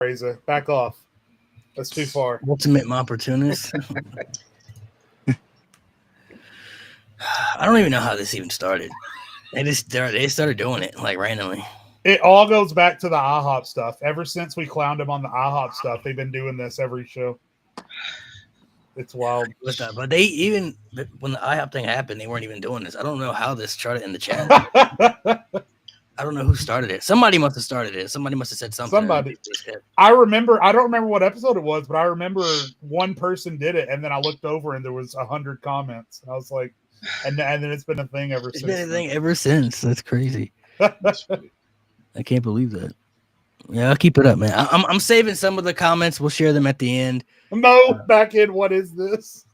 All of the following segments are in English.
Reza. Back off. That's too far. Ultimate opportunist. I don't even know how this even started. They started doing it like randomly. It all goes back to the IHOP stuff. Ever since we clowned him on the IHOP stuff, they've been doing this every show. It's wild. But they even when the IHOP thing happened, they weren't even doing this. I don't know how this started in the chat. I don't know who started it. Somebody must have started it. Somebody must have said something. Somebody. I don't remember what episode it was, but I remember one person did it, and then I looked over and there was 100 comments. I was like, and then it's been a thing ever since. It's been a thing ever since. That's crazy. I can't believe that. Yeah, I'll keep it up, man. I'm saving some of the comments. We'll share them at the end. Mo, back in. What is this?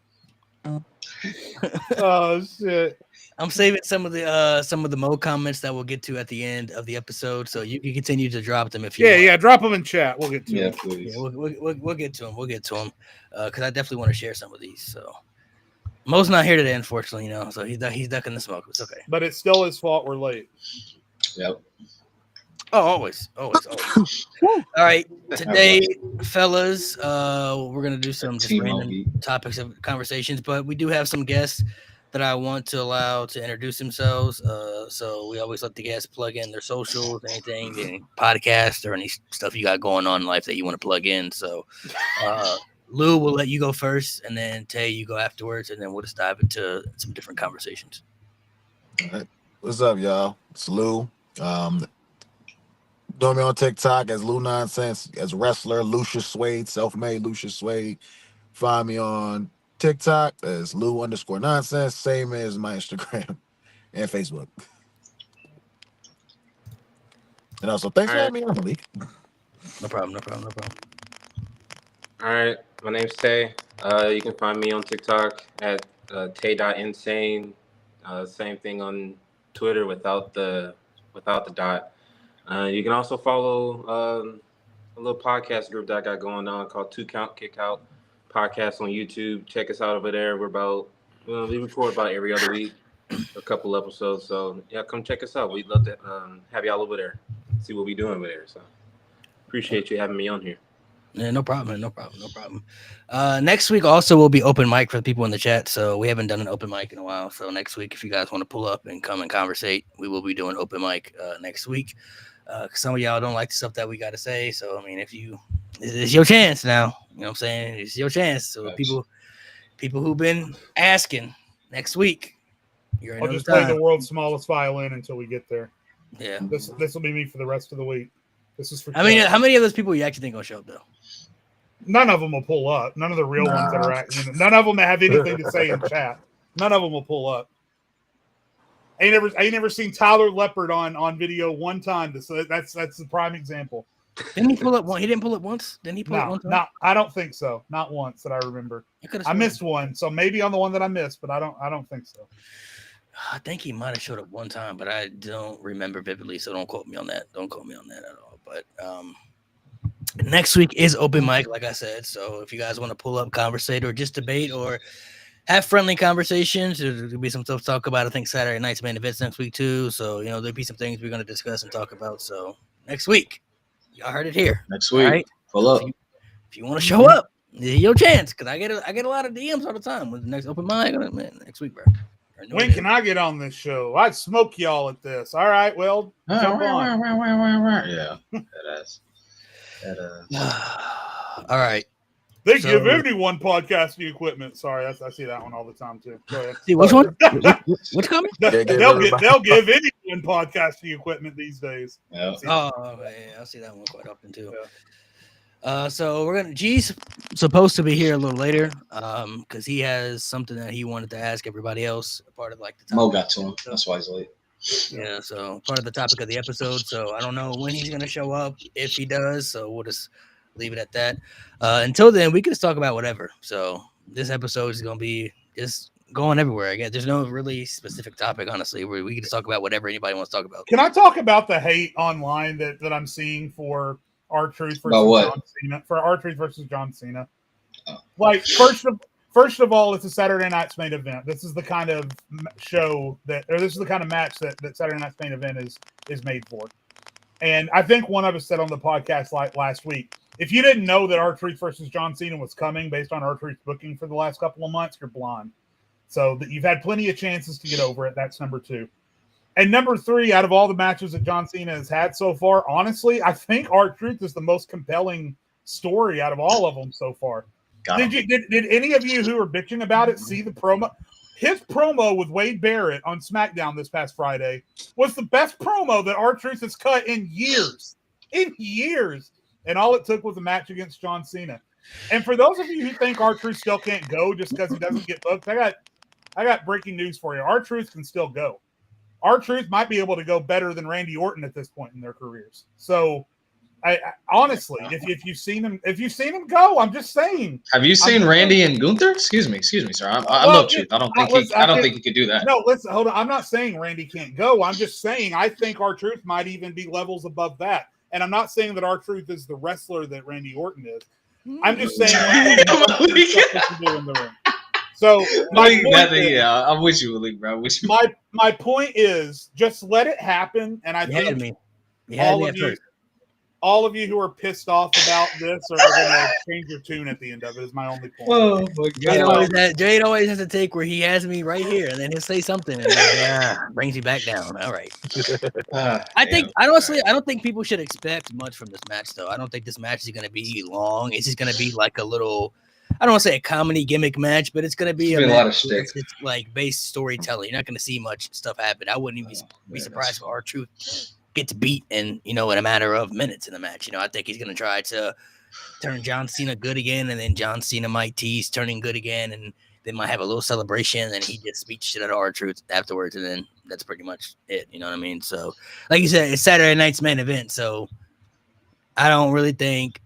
Oh shit! I'm saving some of the Mo comments that we'll get to at the end of the episode, so you can continue to drop them if you. Yeah, drop them in chat. We'll get to them. Please. Yeah, we'll get to them. We'll get to them because I definitely want to share some of these. So Mo's not here today, unfortunately, so he's ducking the smoke. It's okay. But it's still his fault. We're late. Yep. Oh, always. All right, today, fellas, we're gonna do some just random topics of conversations, but we do have some guests that I want to allow to introduce themselves. So we always let the guests plug in their socials, anything, any podcast or any stuff you got going on in life that you want to plug in. So, Lou, we'll let you go first, and then Tay, you go afterwards, and then we'll just dive into some different conversations. All right. What's up, y'all? It's Lou. Know me on TikTok as Lou Nonsense, as wrestler Lucius Suede, self-made Lucius Suede. Find me on TikTok as Lou_Nonsense, same as my Instagram and Facebook. And also, thanks for having me on, Malik. No problem. All right, my name's Tay. You can find me on TikTok at tay.insane. Same thing on Twitter without the dot. You can also follow a little podcast group that I got going on called 2 Count Kick Out podcast on YouTube. Check us out over there. We record about every other week, a couple episodes. So yeah, come check us out. We'd love to have y'all over there, see what we doing over there. So appreciate you having me on here. Yeah, no problem. Next week also will be open mic for the people in the chat. So we haven't done an open mic in a while. So next week, if you guys want to pull up and come and conversate, we will be doing open mic next week. Some of y'all don't like the stuff that we got to say. So, I mean, it's your chance now. You know what I'm saying? It's your chance. So people who've been asking next week, I'll just play the world's smallest violin until we get there. Yeah. This will be me for the rest of the week. This is for. I mean, how many of those people you actually think will show up though? None of them will pull up. None of the real ones that are acting. None of them that have anything to say in chat. None of them will pull up. I ain't never seen Tyler Leopard on video one time. So that's the prime example. Didn't he pull up one? He didn't pull up once. Didn't he pull up one time? No, I don't think so. Not once that I remember. I missed one, so maybe on the one that I missed, but I don't think so. I think he might have showed up one time, but I don't remember vividly, so don't quote me on that. Don't quote me on that at all. But next week is open mic, like I said. So if you guys want to pull up, conversate, or just debate, or have friendly conversations, there'll be some stuff to talk about. I think Saturday night's main events next week too. So there'll be some things we're going to discuss and talk about. So next week, y'all heard it here. Next week, right? pull up. If you want to show up, this is your chance. Because I get a lot of DMs all the time. With the next open mic, man, next week, bro. When can I get on this show? I'd smoke y'all at this. All right, well, jump on. Yeah, all right. They give everyone podcasting equipment. Sorry, I see that one all the time too. Go ahead. See, which one? Which comment? They'll give anyone podcasting equipment these days. Yeah. I see that one quite often too. Yeah. So G's supposed to be here a little later, because he has something that he wanted to ask everybody else. Part of like the Mo got to him. That's why he's late. Yeah, so part of the topic of the episode. So I don't know when he's gonna show up, if he does. So we'll just leave it at that. Until then, we can just talk about whatever. So this episode is gonna be just going everywhere. I guess there's no really specific topic, honestly. We can just talk about whatever anybody wants to talk about. Can I talk about the hate online that I'm seeing for R-Truth versus John Cena? For R-Truth versus John Cena. Like first of all, it's a Saturday Night's Main Event. This is the kind of show this is the kind of match that Saturday Night's Main Event is made for. And I think one of us said on the podcast like last week, If you didn't know that R-Truth versus John Cena was coming based on R-Truth's booking for the last couple of months, you're blind. So you've had plenty of chances to get over it. That's number 2. And number 3, out of all the matches that John Cena has had so far, honestly, I think R-Truth is the most compelling story out of all of them so far. Did any of you who were bitching about it see the promo? His promo with Wade Barrett on SmackDown this past Friday was the best promo that R-Truth has cut in years. In years. And all it took was a match against John Cena. And for those of you who think R-Truth still can't go just because he doesn't get booked, I got breaking news for you. R-Truth can still go. R-Truth might be able to go better than Randy Orton at this point in their careers. So, I honestly, if you've seen him go, I'm just saying. Have you seen Randy and Gunther? Excuse me, sir. I love Truth. I don't think he could do that. No, listen, hold on. I'm not saying Randy can't go. I'm just saying I think R-Truth might even be levels above that. And I'm not saying that R-Truth is the wrestler that Randy Orton is. I'm just saying what he can do in the ring. So I'm with you, Malik, bro. My point is just let it happen, and I think all of you who are pissed off about this are going to change your tune at the end of it. Is my only point. Whoa, Jade always has a take where he has me right here, and then he'll say something, and brings you back down. All right. I don't think people should expect much from this match, though. I don't think this match is going to be long. It's just going to be like a little. I don't want to say a comedy gimmick match, but it's going to be a lot of shtick. It's like base storytelling. You're not going to see much stuff happen. I wouldn't even be surprised if R-Truth gets beat in a matter of minutes in the match. I think he's going to try to turn John Cena good again, and then John Cena might tease turning good again, and they might have a little celebration, and he just beats shit out of R-Truth afterwards, and then that's pretty much it. You know what I mean? So, like you said, it's Saturday night's main event, so I don't really think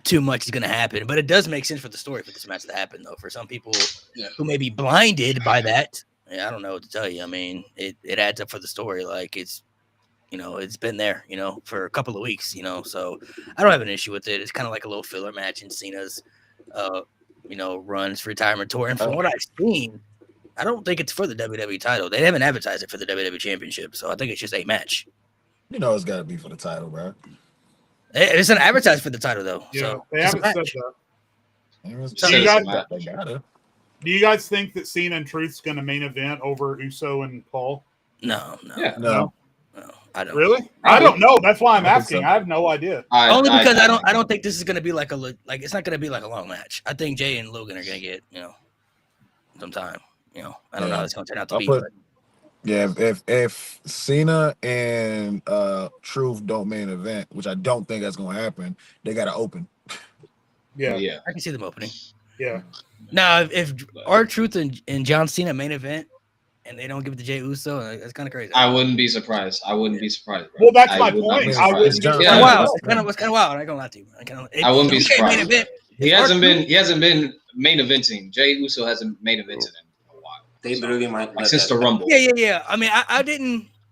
too much is going to happen, but it does make sense for the story for this match to happen, though. For some people who may be blinded by that, I don't know what to tell you. I mean, it adds up for the story. Like it's been there, for a couple of weeks, so I don't have an issue with it. It's kind of like a little filler match in Cena's, runs retirement tour. And from what I've seen, I don't think it's for the WWE title. They haven't advertised it for the WWE Championship, so I think it's just a match. It's got to be for the title, bro. It's an advertised for the title, though. Yeah, so they haven't said that. Do you guys think that Cena and Truth's going to main event over Uso and Paul? No. No. I don't. Really? I don't know. That's why I'm asking. I have no idea. Only because I don't think this is going to be like it's not going to be like a long match. I think Jay and Logan are going to get some time. I don't know how it's going to turn out to be. Yeah, if Cena and Truth don't main event, which I don't think that's going to happen, they got to open. Yeah, I can see them opening. Yeah. Now, if R-Truth and John Cena main event, and they don't give it to Jey Uso, that's kind of crazy. I wouldn't be surprised. Bro. Well, that's my point. I wouldn't be surprised. Wow, it's kind of wild. I ain't gonna lie to you. I wouldn't be surprised. Main event, he hasn't been main eventing. Jey Uso hasn't main evented in a while. They literally might since the Rumble. Yeah. I mean,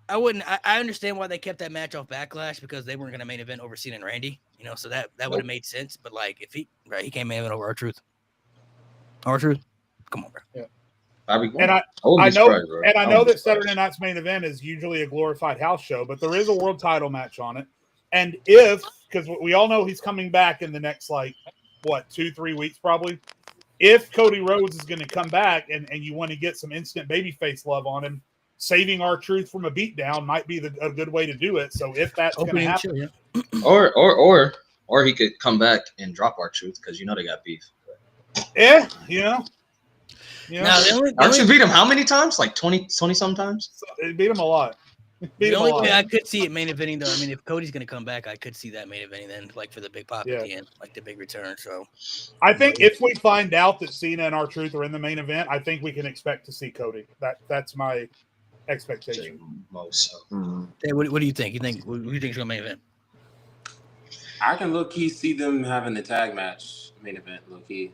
I wouldn't. I understand why they kept that match off Backlash because they weren't gonna main event over Cena and Randy. So that would have made sense. But like, if he came main event over R-Truth, come on, bro. Yeah. I know that Saturday night's main event is usually a glorified house show, but there is a world title match on it. And because we all know he's coming back in the next 2-3 weeks probably. If Cody Rhodes is going to come back and you want to get some instant babyface love on him, saving R-Truth from a beatdown might be a good way to do it. So if that's going to happen, or he could come back and drop R-Truth because they got beef. Yeah. Now, R-Truth beat him how many times? Like 20 sometimes? It beat him a lot. The only way I could see it main eventing, though, I mean, if Cody's going to come back, I could see that main eventing then, like for the big pop at the end, like the big return. So I think if we find out that Cena and R-Truth are in the main event, I think we can expect to see Cody. That's my expectation. Hey, what do you think? Who do you think is going to main event? I can low-key see them having the tag match main event, low-key.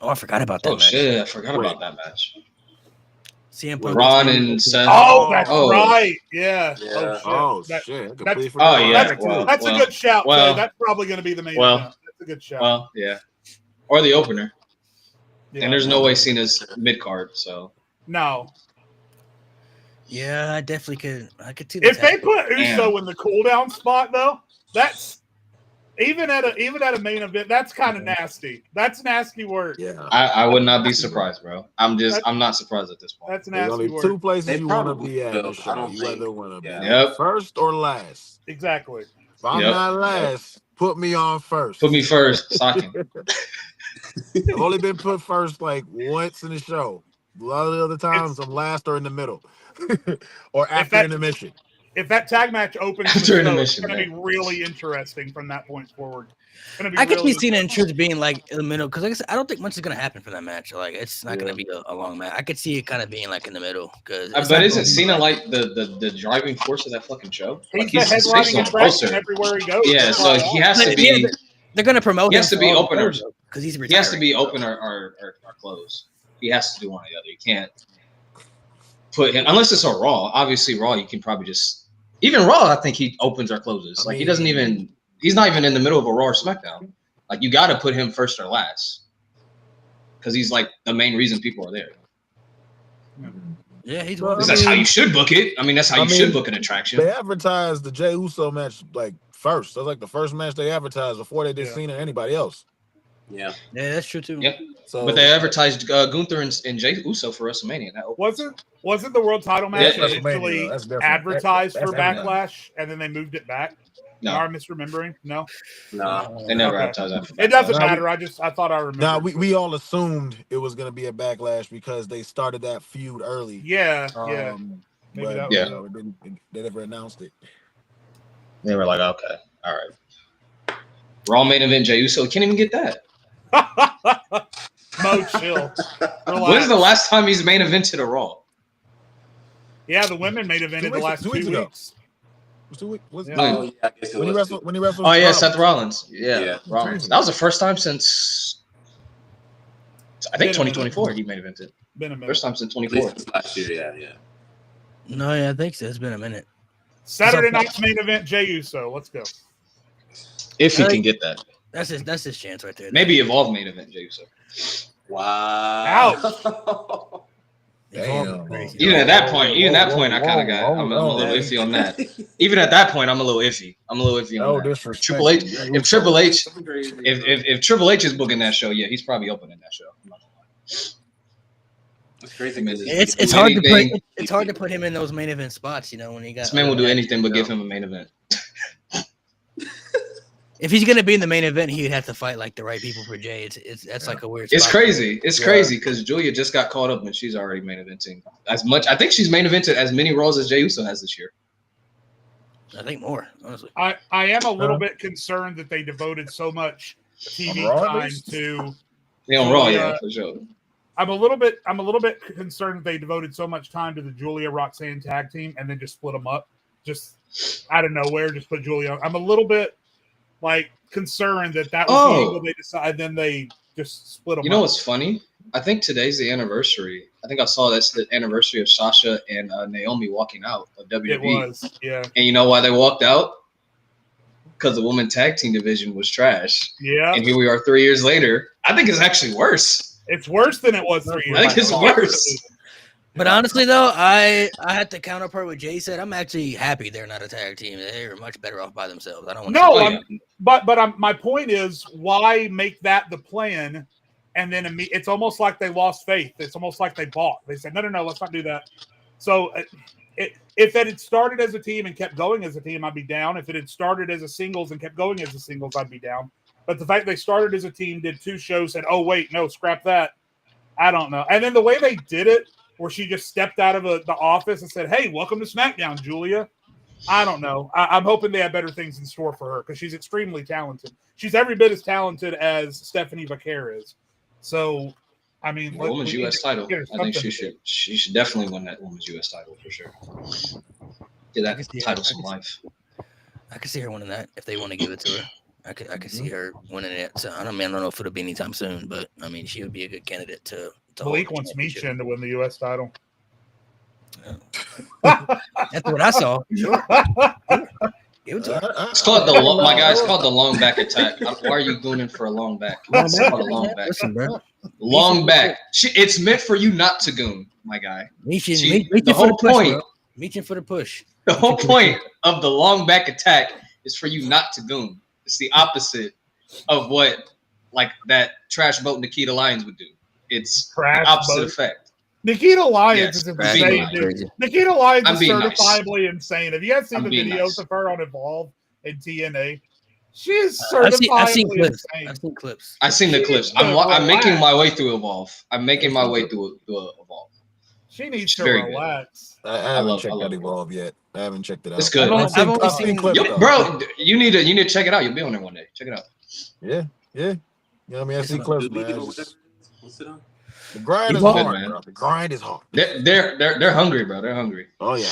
Oh, I forgot about that match. Shit, I forgot about that match. CM Punk, Ron and Seth. Oh, that's right. Yeah. Oh, shit. That's a good shout. Well, that's probably going to be the main event. That's a good shout. Well, yeah. Or the opener. Yeah. And there's no way Cena's mid-card, so. No. Yeah, I definitely could. I could see that. If they put Uso in the cooldown spot, though, Even at a main event, that's kind of nasty. That's nasty work. Yeah. I would not be surprised, bro. I'm not surprised at this point. That's There's nasty only work. two places you want to probably be at will. the I show. don't You think- either want to be Yep. first or last. Exactly. If I'm Yep. not last, put me on first. Put me first, Saki. I've only been put first like once in the show. A lot of the other times I'm last or in the middle. Or after that- intermission. If that tag match opens, After the show, it's intermission, going to be man. really interesting from that point forward. It's gonna be I could really see Cena and interesting. Truth being like in the middle because, like I said, I don't think much is gonna happen for that match. Like it's not gonna be a long match. I could see it kind of being like in the middle because. But isn't Cena like the driving force of that fucking show? Like He's the headlining attraction everywhere he goes. Yeah, That's so why he has to be. They're gonna promote. He has him to be for all opener. because he's He retiring. has to be open or close. He has to do one or the other. You can't put him unless it's a Raw. Obviously, Raw you can probably just even Raw. I think he opens or closes. Like he doesn't even. He's not even in the middle of a Raw or SmackDown. Like you got to put him first or last because he's like the main reason people are there. Yeah, he's. Well, That's how you should book it. I mean, that's how you should book an attraction. They advertised the Jey Uso match like first. That was like the first match they advertised before they did Cena or anybody else. Yeah, that's true too. Yep. So, But they advertised Gunther and Jey Uso for WrestleMania. That Wasn't the world title match Yeah, initially that's different. advertised That's for different. Backlash and then they moved it back? No. Am I misremembering? No. no. They never Okay. advertised that. For It doesn't Backlash. matter. I thought I remembered. now we all assumed it was gonna be a Backlash because they started that feud early. Yeah, yeah. Maybe But, that was Yeah. you know, they never announced it. They were like, okay, all right. Raw main event Jey Uso. Can't even get that. Mo, chill. When's the last time he's main evented a Raw? Yeah, the women made event in the last 2 2 weeks ago. weeks. Was 2 weeks? Was Yeah. Oh, yeah, I guess it when he was wrestled? When he wrestled? Oh yeah, Rollins. Seth Rollins. Yeah, Yeah. Rollins. That was the first time since I think 2024 he main evented. Been a minute. First time since At least 24. it's last year. Yeah. No, yeah, I think so. It's been a minute. Saturday night's main event, Jey Uso. Let's go. If he can get that, That's his chance right there. maybe Evolve main event Jey Uso. Wow. Damn. Even at that point, I kind of got. I'm a little iffy on that. Even at that point, I'm a little iffy. On that. Disrespect. Triple H. If Triple H, Crazy. if Triple H is booking that show, yeah, he's probably opening that show. I'm not gonna lie. It's crazy. It's hard to put it's hard to put him in those main event spots. You know when he got. This man will do anything but give him a main event. If he's gonna be in the main event, he'd have to fight like the right people for Jay. That's like a weird. It's spot. crazy. It's crazy because Julia just got caught up and she's already main eventing as much. I think she's main evented as many Raws as Jey Uso has this year. I think more honestly. I am a little bit concerned that they devoted so much TV Raw, at time least? to. Yeah, on Raw, yeah, for sure. I'm a little bit concerned that they devoted so much time to the Julia Roxanne tag team and then just split them up, just out of nowhere, just put Julia. I'm a little bit like concerned that was the angle they decided. Then they just split them. You know up. what's funny? I think today's the anniversary. I think I saw that's the anniversary of Sasha and Naomi walking out of WWE. It was, yeah. And you know why they walked out? Because the women tag team division was trash. Yeah. And here we are 3 years later. I think it's actually worse. It's worse than it was 3 years I think it's ago. worse. But honestly, though, I had to counterpart what Jay said. I'm actually happy they're not a tag team. They're much better off by themselves. I don't want. No, my point is, why make that the plan? And then it's almost like they lost faith. It's almost like they bought. They said, no, let's not do that. So if it had started as a team and kept going as a team, I'd be down. If it had started as a singles and kept going as a singles, I'd be down. But the fact they started as a team, did 2 shows, said, oh, wait, no, scrap that. I don't know. And then the way they did it, where she just stepped out of the office and said, hey, welcome to SmackDown, Julia. I don't know. I'm hoping they have better things in store for her because she's extremely talented. She's every bit as talented as Stephanie Vaquer is. So, I mean, Women's U.S. title. I think she should definitely win that Women's U.S. title for sure. Give that title some life. I could see her winning that if they want to give it to her. I could see her winning it. So I don't know if it'll be anytime soon, but I mean, she would be a good candidate to. Malik wants Michin to win the U.S. title. That's what I saw. Give it to her. It's called my guy. It's called the long back attack. Why are you gooning for a long back? It's called a long back. Listen, bro. Long back. It's meant for you not to goon, my guy. Michin The whole point. Michin for the push. The whole point of the long back attack is for you not to goon. It's the opposite of what like that trash boat Nikita Lyons would do. It's Trash the opposite boat. effect. Nikita Lyons Yes, is I'm being insane, nice. dude. Nikita Lyons I'm is being nice. certifiably insane. Have you guys seen I'm the being videos nice. of her on Evolve and TNA? She is I've certifiably seen clips. insane. I've seen clips. I've seen the clips. I'm making my way through Evolve. I'm making my way through Evolve. She needs to very relax. I haven't love checked out it. Evolve yet. I haven't checked it out. It's good. I've only I've seen seen- clips. Yo, though. bro, you need to check it out. You'll be on there one day. Check it out. Yeah. You know what I mean? I see clips, man. It's just- What's it on? the grind is Evolve- hard, man. bro. The grind is hard. They're hungry, bro. They're hungry. Oh yeah.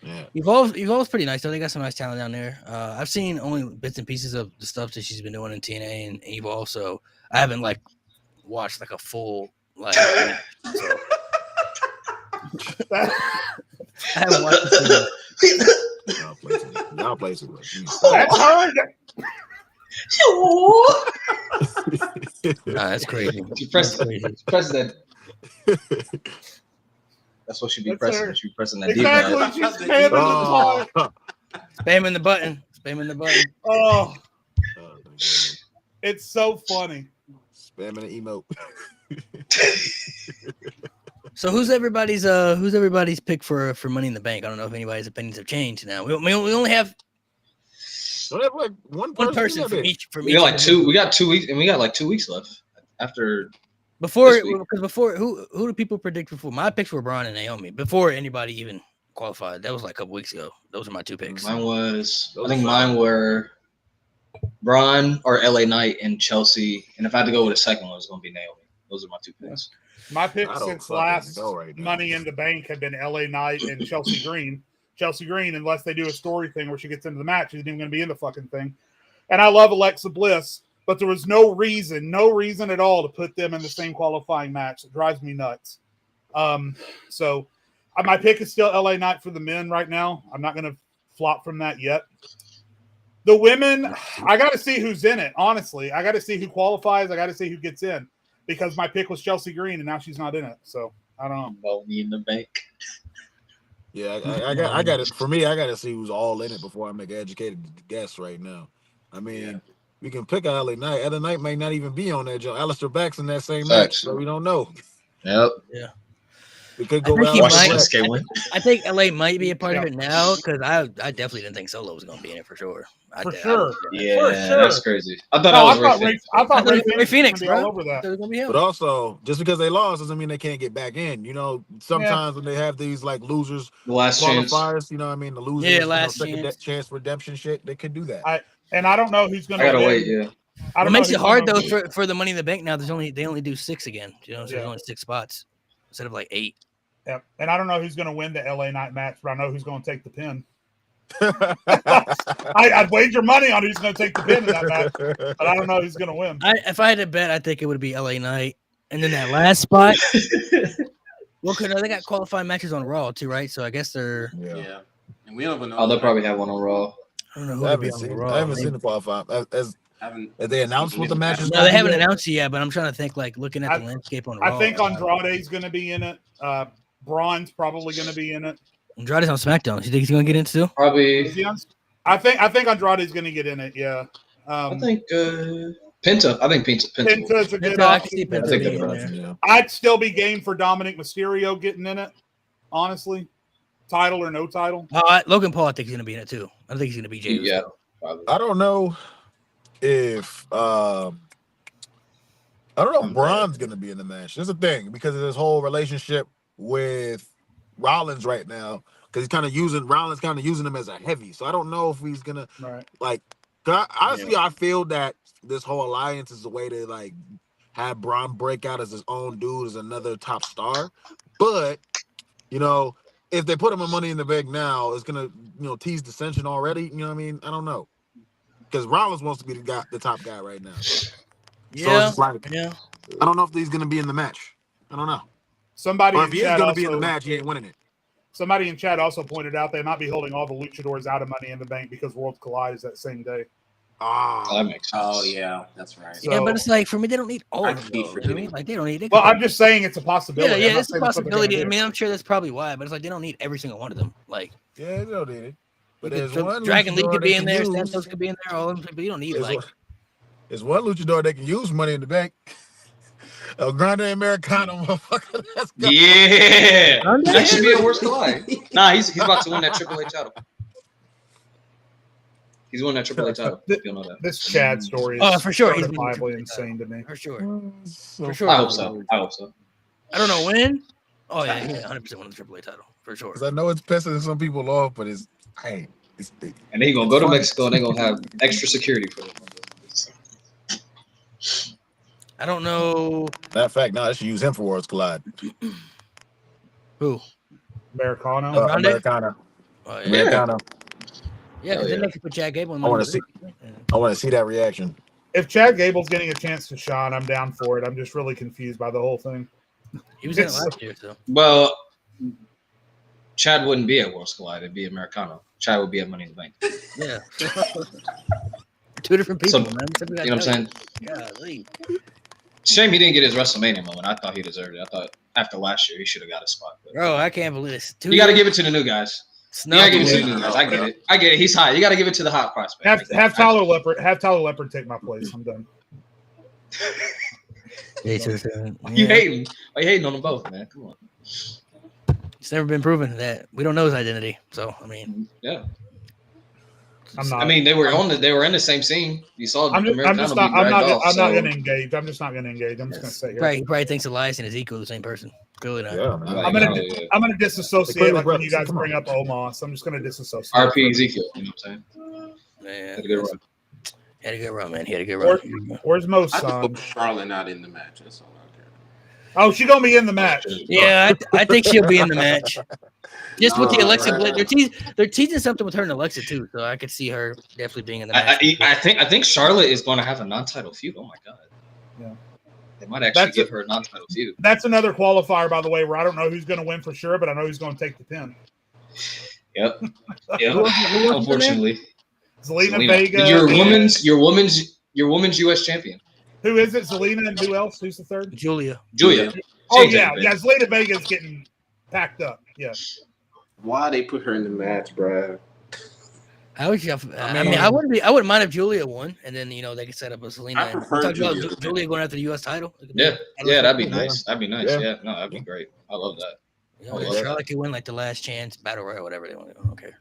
Yeah. Evolve's pretty nice though. They got some nice talent down there. I've seen only bits and pieces of the stuff that she's been doing in TNA and Evolve, so I haven't like watched like a full like. So. I haven't watched the Y'all play some. That's hard. that's crazy. She press that. That's what she'd be That's pressing. her. She'd be pressing that D pad. Exactly. She's spamming the button. Spamming the button. Spamming the button. Oh, it's so funny. Spamming an emote. So who's everybody's pick for Money in the Bank? I don't know if anybody's opinions have changed now. We only have Don't have like one one person from from each. each. We got like 2. We got 2 weeks, and we got like 2 weeks left after. Before, this week. because before, who do people predict before? My picks were Braun and Naomi before anybody even qualified. That was like a couple weeks ago. Those are my 2 picks. Mine were Braun or LA Knight and Chelsea. And if I had to go with a second one, it was going to be Naomi. Those are my 2 picks. My I picks don't since fucking last know right now. Money in the Bank have been LA Knight and Chelsea Green. Chelsea Green, unless they do a story thing where she gets into the match, isn't even going to be in the fucking thing. And I love Alexa Bliss, but there was no reason at all to put them in the same qualifying match. It drives me nuts. So my pick is still LA Knight for the men right now. I'm not going to flop from that yet. The women, I got to see who's in it, honestly. I got to see who qualifies. I got to see who gets in. Because my pick was Chelsea Green, and now she's not in it. So I don't know. Money in the Bank. Yeah, I got it. For me, I got to see who's all in it before I make an educated guess right now. I mean, we can pick LA Knight. LA Knight may not even be on that job. Alistair Back's in that same match, so we don't know. Yep. Yeah. We could go I think out. he Watch might- Shinsuke win. I think LA might be a part of it now because I definitely didn't think Solo was going to be in it for sure. For sure. Yeah, sure. that's crazy. I thought No, that was Ray I thought Ray Ray Phoenix, was bro. all over that. It was gonna be him. But also, just because they lost doesn't mean they can't get back in. You know, sometimes when they have these like losers The last chance. qualifiers, you know what I mean? The losers, Yeah, last second chance. chance redemption shit, they could do that. And I don't know who's going I to gotta wait. Yeah. I It don't makes know it who's hard gonna though win. for the Money in the Bank now. They only do 6 again. You know, so there's only 6 spots instead of like 8. Yep. And I don't know who's going to win the LA Knight match, but I know who's going to take the pin. I'd wager money on who's going to take the pin in that match, but I don't know who's going to win. If I had to bet, I think it would be LA Knight, and then that last spot. Well, because they got qualifying matches on Raw too, right? So I guess they're. Yeah. And we don't even know. Oh, they'll probably have one on Raw. I don't know who I would be haven't on seen, Raw. I haven't seen the qualify. As they announced what the match is. No, they haven't announced it yet, but I'm trying to think. Like looking at the landscape on Raw. I think Andrade's going to be in it. Braun's probably going to be in it. Andrade's on SmackDown. You think he's going to get in too? Probably. Is he on? I think Andrade's going to get in it. Yeah. I think Penta. I think Penta. Penta's a good Penta, I can see option. Penta I think being that's in there. Yeah. I'd still be game for Dominic Mysterio getting in it. Honestly, title or no title. Logan Paul, I think he's going to be in it too. I think he's going to be Jey Uso. Yeah. Probably. I don't know if Braun's gonna be in the match. There's a thing because of this whole relationship with Rollins right now, because Rollins kind of using him as a heavy. So I don't know if he's gonna Right. honestly, I feel that this whole alliance is a way to like have Braun break out as his own dude, as another top star. But if they put him in Money in the Bank now, it's gonna tease dissension already. You know what I mean? I don't know. Because Rollins wants to be the top guy right now. Yeah, it's like, yeah. I don't know if he's going to be in the match. I don't know. Somebody Or in if he is chat going to be in also- the match, he ain't winning it. Somebody in chat also pointed out they might be holding all the luchadors out of Money in the Bank because Worlds Collide is that same day. That makes sense. Oh yeah, that's right. So- Yeah, but it's like for me, they don't need all I of them. keep though, you know what I forgetting. mean? Like they don't need. Well, I'm just saying it's a possibility. I'm it's not a saying that's what they're possibility. gonna I do. mean, I'm sure that's probably why, but it's like they don't need every single one of them. Like, Yeah, they don't need it. But there's one Dragon Lee luchador could be they in can there. use. Santos could be in there. All of them, but you don't need There's one luchador they can use Money in the Bank. El Grande Americano, motherfucker. Let's go. Yeah, that should be a worst collide. Nah, he's about to win that Triple H title. He's winning that Triple H title. You'll know that. This Chad story is for sure. He's certifiably insane to me. For sure. For sure. I hope so. I don't know when. Oh yeah, 100% win the Triple A title for sure. I know it's pissing some people off, but it's and they're gonna go to Mexico and they're gonna have extra security for them. I don't know. Matter of fact, no, I should use him for Worlds Collide. Who? Americano. Americano. Oh, yeah. Americano. Yeah, because then they could put Chad Gable in. I want to see that reaction. If Chad Gable's getting a chance to shine, I'm down for it. I'm just really confused by the whole thing. He was in it last year, so. Well, Chad wouldn't be at Worlds Collide. It'd be Americano. Chad would be at Money in the Bank. Yeah. Two different people, man. You know what I'm saying? Golly. Shame he didn't get his WrestleMania moment. I thought he deserved it. I thought after last year he should have got a spot. Bro, I can't believe this. You got to give it to the new guys. You got to give it to the new guys. I get it. He's high. You got to give it to the hot prospect. Have Tyler Leopard take my place. I'm done. You hating? Why you hating on them both, man? Come on. It's never been proven that we don't know his identity. So I mean, yeah. I'm not. I mean, they were in the same scene. You saw. I'm not going to engage. I'm just not going to engage. I'm just going to sit here. He probably thinks Elias and Ezekiel are the same person. Clearly not. Yeah, I'm going to disassociate like when you guys bring up Omos. I'm just going to disassociate. RP Ezekiel. You know what I'm saying? Man, had a good run. Had a good run, man. He had a good run. Where's Mo's I son? hope Charlotte not in the match. That's all I care. Oh, she's gonna be in the match. Yeah, I think she'll be in the match. Just with the Alexa Bliss, they're teasing something with her and Alexa too, so I could see her definitely being in the match. I think Charlotte is going to have a non-title feud. Oh my god. Yeah. They might actually give her a non-title feud. That's another qualifier, by the way, where I don't know who's going to win for sure, but I know who's going to take the pin. Yep. Unfortunately. Zelina Vega. Your woman's U.S. champion. Who is it? Zelina and who else? Who's the third? Julia. Oh yeah. Zelina Vega's getting packed up. Yeah. Why they put her in the match, bro? I wouldn't mind if Julia won, and then they could set up a Zelina. I prefer Julia going after the U.S. title. Yeah, that'd be nice. That'd be nice. Yeah, no, that'd be great. I love that. Charlotte could win like the last chance battle royal, whatever they want. I don't care,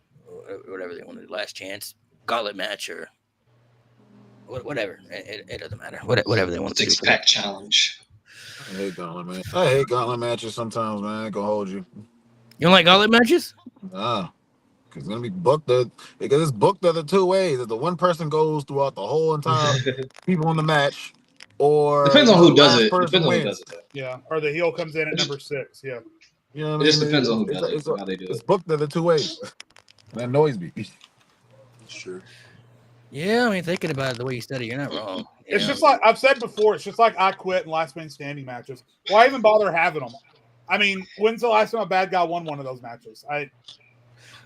whatever they want to do, last chance gauntlet match or whatever. It doesn't matter. Whatever they want to do. 6-pack challenge. I hate gauntlet matches sometimes, man. I ain't gonna hold you. You don't like gauntlet matches? Nah. Because it's gonna be booked because it's booked the other two ways. That the one person goes throughout the whole entire people in the match, or depends on who does it. Yeah, or the heel comes in at number 6. Yeah. You know what it just depends on who does it. How they do it. It's booked the other two ways. That annoys me. Sure. Yeah, I mean, thinking about it the way you said it, you're not wrong. It's just like I've said before. It's just like I quit and last man standing matches. Why even bother having them? I mean, when's the last time a bad guy won one of those matches? I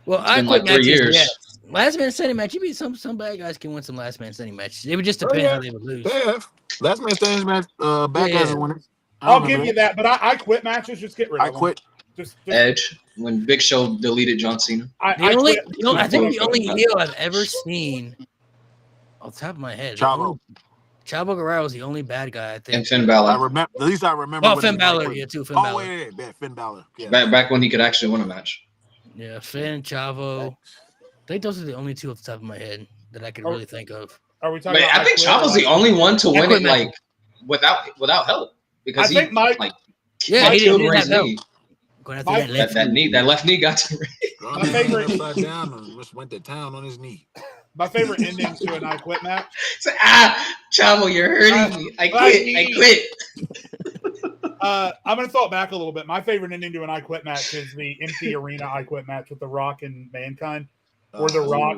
quit like 3 years. Yeah. Last man standing match. You mean some bad guys can win some last man standing matches. It would just depend how they would lose. Yeah, last man standing match. Bad guys are winners. I'll give you that, but I quit matches. Just get rid of them. I quit. Just Edge when Big Show deleted John Cena. I think the only heel I've ever seen, off the top of my head, Chavo Guerrero is the only bad guy I think. And Finn Balor. At least I remember. Oh, Finn Balor, yeah, too. Finn Balor. Wait, Finn Balor. Yeah. Back when he could actually win a match. Yeah, Finn, Chavo. I think those are the only two off the top of my head that I could really think of. Are we talking? I think Chavo's the only one to win it like without help because he didn't have help. That left knee got to my favorite upside down and just went to town on his knee. My favorite ending to an I Quit match. Chavo, you're hurting me. I quit. I'm gonna throw it back a little bit. My favorite ending to an I Quit match is the empty arena I Quit match with The Rock and Mankind, where The Rock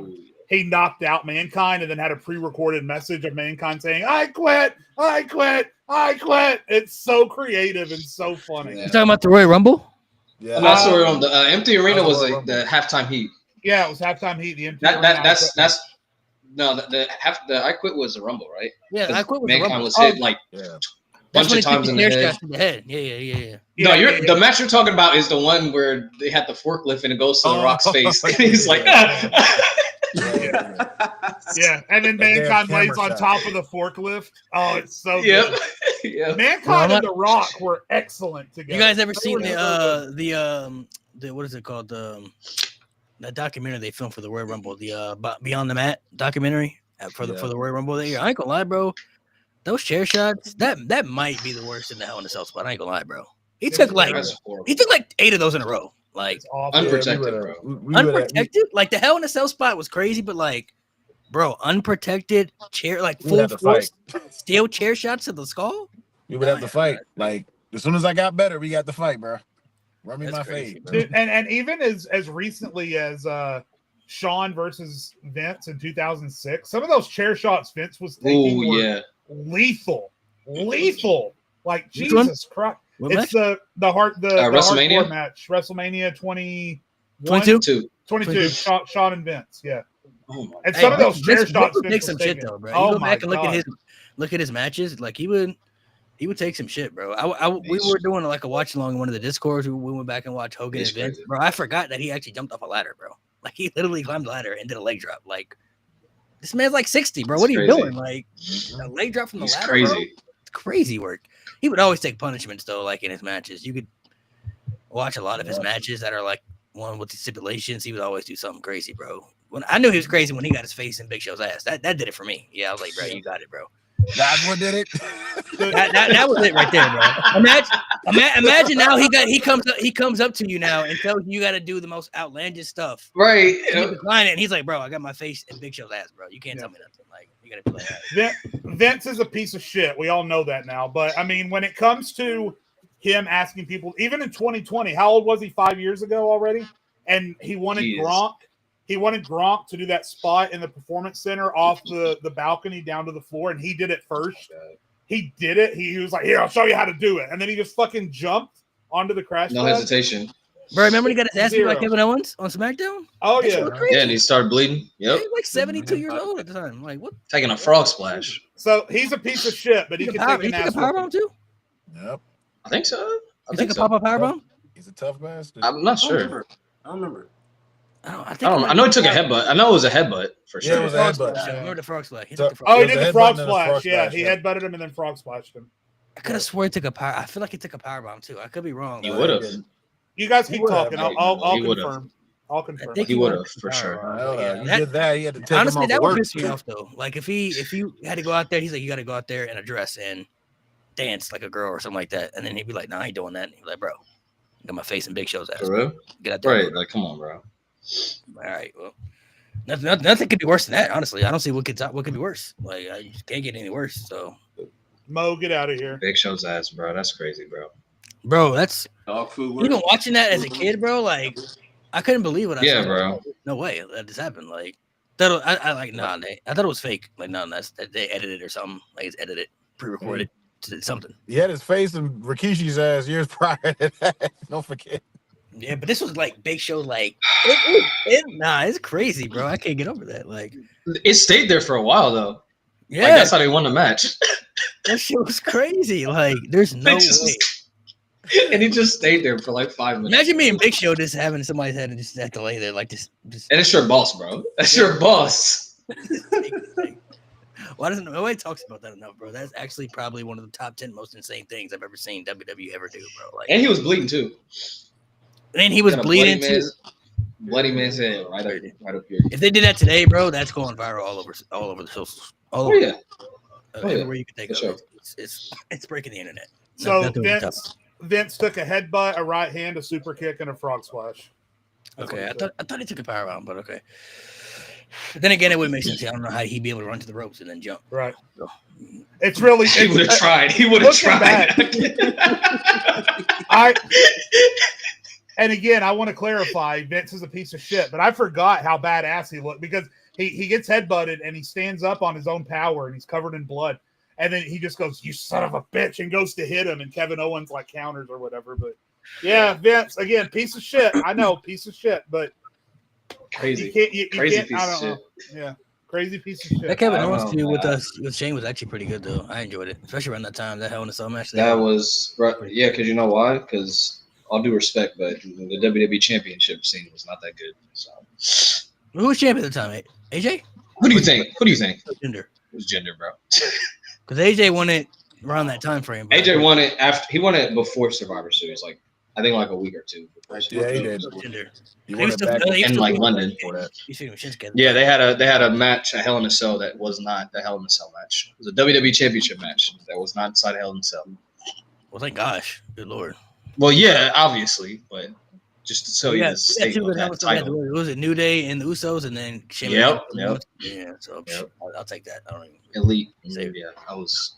he knocked out Mankind and then had a pre-recorded message of Mankind saying, "I quit, I quit, I quit." It's so creative and so funny. You talking about the Royal Rumble? Yeah, that's the empty arena was the halftime heat. Yeah, it was halftime heat. The empty the I Quit was the Rumble, right? Yeah, I Quit was Mankind the Rumble. was hit like bunch of times in the head. Yeah. No, the match you're talking about is the one where they had the forklift and it goes to The Rock's face. And he's like, Yeah, and then Mankind lays on top of the forklift. Oh, it's so good. Yeah. Mankind and The Rock were excellent together. You guys ever seen the what is it called? That documentary they filmed for the Royal Rumble, the Beyond the Mat documentary for the Royal Rumble that year. I ain't gonna lie, bro. Those chair shots, that might be the worst in the Hell in a Cell spot. I ain't gonna lie, bro. He took like 8 of those in a row. Like unprotected, bro. Unprotected? Like the Hell in a Cell spot was crazy, but like, bro, unprotected chair, like full force steel chair shots to the skull. We would have to fight. Like as soon as I got better, we got to fight, bro. Run me my face. And even as recently as Shawn versus Vince in 2006, some of those chair shots Vince was taking were lethal. Like Jesus Christ. It's the WrestleMania match. WrestleMania 22. Shawn and Vince. Yeah. Oh my and some of those chair shots take some shit though, bro. You go back and look at his matches. Like he would take some shit, bro. We were doing like a watch along in one of the Discords. We went back and watched Hogan and Vince, bro. I forgot that he actually jumped off a ladder, bro. Like he literally climbed the ladder and did a leg drop. Like this man's like 60, bro. What are you doing? Like a leg drop from the ladder, crazy. Bro? It's crazy work. He would always take punishments though, like in his matches. You could watch a lot of his matches that are like one with the stipulations. He would always do something crazy, bro. When I knew he was crazy when he got his face in Big Show's ass. That did it for me. Yeah, I was like, bro, you got it, bro. That's what did it. that was it right there, bro. Imagine now he comes up to you now and tells you got to do the most outlandish stuff. Right. You decline it, and he's like, bro, I got my face in Big Show's ass, bro. You can't tell me nothing. Like you got to be like that. Vince is a piece of shit. We all know that now. But I mean, when it comes to him asking people, even in 2020, how old was he 5 years ago already? And he wanted Gronk. He wanted Gronk to do that spot in the Performance Center off the balcony down to the floor, and he did it first. He did it. He was like, here, I'll show you how to do it. And then he just fucking jumped onto the crash pad. No hesitation. Bro, remember when he got his ass beat like Kevin Owens on SmackDown? Oh, yeah. Yeah, and he started bleeding. Yep. He was like 72 years old at the time. Like, what? Taking a frog splash. So he's a piece of shit, but he can take an ass. You took a powerbomb too? Yep. I think so. You took a pop-up powerbomb? He's a tough bastard. I'm not sure. I don't remember. I know he took a headbutt. I know it was a headbutt for sure. Yeah, it was a headbutt. I remember the frog splash. He did the frog splash. Yeah, he headbutted him and then frog splashed him. I could have swore he took a power. I feel like he took a power bomb too. I could be wrong. He would have. You guys keep talking. I'll confirm. I'll confirm. He would have for sure. He did that. He had to take honestly, him off that work. would piss me off though. Like if you had to go out there, he's like, you got to go out there in a dress and dance like a girl or something like that, and then he'd be like, "No, I ain't doing that." And he'd be like, "Bro, I got my face in Big Show's ass." For real? Get out there. Right? Like, come on, bro. All right. Well, nothing could be worse than that. Honestly, I don't see what could be worse. Like I just can't get any worse. So, Mo, get out of here. Big Show's ass, bro. That's crazy, bro. Bro, that's dog food. Even watching that as a kid, bro. Like I couldn't believe what I saw. Yeah, bro. No way that just happened. Like I thought it was fake. Like no, that's they edited or something. Like it's edited, pre-recorded, something. He had his face in Rikishi's ass years prior to that. Don't forget. Yeah, but this was like Big Show. Like, it's crazy, bro. I can't get over that. Like, it stayed there for a while though. Yeah, like, that's how they won the match. That shit was crazy. Like, there's no way. And he just stayed there for like 5 minutes. Imagine me and Big Show just having somebody's head and just have to lay there like this. And it's your boss, bro. That's your boss. Why doesn't nobody talks about that enough, bro? That's actually probably one of the top 10 most insane things I've ever seen WWE ever do, bro. Like, and he was bleeding too. And he was bleeding too. Bloody man's head right up here. If they did that today, bro, that's going viral all over the socials. All over. Everywhere you can think of. Sure. It's breaking the internet. So Vince took a headbutt, a right hand, a super kick, and a frog splash. Okay, I thought he took a power bomb, but okay. Then again, it would make sense. I don't know how he'd be able to run to the ropes and then jump. Right. So, it's really. He would have tried. He would have tried. And again, I want to clarify, Vince is a piece of shit, but I forgot how badass he looked because he gets headbutted and he stands up on his own power and he's covered in blood. And then he just goes, "You son of a bitch," and goes to hit him. And Kevin Owens like counters or whatever. But yeah, Vince, again, piece of shit. I know, piece of shit, but crazy. You can't, I don't know. Yeah. Crazy piece of shit. That Kevin Owens feud with Shane was actually pretty good though. I enjoyed it, especially around that time. That Hell in a Cell match. That was yeah, because you know why? Because all due respect, but the WWE Championship scene was not that good. So who was champion at the time? AJ? Who do you think? Who do you think? Jinder. It was Jinder, bro. Because AJ won it around that time frame. AJ won it after he won it before Survivor Series, like I think like a week or two. Yeah, he did. Jinder. He won it back in like London. Yeah, they had a match at Hell in a Cell that was not the Hell in a Cell match. It was a WWE Championship match that was not inside Hell in a Cell. Well, thank gosh, good lord. Well, yeah, obviously, but just to tell you the state of that title. It was a New Day and the Usos, and then Sheamus. Yep. Yeah, so I'll take that. I don't even Elite. Yeah, I was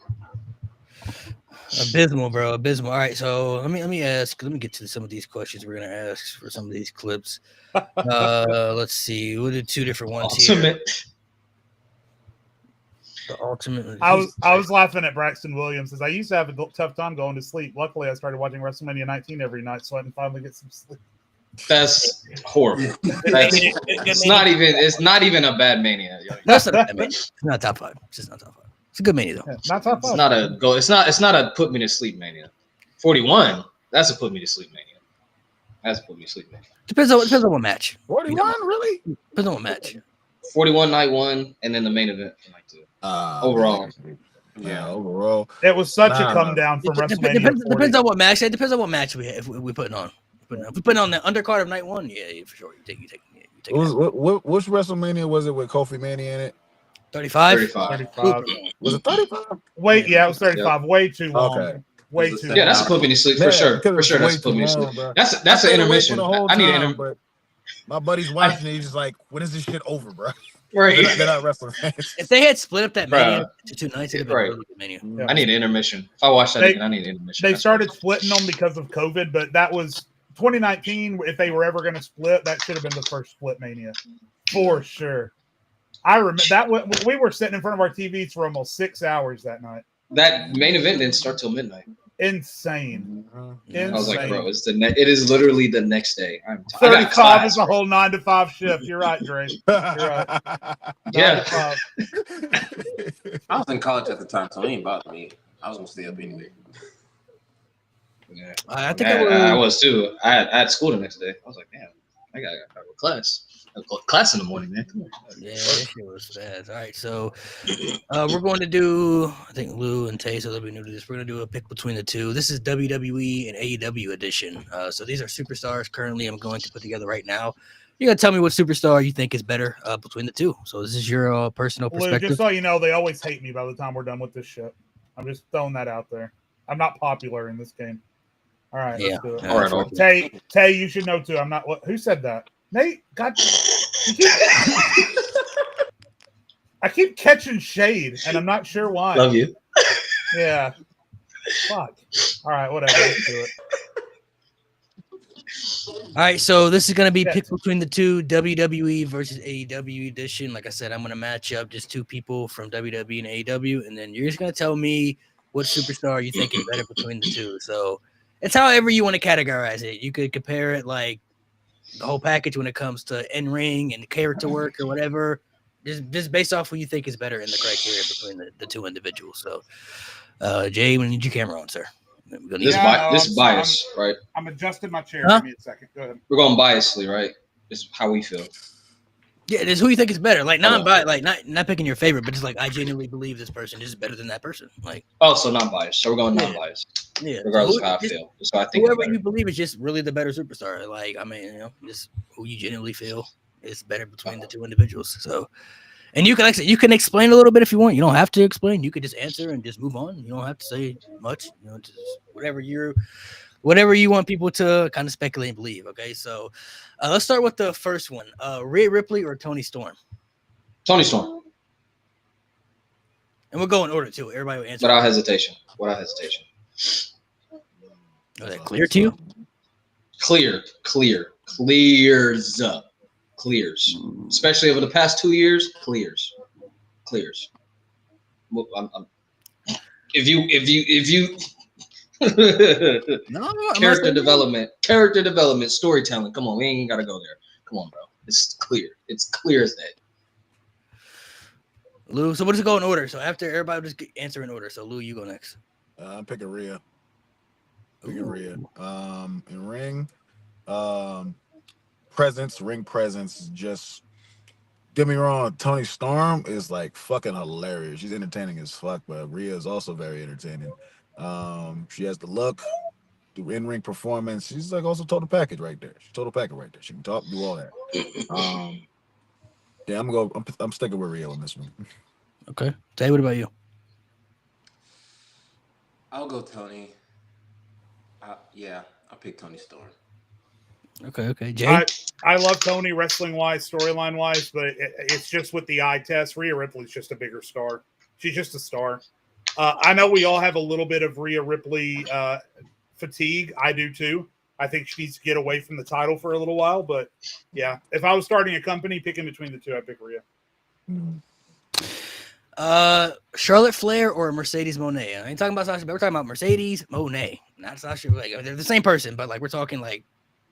abysmal, bro. Abysmal. All right, so let me ask. Let me get to some of these questions we're gonna ask for some of these clips. Let's see. We'll do two different ones Ultimate. here. The Ultimate. I was laughing at Braxton Williams because I used to have a tough time going to sleep. Luckily, I started watching WrestleMania 19 every night, so I can finally get some sleep. That's horrible. It's not even a bad Mania. That's not a bad Mania. It's not top 5. It's just not top 5. It's a good Mania though. Yeah, not top 5. It's not a go. It's not a put me to sleep Mania. 41. That's a put me to sleep Mania. That's a put me to sleep Mania. Depends on what match. 41, really? Depends on what match. 41 night 1, and then the main event night 2. Overall. Yeah, overall. It was such a come down from WrestleMania. Depends on what match. It depends on what match we putting on. If we put on the undercard of night 1, yeah, for sure. You take which WrestleMania was it with Kofi Mania in it? 35. 35. Was it 35? Wait, yeah, it was 35. Yeah. Way too long. Okay. Way too long. Yeah, that's a put me to sleep for sure. For sure, that's a put me to sleep. That's an intermission. I need an intermission. My buddy's watching it. He's just like, when is this shit over, bro? Right. They're not wrestling fans. If they had split up that Mania to 2 nights, it'd have been a really good Mania. Yeah. I need an intermission. If I watch that again, I need an intermission. They started splitting them because of COVID, but that was 2019. If they were ever going to split, that should have been the first split Mania. For sure. I remember that we were sitting in front of our TVs for almost 6 hours that night. That main event didn't start till midnight. Insane. I was like, bro, it is literally the next day. 35 is a whole 9 to 5 shift. You're right, Dre. You're right. Yeah. I was in college at the time, so it ain't bothering me. I was gonna stay up anyway. Yeah. I think I was too. I had school the next day. I was like, damn, I got a class. Class in the morning, man. Come on. Yeah, that shit was fast. All right, so we're going to do, I think Lou and Tay, so they'll be new to this. We're going to do a pick between the two. This is WWE and AEW edition. So these are superstars currently I'm going to put together right now. You got to tell me what superstar you think is better between the two. So this is your personal perspective. Lou, just so you know, they always hate me by the time we're done with this shit. I'm just throwing that out there. I'm not popular in this game. All right, let's do it. All right, Tay, you should know too. I'm not. Who said that? Nate, God, I keep catching shade, and I'm not sure why. Love you. Yeah. Fuck. All right, whatever. Let's do it. All right, so this is going to be picked between the two, WWE versus AEW edition. Like I said, I'm going to match up just two people from WWE and AEW, and then you're just going to tell me what superstar you think is better between the two. So it's however you want to categorize it. You could compare it like the whole package when it comes to in-ring and character work or whatever, just based off who you think is better in the criteria between the two individuals. So, Jay, we need your camera on, sir. This bias, right? I'm adjusting my chair. Give me a second. Go ahead. We're going biasly, right? This is how we feel. Yeah, it's who you think is better. Like non-biased, like not picking your favorite, but just like I genuinely believe this person is better than that person. Like so non-biased. So we're going non-biased. Yeah, regardless of how I feel. So I think whoever you believe is just really the better superstar. Like I mean, just who you genuinely feel is better between the two individuals. So, and you can explain a little bit if you want. You don't have to explain. You could just answer and just move on. You don't have to say much. You know, just whatever you want people to kind of speculate and believe. Okay, so let's start with the first one. Rhea Ripley or Toni Storm? Toni Storm. And we'll go in order too. Everybody will answer. Without hesitation. Is that clear to you? Clears. Especially over the past 2 years, clears. If you character development, storytelling. Come on, we ain't gotta go there. Come on, bro. It's clear. It's clear as that. Lou. So what does it go in order? So after everybody just answer in order. So Lou, you go next. I'm picking Rhea. In ring, ring presence. Just get me wrong. Toni Storm is like fucking hilarious. She's entertaining as fuck, but Rhea is also very entertaining. She has the look, the in-ring performance. She's like also total package right there. She's total package right there. She can talk, do all that. Yeah, I'm sticking with Rhea on this one. Okay. Tay, what about you? I'll go Toni. I'll pick Toni Storm. Okay. Jay? I love Toni wrestling wise, storyline wise, but it's just with the eye test. Rhea Ripley's just a bigger star. She's just a star. I know we all have a little bit of Rhea Ripley fatigue. I do too. I think she needs to get away from the title for a little while. But yeah, if I was starting a company, picking between the two, I'd pick Rhea. Charlotte Flair or Mercedes Moné? I ain't talking about Sasha, but we're talking about Mercedes Moné, not Sasha. Like they're the same person, but like we're talking like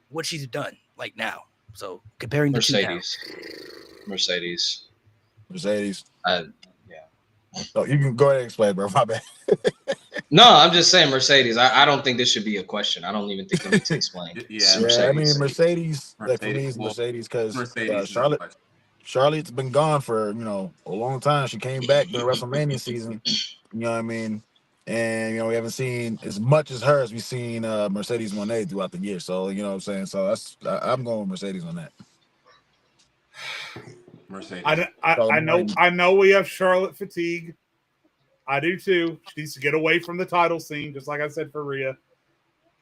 what she's done like now. So comparing the Mercedes. Oh, you can go ahead and explain, bro. My bad. No, I'm just saying Mercedes. I don't think this should be a question. I don't even think they need to explain. I mean Mercedes. Like for me, it's Mercedes because Charlotte's been gone for a long time. She came back during WrestleMania season. You know what I mean? And we haven't seen as much as her as we've seen Mercedes Moné throughout the year. So you know what I'm saying. So I'm going with Mercedes on that. Mercedes. I know we have Charlotte fatigue. I do too. She needs to get away from the title scene, just like I said for Rhea.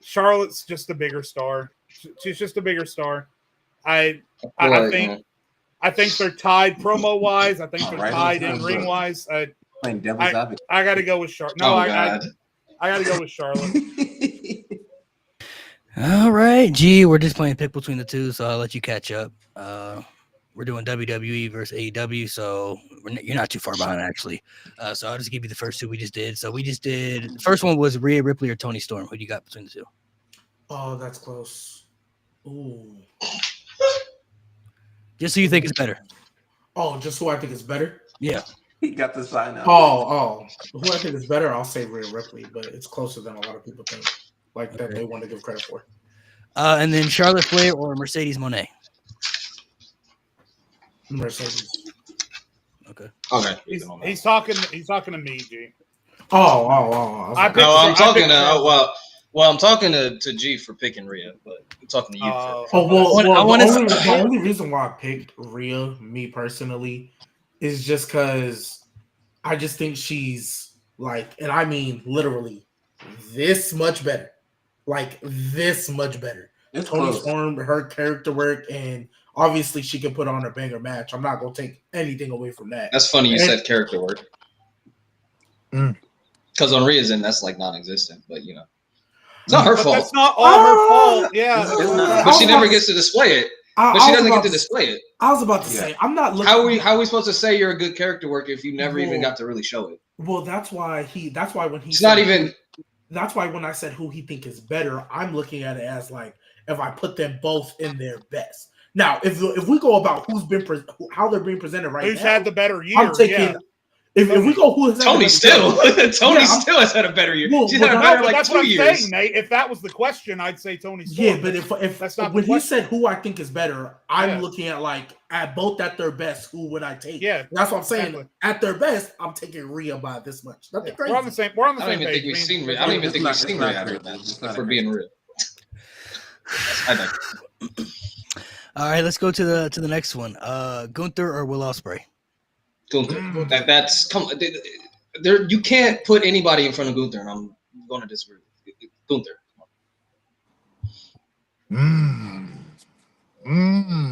Charlotte's just a bigger star. She's just a bigger star. I think they're tied promo wise. I think they're tied in ring wise. I got to go with Charlotte. No, I got to go with Charlotte. All right, G, we're just playing pick between the two, so I'll let you catch up. We're doing WWE versus AEW, so you're not too far behind, actually. So I'll just give you the first two we just did. So we just did – the first one was Rhea Ripley or Toni Storm. Who do you got between the two? Oh, that's close. Ooh. Just who you think is better. Oh, just who I think is better? Yeah. He got the sign out. Oh. Who I think is better, I'll say Rhea Ripley, but it's closer than a lot of people think. Like that they want to give credit for. And then Charlotte Flair or Mercedes Moné? Mercedes. Okay. He's talking to me, G. Oh. I'm talking to G for picking Rhea, but I'm talking to you. The only reason why I picked Rhea, me personally, is just because I just think she's like, and I mean literally this much better. Like this much better. It's Toni close. Storm, her character work, and obviously she can put on a banger match. I'm not gonna take anything away from that. That's funny you said character work. Because on Rhea's end, that's like non-existent, but it's not her fault. That's not all her fault. Yeah, but she never gets to display it. But she doesn't get to display it. I was about to say, I'm not looking. How are we supposed to say you're a good character worker if you never even got to really show it? Well, that's why when he. It's not even. That's why when I said who he think is better, I'm looking at it as like if I put them both in their best. Now, if we go about how they're being presented right who's now, had the better year? I'm taking. If we go, who has Toni still has had a better year. She's had a better like 2 years. Saying, Nate. If that was the question, I'd say Toni Storm. Yeah, but if that's not when he said who I think is better, I'm looking at like at both at their best. Who would I take? Yeah, that's what I'm saying. Exactly. At their best, I'm taking Rhea by this much. Nothing crazy. We're on the same. We're on the same page. I don't even think we've seen Rhea after that. If we're being real. I think. All right, let's go to the next one. Gunther or Will Ospreay? Gunther. That's there. You can't put anybody in front of Gunther, and I'm going to disagree. Gunther.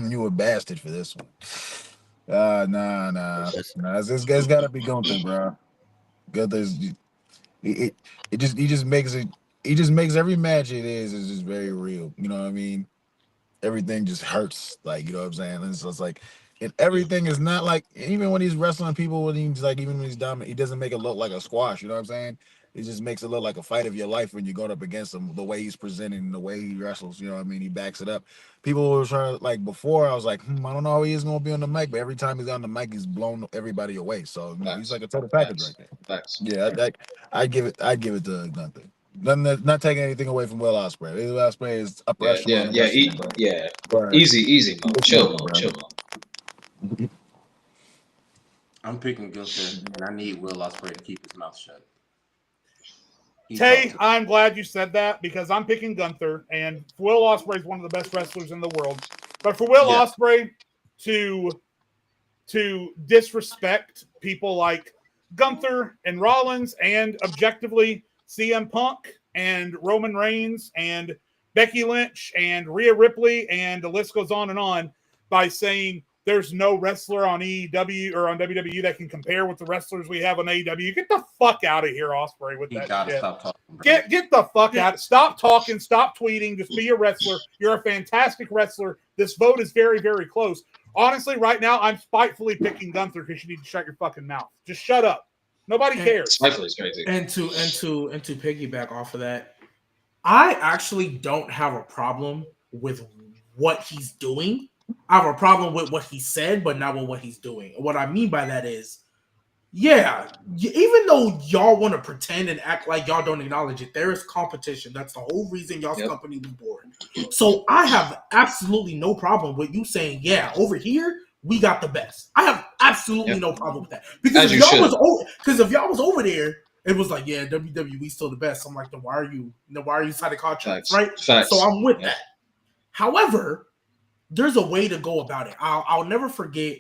You a bastard for this one. Nah. This guy's got to be Gunther, bro. Gunther's he just makes every match it is just very real. You know what I mean? Everything just hurts, like, you know what I'm saying? And so it's like, and everything is not like, even when he's wrestling people, when he's like, even when he's dominant, he doesn't make it look like a squash, you know what I'm saying? it just makes it look like a fight of your life when you're going up against him. The way he's presenting, the way he wrestles, you know what I mean? He backs it up. People were trying to, like, before, I was like, I don't know how he is going to be on the mic, but every time he's on the mic, he's blown everybody away. So, you know, he's like a total package right there. Yeah, I'd give it to Gunther. Not taking anything away from Will Ospreay. Will Ospreay is upper echelon. Easy, chill. I'm picking Gunther, and I need Will Ospreay to keep his mouth shut. Tay, I'm glad you said that because I'm picking Gunther, and Will Ospreay is one of the best wrestlers in the world. But for Will Ospreay to disrespect people like Gunther and Rollins and objectively CM Punk and Roman Reigns and Becky Lynch and Rhea Ripley and the list goes on by saying there's no wrestler on AEW or on WWE that can compare with the wrestlers we have on AEW. Get the fuck out of here, Ospreay, with that shit. Stop talking, get the fuck out. Stop talking. Stop tweeting. Just be a wrestler. You're a fantastic wrestler. This vote is very, very close. Honestly, right now, I'm spitefully picking Gunther because you need to shut your fucking mouth. Just shut up. Nobody cares. Spitefully is crazy. And to piggyback off of that, I actually don't have a problem with what he's doing. I have a problem with what he said, but not with what he's doing. What I mean by that is, even though y'all want to pretend and act like y'all don't acknowledge it, there is competition. That's the whole reason y'all's company was born. So I have absolutely no problem with you saying, over here, we got the best. I have absolutely no problem with that. Because if y'all was over there, it was like, WWE still the best. I'm like, then why are you signing contracts, right? Facts. So I'm with that. However, there's a way to go about it. I'll never forget.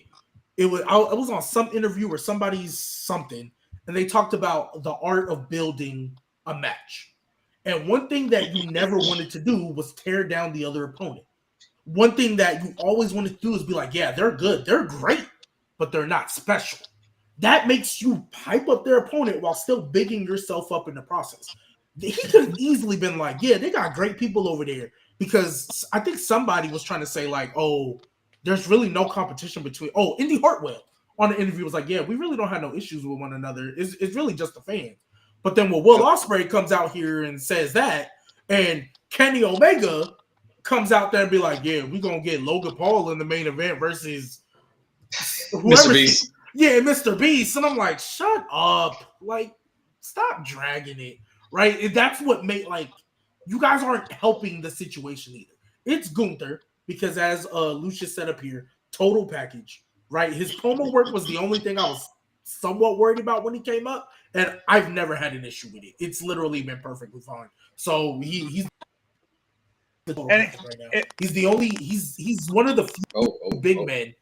I was on some interview or somebody's something, and they talked about the art of building a match. And one thing that you never wanted to do was tear down the other opponent. One thing that you always wanted to do is be like, they're good, they're great, but they're not special. That makes you hype up their opponent while still bigging yourself up in the process. He could have easily been like, they got great people over there. Because I think somebody was trying to say like, there's really no competition between. Indy Hartwell on the interview was like, we really don't have no issues with one another. It's really just the fans. But then when Will Ospreay comes out here and says that, and Kenny Omega comes out there and be like, we're going to get Logan Paul in the main event versus whoever. Mr. Beast. Mr. Beast. And I'm like, shut up. Like, stop dragging it. Right? That's what made, like, you guys aren't helping the situation either. It's Gunther, because as Lucius said up here, total package, right? His promo work was the only thing I was somewhat worried about when he came up, and I've never had an issue with it. It's literally been perfectly fine. So he's the total package right now. He's one of the few big men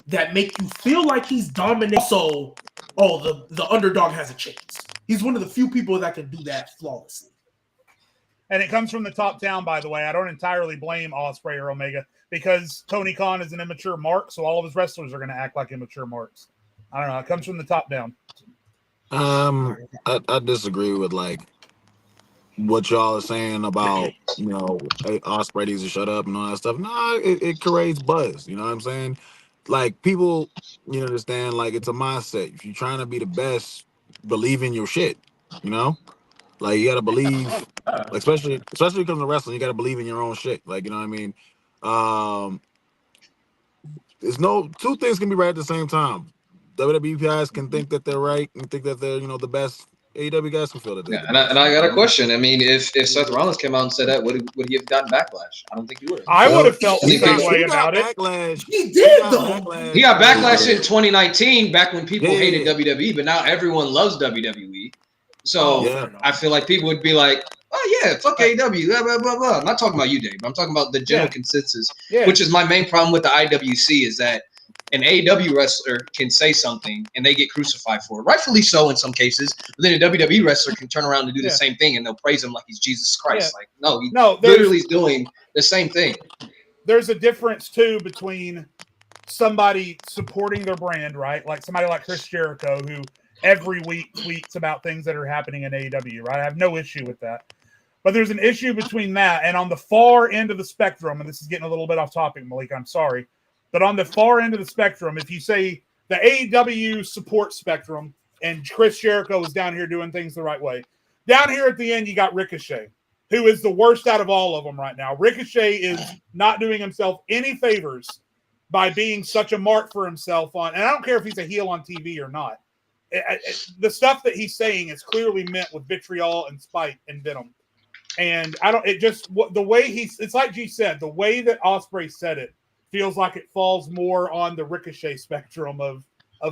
that make you feel like he's dominating. So, the underdog has a chance. He's one of the few people that can do that flawlessly. And it comes from the top down, by the way. I don't entirely blame Ospreay or Omega because Tony Khan is an immature mark, so all of his wrestlers are going to act like immature marks. I don't know. It comes from the top down. I disagree with like what y'all are saying about Ospreay needs to shut up and all that stuff. No, it creates buzz. You know what I'm saying? Like people, you understand? Like it's a mindset. If you're trying to be the best, believe in your shit. You know. Like you gotta believe, like, especially when it comes to wrestling, you gotta believe in your own shit. Like, you know what I mean? There's no two things can be right at the same time. WWE guys can think that they're right and think that they're the best. AEW guys can feel that. And I got a question. I mean, if Seth Rollins came out and said that, would he have gotten backlash? I don't think he would have. I would have felt the same way about it. Backlash. He did though. He got backlash in 2019, back when people hated WWE, but now everyone loves WWE. So I feel like people would be like, fuck AEW, blah, blah, blah, blah. I'm not talking about you, Dave. I'm talking about the general consensus, which is my main problem with the IWC is that an AEW wrestler can say something and they get crucified for it. Rightfully so in some cases, but then a WWE wrestler can turn around and do the same thing and they'll praise him like he's Jesus Christ. Like, he literally is doing the same thing. There's a difference, too, between somebody supporting their brand, right? Like somebody like Chris Jericho, who every week tweets about things that are happening in AEW, right? I have no issue with that. But there's an issue between that and on the far end of the spectrum, and this is getting a little bit off topic, Malik, I'm sorry. But on the far end of the spectrum, if you say the AEW support spectrum and Chris Jericho is down here doing things the right way, Down here at the end, you got Ricochet, who is the worst out of all of them right now. Ricochet is not doing himself any favors by being such a mark for himself on, and I don't care if he's a heel on TV or not. The stuff that he's saying is clearly meant with vitriol and spite and venom. And the way it's like G said, the way that Ospreay said it feels like it falls more on the Ricochet spectrum of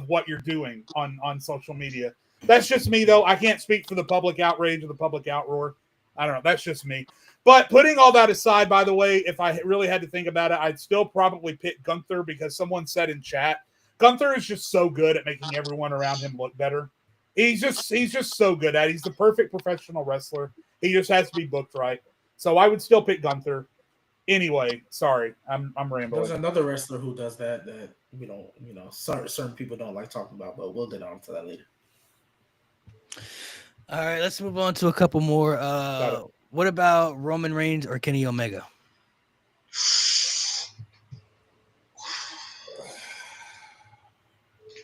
what you're doing on social media. That's just me, though. I can't speak for the public outrage or the public outroar. I don't know. That's just me. But putting all that aside, by the way, if I really had to think about it, I'd still probably pick Gunther because someone said in chat, Gunther is just so good at making everyone around him look better. He's just so good at it. He's the perfect professional wrestler. He just has to be booked right. So I would still pick Gunther. Anyway, sorry, I'm rambling. There's another wrestler who does that certain people don't like talking about, but we'll get on to that later. All right, let's move on to a couple more. What about Roman Reigns or Kenny Omega?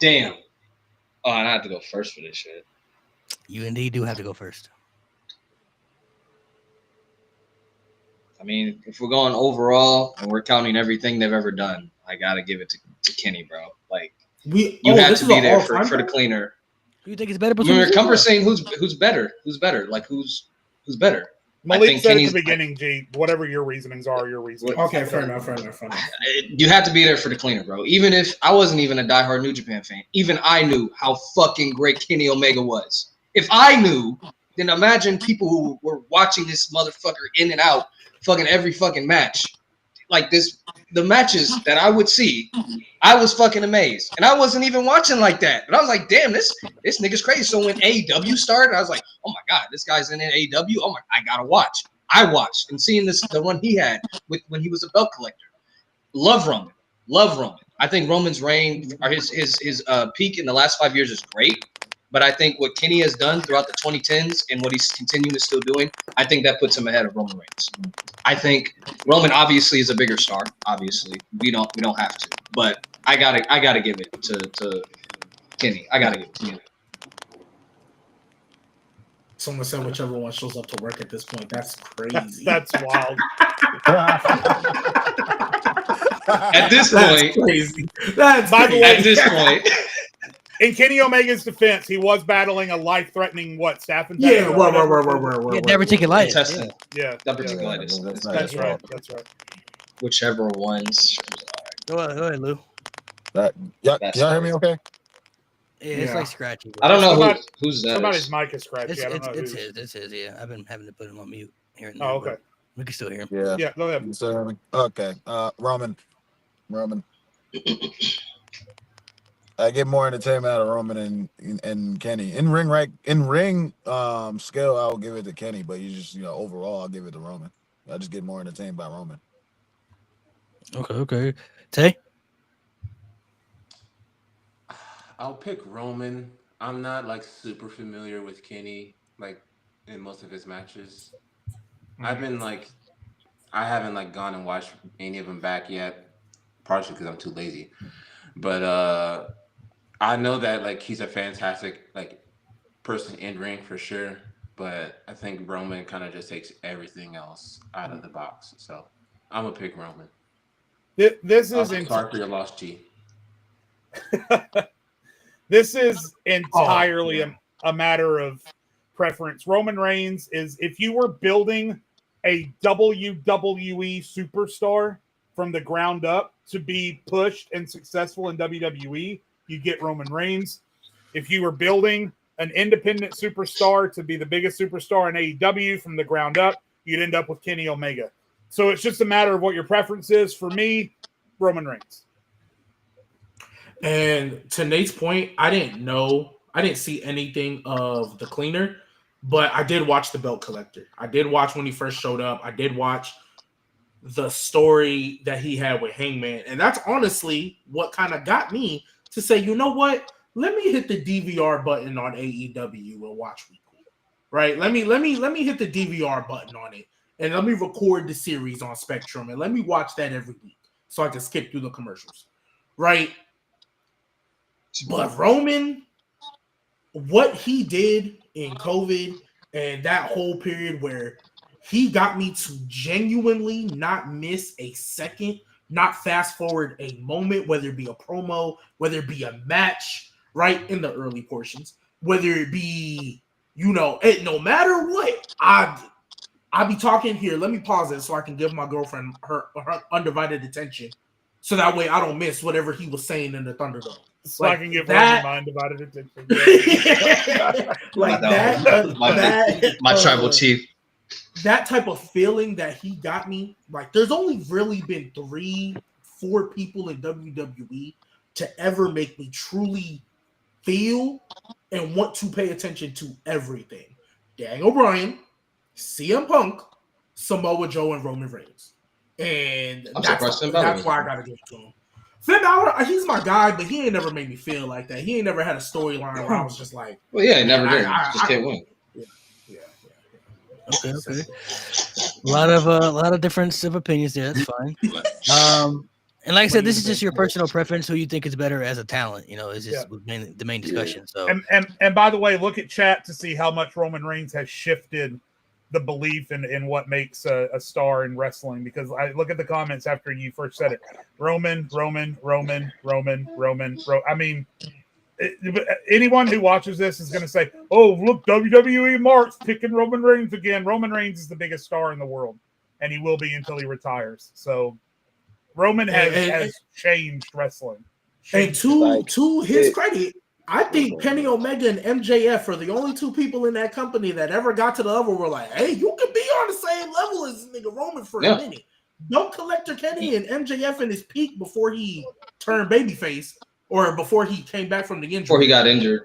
Damn. Oh, and I have to go first for this shit. You indeed do have to go first. I mean, if we're going overall and we're counting everything they've ever done, I gotta give it to Kenny, bro. Like you have to be there for the cleaner. Who you think is better? We're saying who's better? Who's better? Like who's better? Malik said at the beginning, G, whatever your reasonings are, your reasonings. Okay, fair enough. You have to be there for the cleaner, bro. Even if I wasn't even a diehard New Japan fan, even I knew how fucking great Kenny Omega was. If I knew, then imagine people who were watching this motherfucker in and out fucking every fucking match. Like this, the matches that I would see, I was fucking amazed. And I wasn't even watching like that. But I was like, damn, this nigga's crazy. So when AEW started, I was like, oh my God, this guy's in AEW. Oh my, I gotta watch. I watched and seeing the one he had when he was a belt collector. Love Roman. I think Roman's reign or his peak in the last 5 years is great. But I think what Kenny has done throughout the 2010s and what he's continuing to still doing, I think that puts him ahead of Roman Reigns. I think Roman obviously is a bigger star. Obviously, we don't have to, but I gotta give it to Kenny. I gotta give it to Kenny. Someone said whichever one shows up to work at this point. That's crazy. That's wild. At this point, crazy. That's by the way, at this point. In Kenny Omega's defense, he was battling a life-threatening staph infection. Yeah, diverticulitis. Yeah, diverticulitis. That's right. Whichever ones. Go ahead, Lou. Y'all hear me okay? Yeah, it's like scratchy. I don't know who's that. Somebody's mic is scratchy. It's his. Yeah, I've been having to put him on mute here and there. Oh, okay. We can still hear him. Yeah, go ahead. So, okay. Roman. I get more entertainment out of Roman and Kenny. In ring skill, I'll give it to Kenny, but overall, I'll give it to Roman. I just get more entertained by Roman. Okay. Tay? I'll pick Roman. I'm not like super familiar with Kenny, like in most of his matches. I haven't like gone and watched any of them back yet, partially because I'm too lazy. But I know that like he's a fantastic like person in ring for sure, but I think Roman kind of just takes everything else out of the box. So I'm gonna pick Roman. This is sorry for your loss, G. This is entirely a matter of preference. Roman Reigns is, if you were building a WWE superstar from the ground up to be pushed and successful in WWE, you get Roman Reigns. If you were building an independent superstar to be the biggest superstar in AEW from the ground up, you'd end up with Kenny Omega. So it's just a matter of what your preference is. For me, Roman Reigns. And to Nate's point, I didn't see anything of the cleaner, but I did watch the belt collector. I did watch when he first showed up. I did watch the story that he had with Hangman. And that's honestly what kind of got me to say, you know what? Let me hit the DVR button on AEW and watch weekly. Right? Let me hit the DVR button on it and let me record the series on Spectrum and let me watch that every week so I can skip through the commercials. Right? But Roman, what he did in COVID And that whole period where he got me to genuinely not miss a second, not fast forward a moment, whether it be a promo, whether it be a match, right in the early portions, whether it be, no matter what, I'll be talking here. Let me pause it so I can give my girlfriend her undivided attention, so that way I don't miss whatever he was saying in the Thunderdome. So I can give Roman my undivided attention. Like my tribal chief. That type of feeling that he got me, like there's only really been 3-4 people in WWE to ever make me truly feel and want to pay attention to everything. Daniel Bryan, CM Punk, Samoa Joe, and Roman Reigns. And that's why I gotta give it to him. Finn Balor, he's my guy, but he ain't never made me feel like that. He ain't never had a storyline where I was just like, well, yeah, he never did. Just can't win. Okay. A lot of difference of opinions there. That's fine. And like I said, this is just your personal preference. Who you think is better as a talent? Is just the main discussion. So and by the way, look at chat to see how much Roman Reigns has shifted the belief in what makes a star in wrestling. Because I look at the comments after you first said it. Roman. I mean, anyone who watches this is going to say, "Oh, look, WWE Mark's picking Roman Reigns again." Roman Reigns is the biggest star in the world, and he will be until he retires. So Roman has changed wrestling. And to his credit, I think Kenny Omega and MJF are the only 2 people in that company that ever got to the level where like, hey, you could be on the same level as nigga Roman for a minute. Don't Collector Kenny and MJF in his peak before he turned babyface or before he came back from the injury. Before he got injured.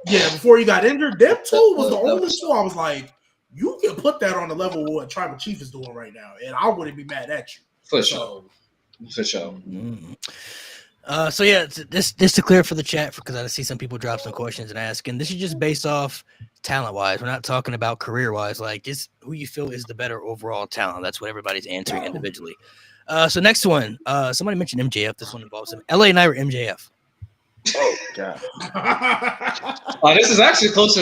Yeah, before he got injured. Them 2 was the only 2 I was like, you can put that on the level of what Tribal Chief is doing right now, and I wouldn't be mad at you. For sure. So yeah, this to clear for the chat, because I see some people drop some questions and ask, and this is just based off talent wise. We're not talking about career wise, like just who you feel is the better overall talent. That's what everybody's answering individually. So next one, somebody mentioned MJF. This one involves him. LA Knight or MJF? Oh god. This is actually closer.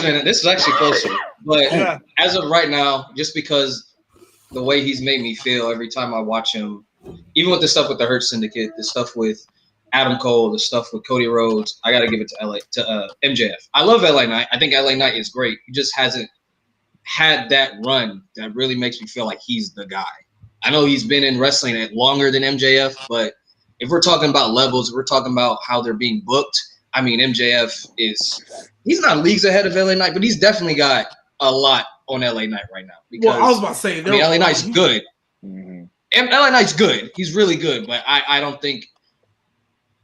But as of right now, just because the way he's made me feel every time I watch him, even with the stuff with the Hurt Syndicate, the stuff with Adam Cole, the stuff with Cody Rhodes, I got to give it to MJF. I love LA Knight. I think LA Knight is great. He just hasn't had that run that really makes me feel like he's the guy. I know he's been in wrestling longer than MJF, but if we're talking about levels, we're talking about how they're being booked. I mean, MJF he's not leagues ahead of LA Knight, but he's definitely got a lot on LA Knight right now. Because, I was about to say, LA Knight's good. Mm-hmm. And LA Knight's good. He's really good, but I don't think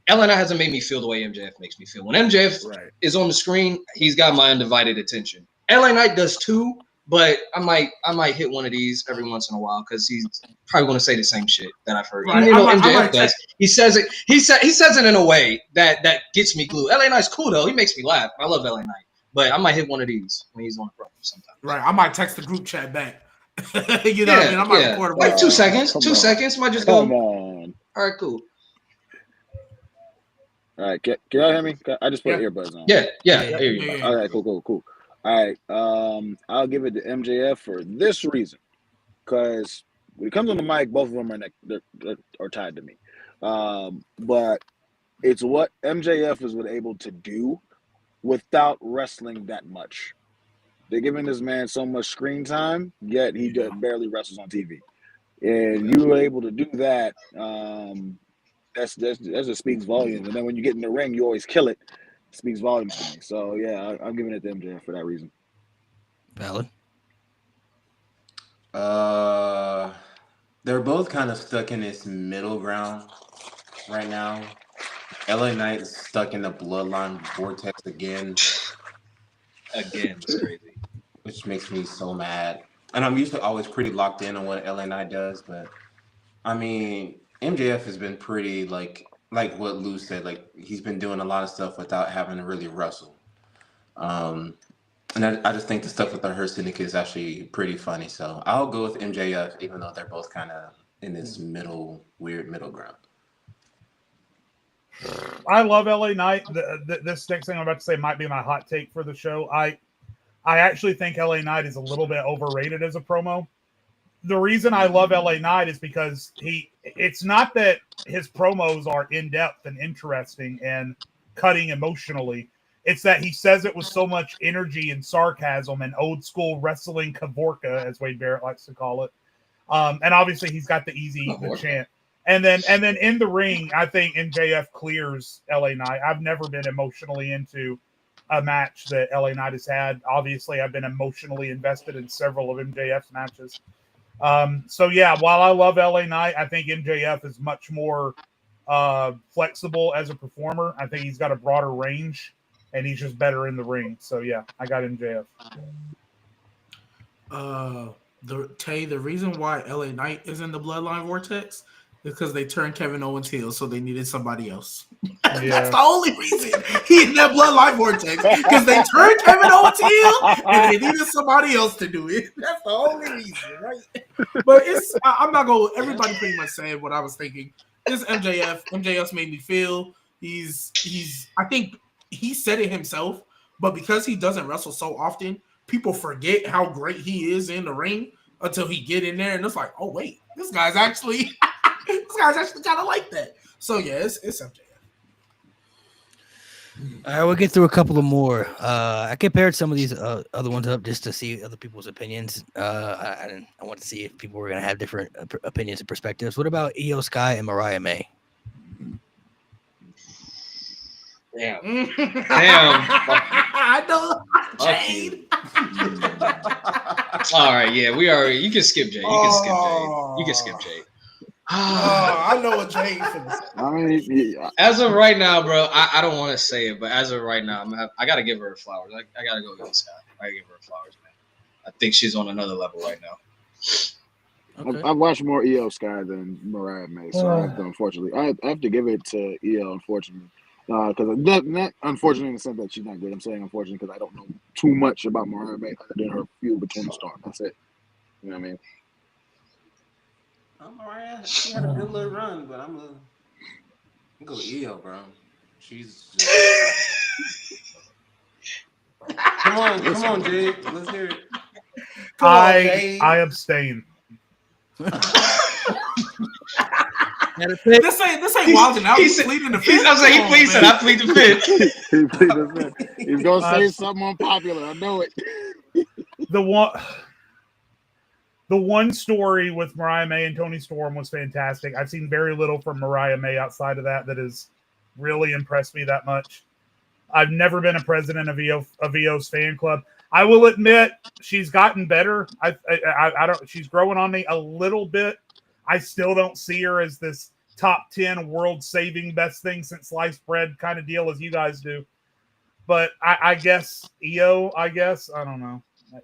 LA Knight hasn't made me feel the way MJF makes me feel. When MJF is on the screen, he's got my undivided attention. LA Knight does too, but I might hit one of these every once in a while because he's probably going to say the same shit that I've heard. Right. MJF does. He says it. He says it in a way that gets me glued. LA Knight's cool though. He makes me laugh. I love LA Knight, but I might hit one of these when he's on the program sometime. Right. I might text the group chat back. What I mean? I might record like 2 seconds. 2 seconds. Might just go. Come on. All right. Cool. All right. Can y'all hear me? I just put earbuds on. Yeah. I hear you. All right. Cool. All right. I'll give it to MJF for this reason, because when it comes on the mic, both of them are tied to me. But it's what MJF was able to do without wrestling that much. They're giving this man so much screen time, yet he barely wrestles on TV. And you were able to do that. That just speaks volumes. And then when you get in the ring, you always kill it. It speaks volumes to me. So yeah, I'm giving it to MJF for that reason. Valid. They're both kind of stuck in this middle ground right now. LA Knight is stuck in the bloodline vortex again. It's crazy. Which makes me so mad. And I'm usually always pretty locked in on what LA Knight does, but I mean, MJF has been pretty like what Lou said, like he's been doing a lot of stuff without having to really wrestle. And I just think the stuff with the Hurt Syndicate is actually pretty funny. So I'll go with MJF, even though they're both kind of in this weird middle ground. I love LA Knight. This next thing I'm about to say might be my hot take for the show. I I actually think LA Knight is a little bit overrated as a promo. The reason I love LA Knight is because it's not that his promos are in-depth and interesting and cutting emotionally. It's that he says it with so much energy and sarcasm and old school wrestling cavorka, as Wade Barrett likes to call it. And obviously he's got the chant. And then in the ring, I think MJF clears LA Knight. I've never been emotionally into a match that LA Knight has had. Obviously, I've been emotionally invested in several of MJF's matches. So yeah, while I love LA Knight, I think MJF is much more flexible as a performer. I think he's got a broader range, and he's just better in the ring. So yeah, I got MJF. The reason why LA Knight is in the Bloodline Vortex is because they turned Kevin Owens heel, so they needed somebody else. Yeah. That's the only reason he's in that Bloodline Vortex, because they turned Kevin Owens heel and they needed somebody else to do it. That's the only reason, right? But I'm not going. Everybody pretty much said what I was thinking. It's MJF. MJF's made me feel he's. I think he said it himself, but because he doesn't wrestle so often, people forget how great he is in the ring until he get in there, and it's like, oh wait, this guy's actually kind of like that. So yeah, it's MJF. All right, we'll get through a couple of more. I compared some of these other ones up just to see other people's opinions. I want to see if people were going to have different opinions and perspectives. What about Io Sky and Mariah May? Damn. I know. Jade. All right, yeah, you can skip Jade. You can skip Jade. I know what Jade is. Yeah. As of right now, bro, I don't want to say it, but as of right now, I got to give her her flowers. I got to go with Sky. I got to give her her flowers, man. I think she's on another level right now. Okay. I've watched more Io Sky than Mariah May, so I have to, unfortunately, I have to give it to Io, unfortunately. Because not unfortunately in the sense that she's not good. I'm saying unfortunately because I don't know too much about Mariah May other than her feud between the stars. That's it. You know what I mean? Mariah, she had a good little run, but I'm gonna go with Io, bro. She's just... Come on, Jade. Let's hear it. I abstain. This ain't wild enough. He's pleading the fifth. I was like, he pleads it. I plead the fifth. He plead the fifth. He's gonna say something unpopular. I know it. The one story with Mariah May and Toni Storm was fantastic. I've seen very little from Mariah May outside of that has really impressed me that much. I've never been a president of EO's fan club. I will admit she's gotten better. I don't. She's growing on me a little bit. I still don't see her as this top 10 world-saving best thing since sliced bread kind of deal as you guys do. But I guess EO. I don't know.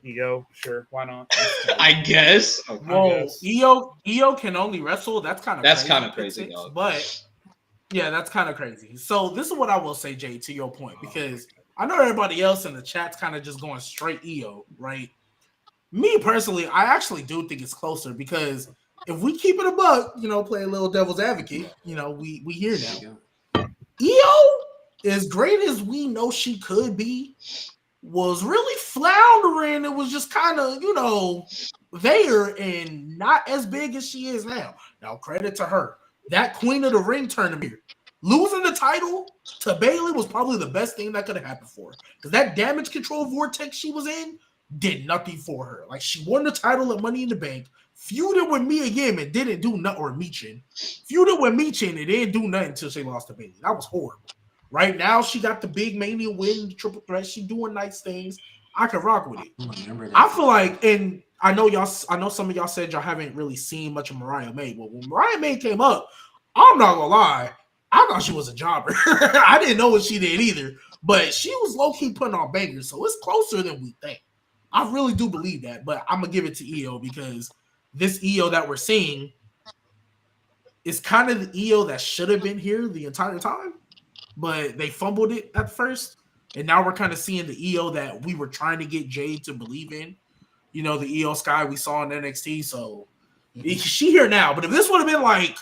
EO, sure, why not? I guess. Whoa, EO can only wrestle. That's kind of crazy, dog. But yeah, that's kind of crazy. So this is what I will say, Jay, to your point, because I know everybody else in the chat's kind of just going straight EO, right? Me personally, I actually do think it's closer because if we keep it a buck, play a little devil's advocate, we hear now. EO, as great as we know she could be, was really floundering. It was just kind of, there and not as big as she is now. Now, credit to her. That Queen of the Ring tournament, losing the title to Bayley was probably the best thing that could have happened for her. Because that damage control vortex she was in did nothing for her. Like, she won the title at Money in the Bank, feuded with Mia Yim and didn't do nothing, or Michin. Feuded with Michin and didn't do nothing until she lost to Bayley. That was horrible. Right now, she got the big Mania win, the triple threat. She doing nice things. I can rock with it. I feel like, and I know some of y'all said y'all haven't really seen much of Mariah May. But when Mariah May came up, I'm not gonna lie, I thought she was a jobber. I didn't know what she did either, but she was low-key putting on bangers, so it's closer than we think. I really do believe that, but I'm gonna give it to EO because this EO that we're seeing is kind of the EO that should have been here the entire time. But they fumbled it at first, and now we're kind of seeing the EO that we were trying to get Jade to believe in. The EO Sky we saw in NXT. So she here now. But if this would have been like,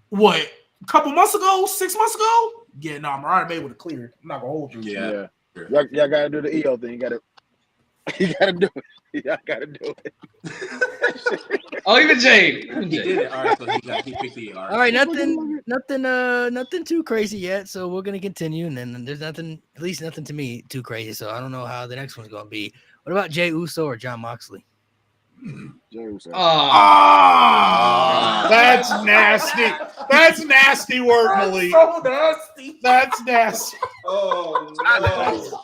what, a couple months ago, 6 months ago? Yeah, Mariah May would have cleared. I'm not going to hold you. Yeah. Y'all got to do the EO thing. You got to You gotta do it. You gotta do it. Oh, even Jade. He did it. All right, so he picked the All right, nothing too crazy yet. So we're gonna continue, and then there's nothing, at least nothing to me too crazy. So I don't know how the next one's gonna be. What about Jey Uso or Jon Moxley? Jey Uso. That's nasty. That's nasty work, Malik. So nasty. That's nasty. Oh no!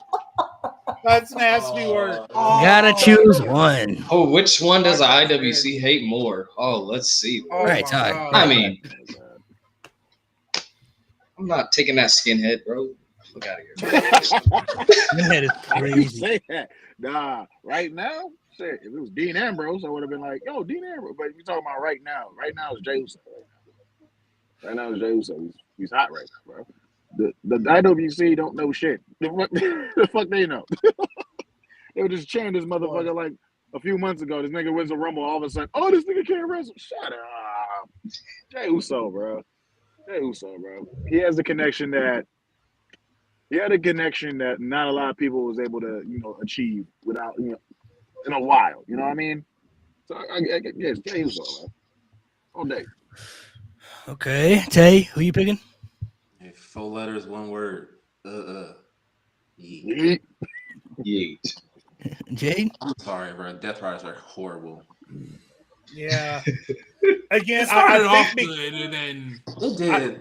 That's nasty work. Gotta choose one. Oh, which one does the IWC hate more? Oh, let's see. All right, Ty. I mean, I'm not taking that skinhead, bro. Look out of here. That is You crazy. say that? Nah, right now, shit. If it was Dean Ambrose, I would have been like, "Yo, Dean Ambrose." But you talking about right now? Right now is Jey Uso. Right now is Jey Uso. He's hot right now, bro. The IWC don't know shit. The fuck they know. They were just cheering this motherfucker like a few months ago. This nigga wins a Rumble. All of a sudden, oh, this nigga can't wrestle. Shut up, Jey Uso, bro. Jey Uso, bro. He has a connection that. He had a connection that not a lot of people was able to, achieve without, in a while. You know what I mean? So I guess Jey Uso, man. All day. Okay, Tay, who you picking? Hey, 4 letters, 1 word. Yeet. Yeet. Jade? I'm sorry, bro. Death Riders are horrible. Yeah. Again, It started off think good, and then It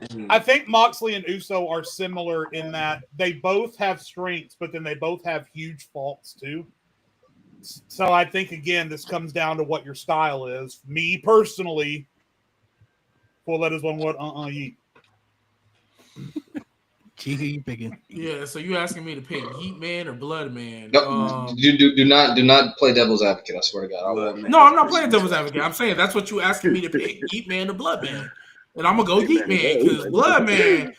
did. I think Moxley and Uso are similar in that they both have strengths, but then they both have huge faults too. So I think again, this comes down to what your style is. Me personally, 4 letters, 1 word. Yeet. G, who you picking? yeah. So you asking me to pick Heat Man or Blood Man? No, do not play devil's advocate. I swear to God. No, I'm not playing devil's advocate. I'm saying that's what you asking me to pick: Heat Man or Blood Man, and I'm gonna go Heat Man because Blood Man,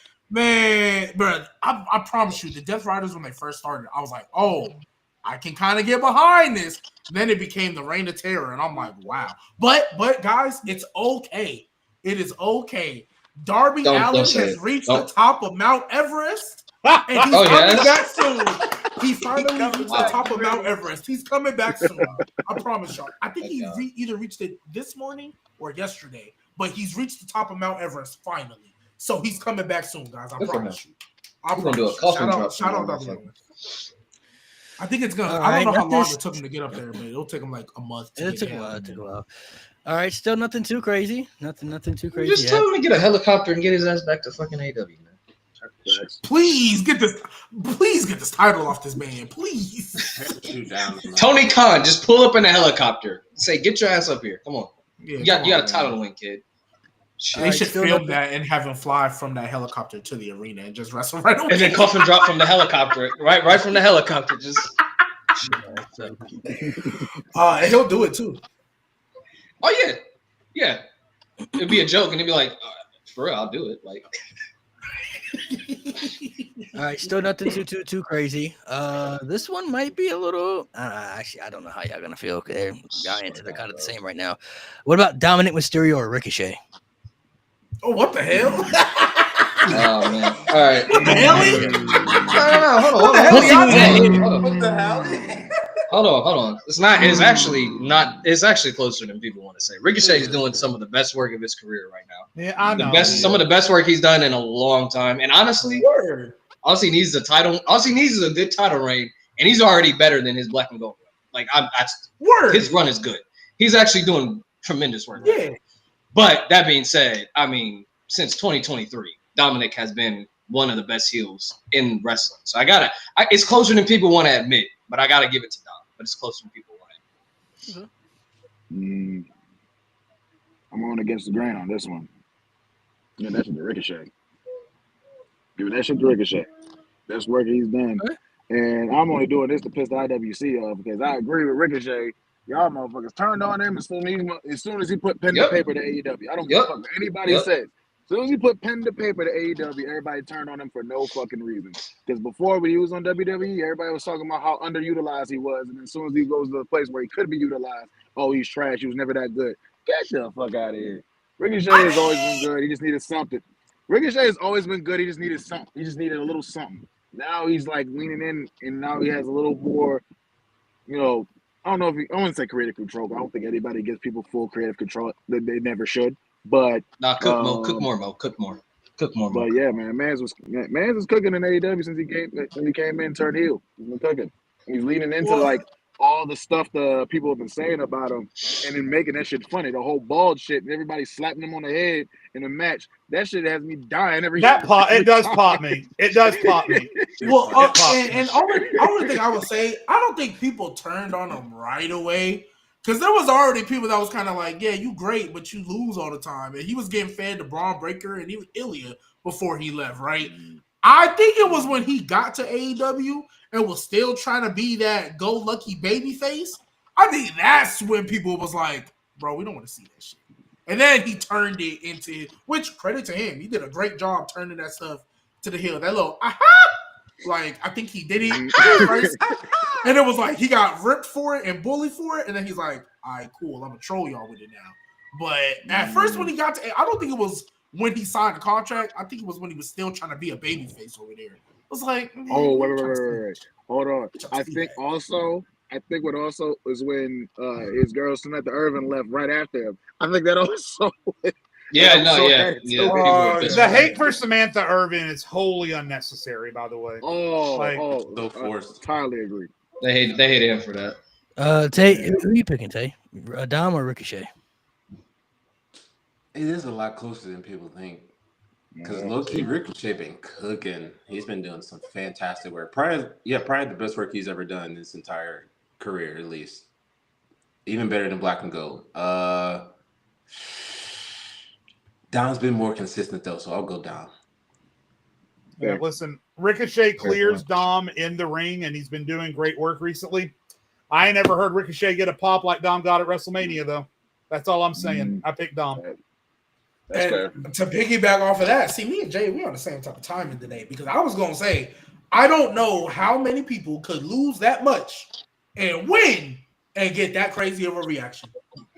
bro. I promise you, the Death Riders when they first started, I was like, oh, I can kind of get behind this. Then it became the Reign of Terror, and I'm like, wow. But guys, it's okay. It is okay. Darby Allin has reached the top of Mount Everest, and he's coming back soon. He finally reached the top of Mount Everest. He's coming back soon. I promise y'all. I think he either reached it this morning or yesterday, but he's reached the top of Mount Everest finally. So he's coming back soon, guys. I promise you. I'm gonna do a coffin drop. Shout out Darby Allin. I think it's gonna. I don't know how long it took him to get up there, but it'll take him like a month. It took a while. All right, still nothing too crazy. Nothing too crazy. Just tell him to get a helicopter and get his ass back to fucking AW, man. Please get this title off this man, please. Tony Khan, just pull up in a helicopter. Say, get your ass up here. Come on. Yeah, you got a title to win, kid. They should film that and have him fly from that helicopter to the arena and just wrestle right away. And then coffin drop from the helicopter. Right from the helicopter. Just and he'll do it too. Oh yeah. It'd be a joke, and he'd be like, "For real, I'll do it." Like, all right, still nothing too crazy. This one might be a little. Actually, I don't know how y'all gonna feel. Y'all answers are kind of the same right now. What about Dominic Mysterio or Ricochet? Oh, what the hell? Oh man! All right. What the hell? Hold on. What the hell? Hold on. It's actually closer than people want to say. Ricochet is doing some of the best work of his career right now. Yeah, I know. Some of the best work he's done in a long time. And honestly, all he needs is a title. All he needs is a good title reign, and he's already better than his black and gold run. Like his run is good. He's actually doing tremendous work. Yeah. But that being said, I mean, since 2023, Dominic has been one of the best heels in wrestling. So it's closer than people want to admit, but I gotta give it to Dom. But it's closer than people want it. I'm going against the grain on this one. Yeah, that's the Ricochet. Give that shit to Ricochet. That's work he's done. Okay. And I'm only doing this to piss the IWC off because I agree with Ricochet. Y'all motherfuckers turned on him as soon as he put pen to paper to AEW. I don't give a fuck what anybody says. As soon as he put pen to paper to AEW, everybody turned on him for no fucking reason. Because before, when he was on WWE, everybody was talking about how underutilized he was. And as soon as he goes to the place where he could be utilized, oh, he's trash. He was never that good. Get the fuck out of here. Ricochet has always been good. He just needed something. Ricochet has always been good. He just needed something. He just needed a little something. Now he's like leaning in, and now he has a little more, I don't know if I wouldn't say creative control. I don't think anybody gives people full creative control. They never should. But cook more, Mo. But yeah, man, Mans was cooking in AEW since he came in and turned heel. He's been cooking. He's leaning into like all the stuff the people have been saying about him, and then making that shit funny. The whole bald shit, and everybody slapping him on the head in a match. That shit has me dying every. It does pop me. It does pop me. Well, and only thing I would say, I don't think people turned on him right away. Because there was already people that was kind of like, yeah, you great, but you lose all the time. And he was getting fed to Braun Breaker and even Ilya before he left, right? I think it was when he got to AEW and was still trying to be that go-lucky baby face. I think that's when people was like, bro, we don't want to see that shit. And then he turned it into, which credit to him. He did a great job turning that stuff to the heel. That little, like, I think he did it first. And it was like he got ripped for it and bullied for it, and then he's like, "All right, cool, I'm gonna troll y'all with it now." But at first, when he got to, I don't think it was when he signed the contract. I think it was when he was still trying to be a babyface over there. It was like, oh, wait, hold on. I think what also is when his girl Samantha Irvin left right after him. I think that also. The hate for Samantha Irvin is wholly unnecessary, by the way. So forced. Entirely agree. They hate him for that. Tay, who are you picking, Tay? Dom or Ricochet? It is a lot closer than people think. Because low-key Ricochet been cooking. He's been doing some fantastic work. Probably the best work he's ever done in his entire career, at least. Even better than Black and Gold. Dom's been more consistent though, so I'll go Dom. Yeah, listen, Ricochet clears Dom in the ring, and he's been doing great work recently. I ain't never heard Ricochet get a pop like Dom got at WrestleMania, though. That's all I'm saying. I picked Dom. That's fair. To piggyback off of that, see, me and Jay, we're on the same type of timing today, because I was going to say, I don't know how many people could lose that much and win and get that crazy of a reaction.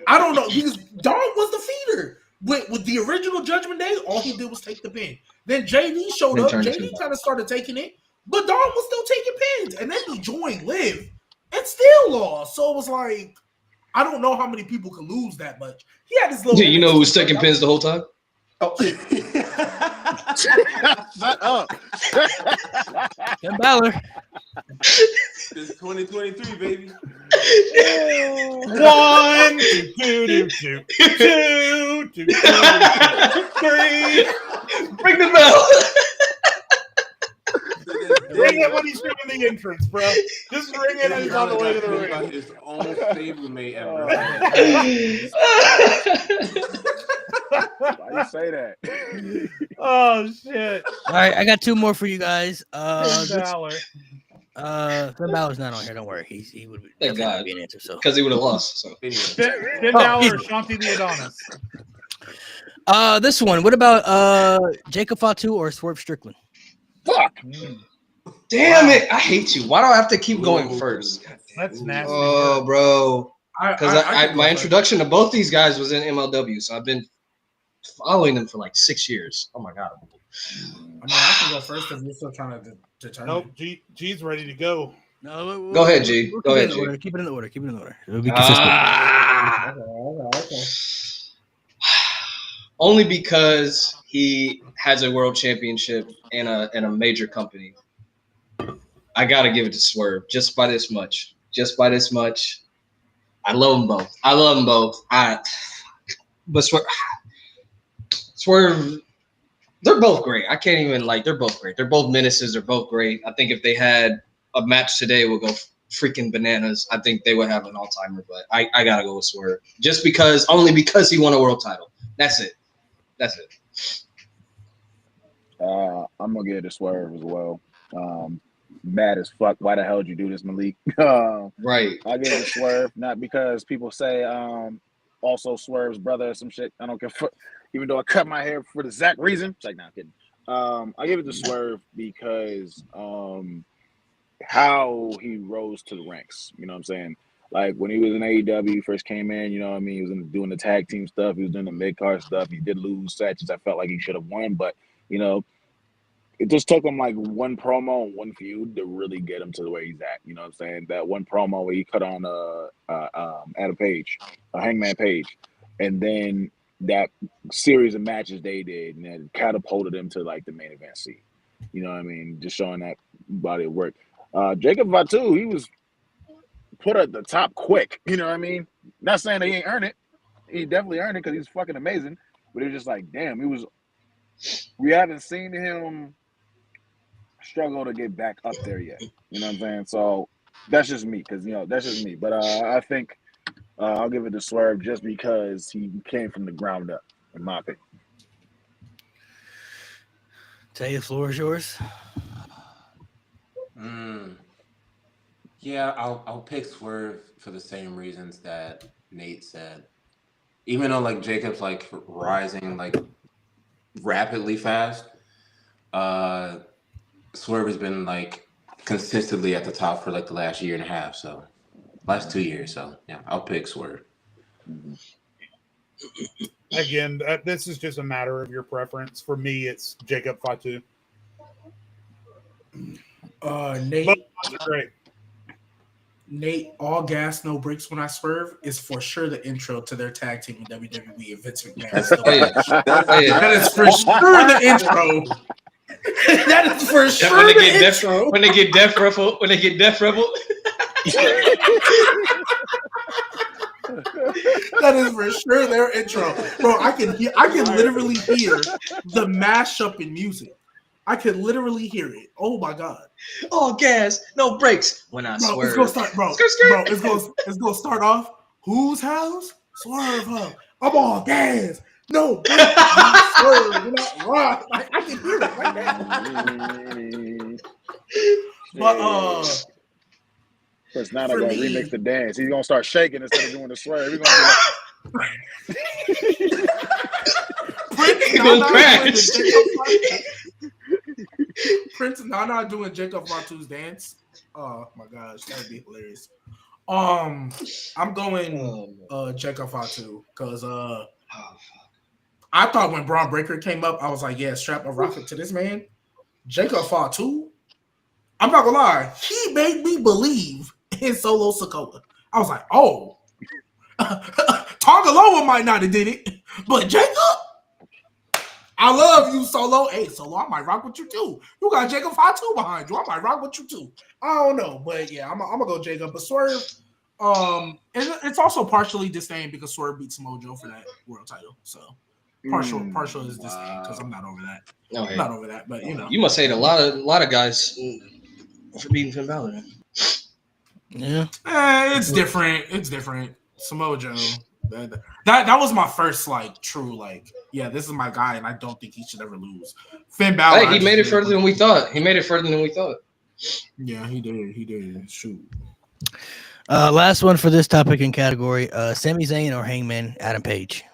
I don't know, because Dom was the feeder. With the original Judgment Day, all he did was take the pin. Then JD showed up. JD kind of started taking it, but Dom was still taking pins. And then he joined Liv and still lost. So it was like, I don't know how many people could lose that much. He had this little. You know who was taking pins the whole time? Oh. Shut up. Finn Balor. It's 2023, baby. 1, 2, 2, 2, 2, 2, 3. Ring the bell. Ring it when he's doing the entrance, bro. Just ring it and he's on the way to the ring. His own stablemate ever. Why you say that? Oh shit! All right, I got two more for you guys. Finn Balor. Finn Balor's not on here. Don't worry. He would definitely be an answer. So because he would have lost. So Finn Balor or Shanti the Adonis. This one. What about Jacob Fatu or Swerve Strickland? Fuck. Damn it! I hate you. Why do I have to keep going first? That's nasty. Oh, bro. Because my introduction to both these guys was in MLW, so I've been following them for like 6 years. Oh my god. I mean, I can go first if you're still trying to determine. Nope, G's ready to go. No, go ahead, G. Go ahead, G. Keep it in the order. Keep it in the order. It'll be consistent. Okay. Only because he has a world championship in a major company. I gotta give it to Swerve just by this much. I love them both. But Swerve, they're both great. I can't even they're both great. They're both menaces. They're both great. I think if they had a match today, we'll go freaking bananas. I think they would have an all-timer, but I gotta go with Swerve. Only because he won a world title. That's it. I'm gonna give it to Swerve as well. Mad as fuck. Why the hell did you do this, Malik? Right. I give it to Swerve, not because people say also Swerve's brother or some shit. I don't care. Even though I cut my hair for the exact reason. It's like, nah, I'm kidding. I give it to Swerve because how he rose to the ranks. You know what I'm saying? Like when he was in AEW, he first came in, you know what I mean? He was doing the tag team stuff. He was doing the mid-card stuff. He did lose matches. I felt like he should have won, but, you know, it just took him like one promo and one feud to really get him to the way he's at. You know what I'm saying? That one promo where he cut on Adam Page, Hangman Page, and then that series of matches they did, and then catapulted him to like the main event seat. You know what I mean? Just showing that body of work. Jacob Fatu, he was put at the top quick. You know what I mean? Not saying that he ain't earned it. He definitely earned it because he's fucking amazing. But it was just like, damn, we haven't seen him struggle to get back up there yet. You know what I'm saying? So that's just me, because that's just me. But I think I'll give it to Swerve just because he came from the ground up, in my opinion. Tay, the floor is yours. Yeah, I'll pick Swerve for the same reasons that Nate said. Even though like Jacob's like rising like rapidly fast, Swerve has been like consistently at the top for like the last year and a half, so last 2 years. So yeah, I'll pick Swerve. Again, this is just a matter of your preference. For me, it's Jacob Fatu. Nate, great. Nate, all gas, no brakes when I swerve is for sure the intro to their tag team in WWE and Vince McMahon. That is for sure the intro. That is for sure when they the get intro. When they get Def Rebel. That is for sure their intro, bro. I can literally hear the mashup in music. I can literally hear it. Oh my god! All gas, no brakes. When I swerve, it's gonna start, bro. It's gonna start off. Whose house? Swerve, huh? I'm all gas. No, brakes. Swerve. You're not rock. I can hear it right now. But Chris Nana gonna remix the dance. He's gonna start shaking instead of doing the swerve. He's gonna Prince Nana doing Jacob Fatu's dance. Oh my gosh, that would be hilarious. I'm going Jacob Fatu because I thought when Braun Breaker came up, I was like, yeah, strap a rocket to this man. Jacob Fatu. I'm not gonna lie, he made me believe in Solo Sikoa. I was like, oh, Tongaloa might not have did it, but Jacob, I love you, Solo. Hey, Solo, I might rock with you too. You got Jacob Fatu behind you. I might rock with you too. I don't know, but yeah, I'm gonna go Jacob. But Swerve, and it's also partially disdain because Swerve beat Samoa Joe for that world title. So partial is disdain because I'm not over that. No, I'm not over that, but you know, you must hate a lot of guys for beating Finn Balor. Yeah, it's different. It's different. Samoa Joe. That was my first like true like, yeah, this is my guy, and I don't think he should ever lose. Finn Balor. Hey, he made it further than we thought. Yeah, he did. Shoot. Last one for this topic and category: Sami Zayn or Hangman Adam Page.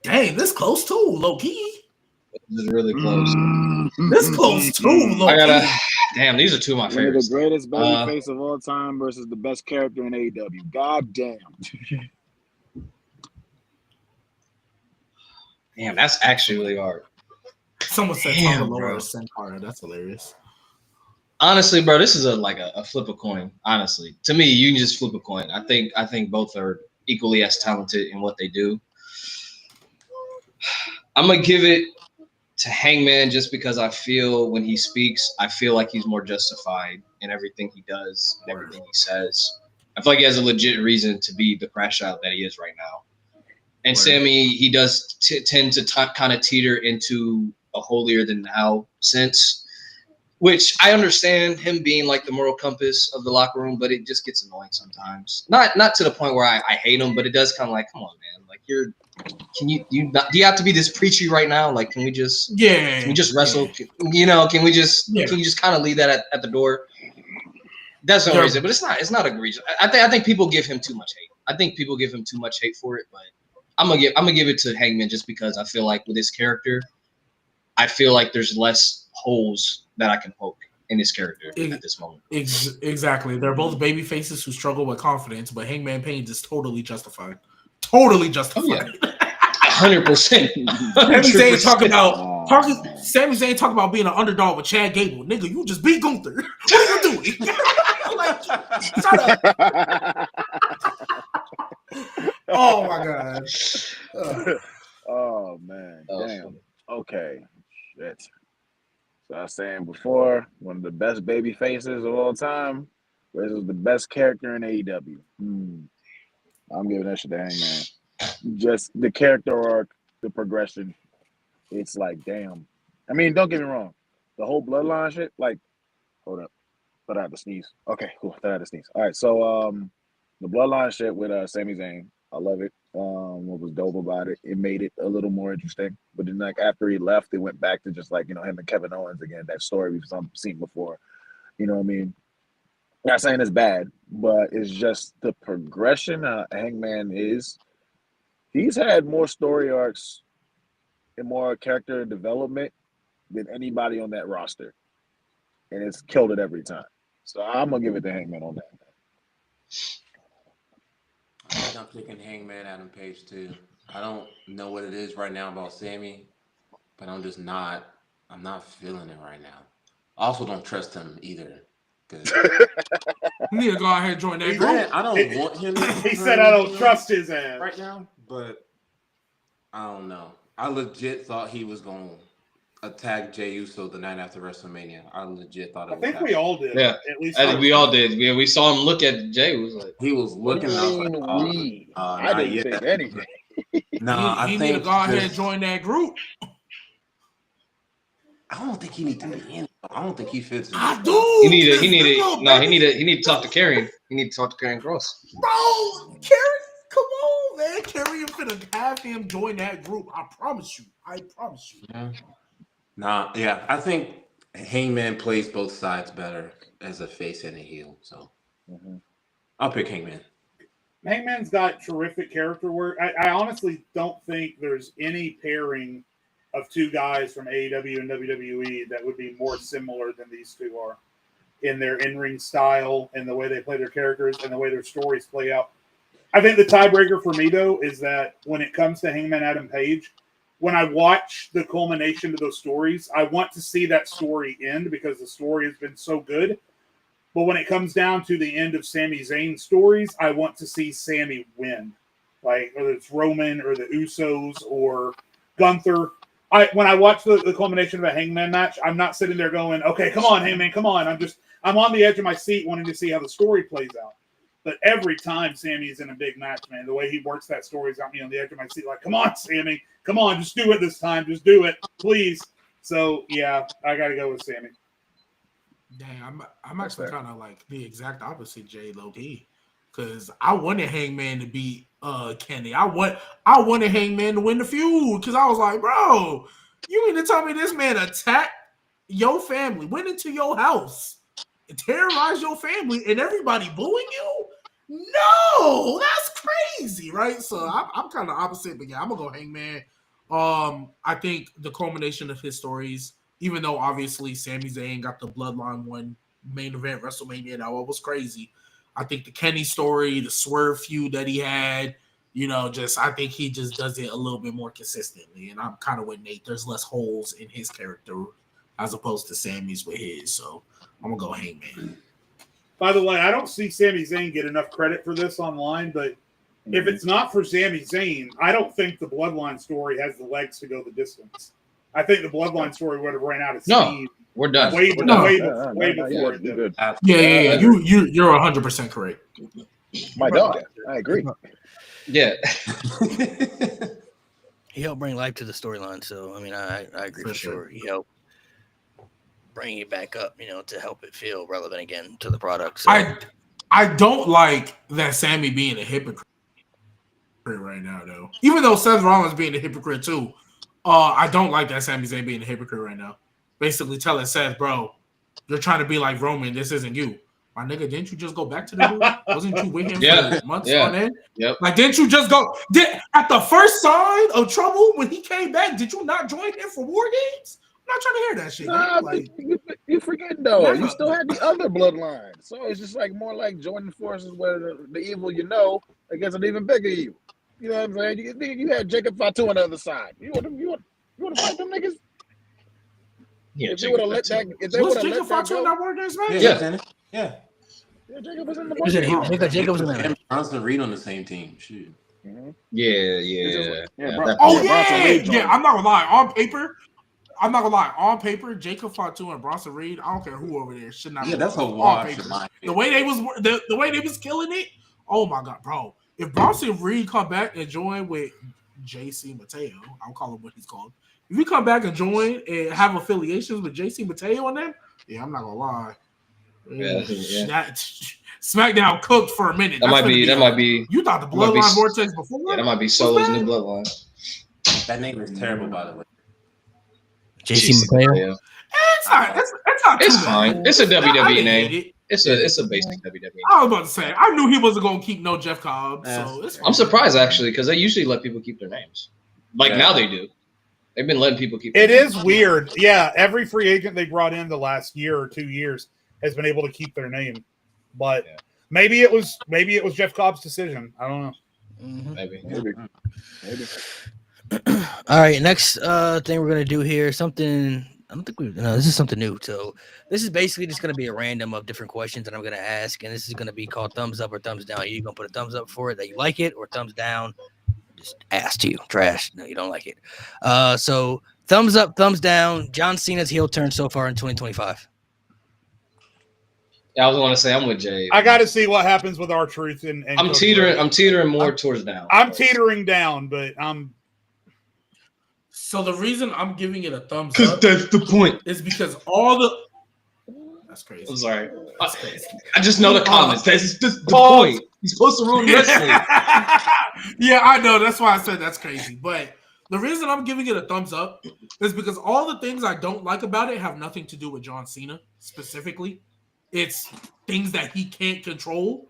Dang, this close too, low key. This is really close. This close too, low key. Damn, these are two of my favorites. The greatest babyface of all time versus the best character in AEW. God damn. Damn, that's actually really hard. Someone said Tongaloa or Sin Cara. That's hilarious. Honestly, bro, this is a flip a coin. Honestly, to me, you can just flip a coin. I think both are equally as talented in what they do. I'm gonna give it to Hangman just because I feel when he speaks, I feel like he's more justified in everything he does and everything he says. I feel like he has a legit reason to be the crash out that he is right now. And Sammy, he does tend to kind of teeter into a holier than thou sense, which I understand him being like the moral compass of the locker room, but it just gets annoying sometimes. Not to the point where I hate him, but it does kind of like, come on, man, like do you have to be this preachy right now? Like, can we just wrestle? Yeah. Can you just kind of leave that at the door? That's no reason, but it's not egregious. I think people give him too much hate. I think people give him too much hate for it, but I'm gonna give it to Hangman just because I feel like with his character, I feel like there's less holes that I can poke in his character at this moment. Exactly. They're both baby faces who struggle with confidence, but Hangman Page is totally justified. Totally justified. Oh, yeah. 100%. Sami Zayn talking about being an underdog with Chad Gable. Nigga, you just beat Gunther. What are you doing? Like, shut up. Oh my god. Oh man, damn. Okay, shit. So I was saying before, one of the best baby faces of all time versus the best character in AEW. I'm giving that shit to Hangman. Just the character arc, the progression. It's like, damn. I mean, don't get me wrong. The whole bloodline shit, like, hold up. Thought I had to sneeze. Okay, cool. Thought I had to sneeze. All right, so the bloodline shit with Sami Zayn, I love it. What was dope about it? It made it a little more interesting. But then, like, after he left, it went back to just like, him and Kevin Owens again. That story we've seen before. You know what I mean? Not saying it's bad, but it's just the progression Hangman is. He's had more story arcs and more character development than anybody on that roster. And it's killed it every time. So I'm going to give it to Hangman on that. I think I'm picking Hangman Adam Page too. I don't know what it is right now about Sammy, but I'm not feeling it right now. I also don't trust him either. You need to go ahead and join that group. I don't want him. He said I don't trust his ass right now, but I don't know. I legit thought he was going to attack Jey Uso the night after WrestleMania. I legit thought it was happening. We all did. Yeah, at least I think we all did. Yeah, we saw him look at Jey. He was looking. I didn't think anything. I think need to go ahead and join that group. I don't think he needs to be in. I don't think he fits in. I do. He need to talk to Karrion. He need to talk to Karrion Kross. Bro, Karrion, come on, man. Karrion finna have him join that group. I promise you. Yeah. I think Hangman plays both sides better as a face and a heel. So I'll pick Hangman. Hangman's got terrific character work. I honestly don't think there's any pairing of two guys from AEW and WWE that would be more similar than these two are in their in-ring style and the way they play their characters and the way their stories play out. I think the tiebreaker for me, though, is that when it comes to Hangman Adam Page, when I watch the culmination of those stories, I want to see that story end because the story has been so good. But when it comes down to the end of Sami Zayn's stories, I want to see Sami win. Like, whether it's Roman or the Usos or Gunther. When I watch the culmination of a Hangman match, I'm not sitting there going, okay, come on, Hangman, come on. I'm on the edge of my seat wanting to see how the story plays out. But every time Sammy's in a big match, man, the way he works that story's got me on the edge of my seat. Like, come on, Sami. Come on, just do it this time. Just do it, please. So, yeah, I got to go with Sami. Dang, I'm actually kind of like the exact opposite, Jay low-key. Because I wanted Hangman to beat Kenny. I wanted Hangman to win the feud. Because I was like, bro, you mean to tell me this man attacked your family, went into your house, terrorized your family, and everybody booing you? No, that's crazy, right? So I'm kind of opposite, but yeah, I'm gonna go Hangman. I think the culmination of his stories, even though obviously Sami Zayn got the Bloodline one main event WrestleMania, that was crazy. I think the Kenny story, the Swerve feud that he had, I think he just does it a little bit more consistently. And I'm kind of with Nate. There's less holes in his character as opposed to Sami's with his. So I'm gonna go Hangman. By the way, I don't see Sami Zayn get enough credit for this online, but if it's not for Sami Zayn, I don't think the Bloodline story has the legs to go the distance. I think the Bloodline story would have ran out of steam. We're done. Way before it did. Yeah. You're 100% correct. My dog. I agree. Yeah. He helped bring life to the storyline, so I mean, I agree for sure. He helped bring it back up, to help it feel relevant again to the product. So. I don't like that Sami being a hypocrite right now, though. Even though Seth Rollins being a hypocrite too, I don't like that Sami Zayn being a hypocrite right now. Basically telling Seth, bro, you're trying to be like Roman. This isn't you. My nigga, didn't you just go back to the dude? Wasn't you with him for months on end? Yep. Like, didn't you just go? At the first sign of trouble when he came back, did you not join him for War Games? I'm not trying to hear that shit. Nah, like, you forget though. You still had the other bloodline. So it's just like more like joining forces with the evil against an even bigger evil. You know what I'm saying? You had Jacob Fatu on the other side. You want to fight them niggas? Yeah, if they would have let that, if they would have let that go, that word against me? Yeah. Jacob was in the Jacob was in the Bronson Reed on the same team. Shoot. Yeah. I'm not gonna lie. On paper, Jacob Fatu and Bronson Reed. I don't care who over there should not. Yeah, that's a wash. wash. The way they was killing it. Oh my god, bro! If Bronson Reed come back and join with JC Mateo, I'll call him what he's called. If you come back and join and have affiliations with JC Mateo on them, I'm not gonna lie. That SmackDown cooked for a minute. That might be. You thought the Bloodline Vortex before? Yeah, that might be Solo's new Bloodline. That name is terrible, by the way. JC Mateo. It's fine. It's a WWE name. It's a basic WWE. I was about to say, I knew he wasn't gonna keep no Jeff Cobb. So it's fine. I'm surprised actually because they usually let people keep their names. Now they do. They've been letting people keep. It is weird. Yeah, every free agent they brought in the last year or 2 years has been able to keep their name, but maybe it was Jeff Cobb's decision. I don't know. Mm-hmm. Maybe. All right, next thing we're gonna do here something. I don't think this is something new. So this is basically just gonna be a random of different questions that I'm gonna ask, and this is gonna be called thumbs up or thumbs down. You're gonna put a thumbs up for it that you like it, or thumbs down. Just ass to you, trash. No, you don't like it. So thumbs up, thumbs down. John Cena's heel turn so far in 2025. Yeah, I was going to say I'm with Jay. I got to see what happens with R-Truth and I'm teetering more towards down. I'm teetering down, but I'm. So the reason I'm giving it a thumbs up, that's the point, is because all the. That's crazy. I'm sorry. I just know the comments. That's just the point. He's supposed to ruin wrestling. Yeah, I know. That's why I said that's crazy. But the reason I'm giving it a thumbs up is because all the things I don't like about it have nothing to do with John Cena specifically. It's things that he can't control.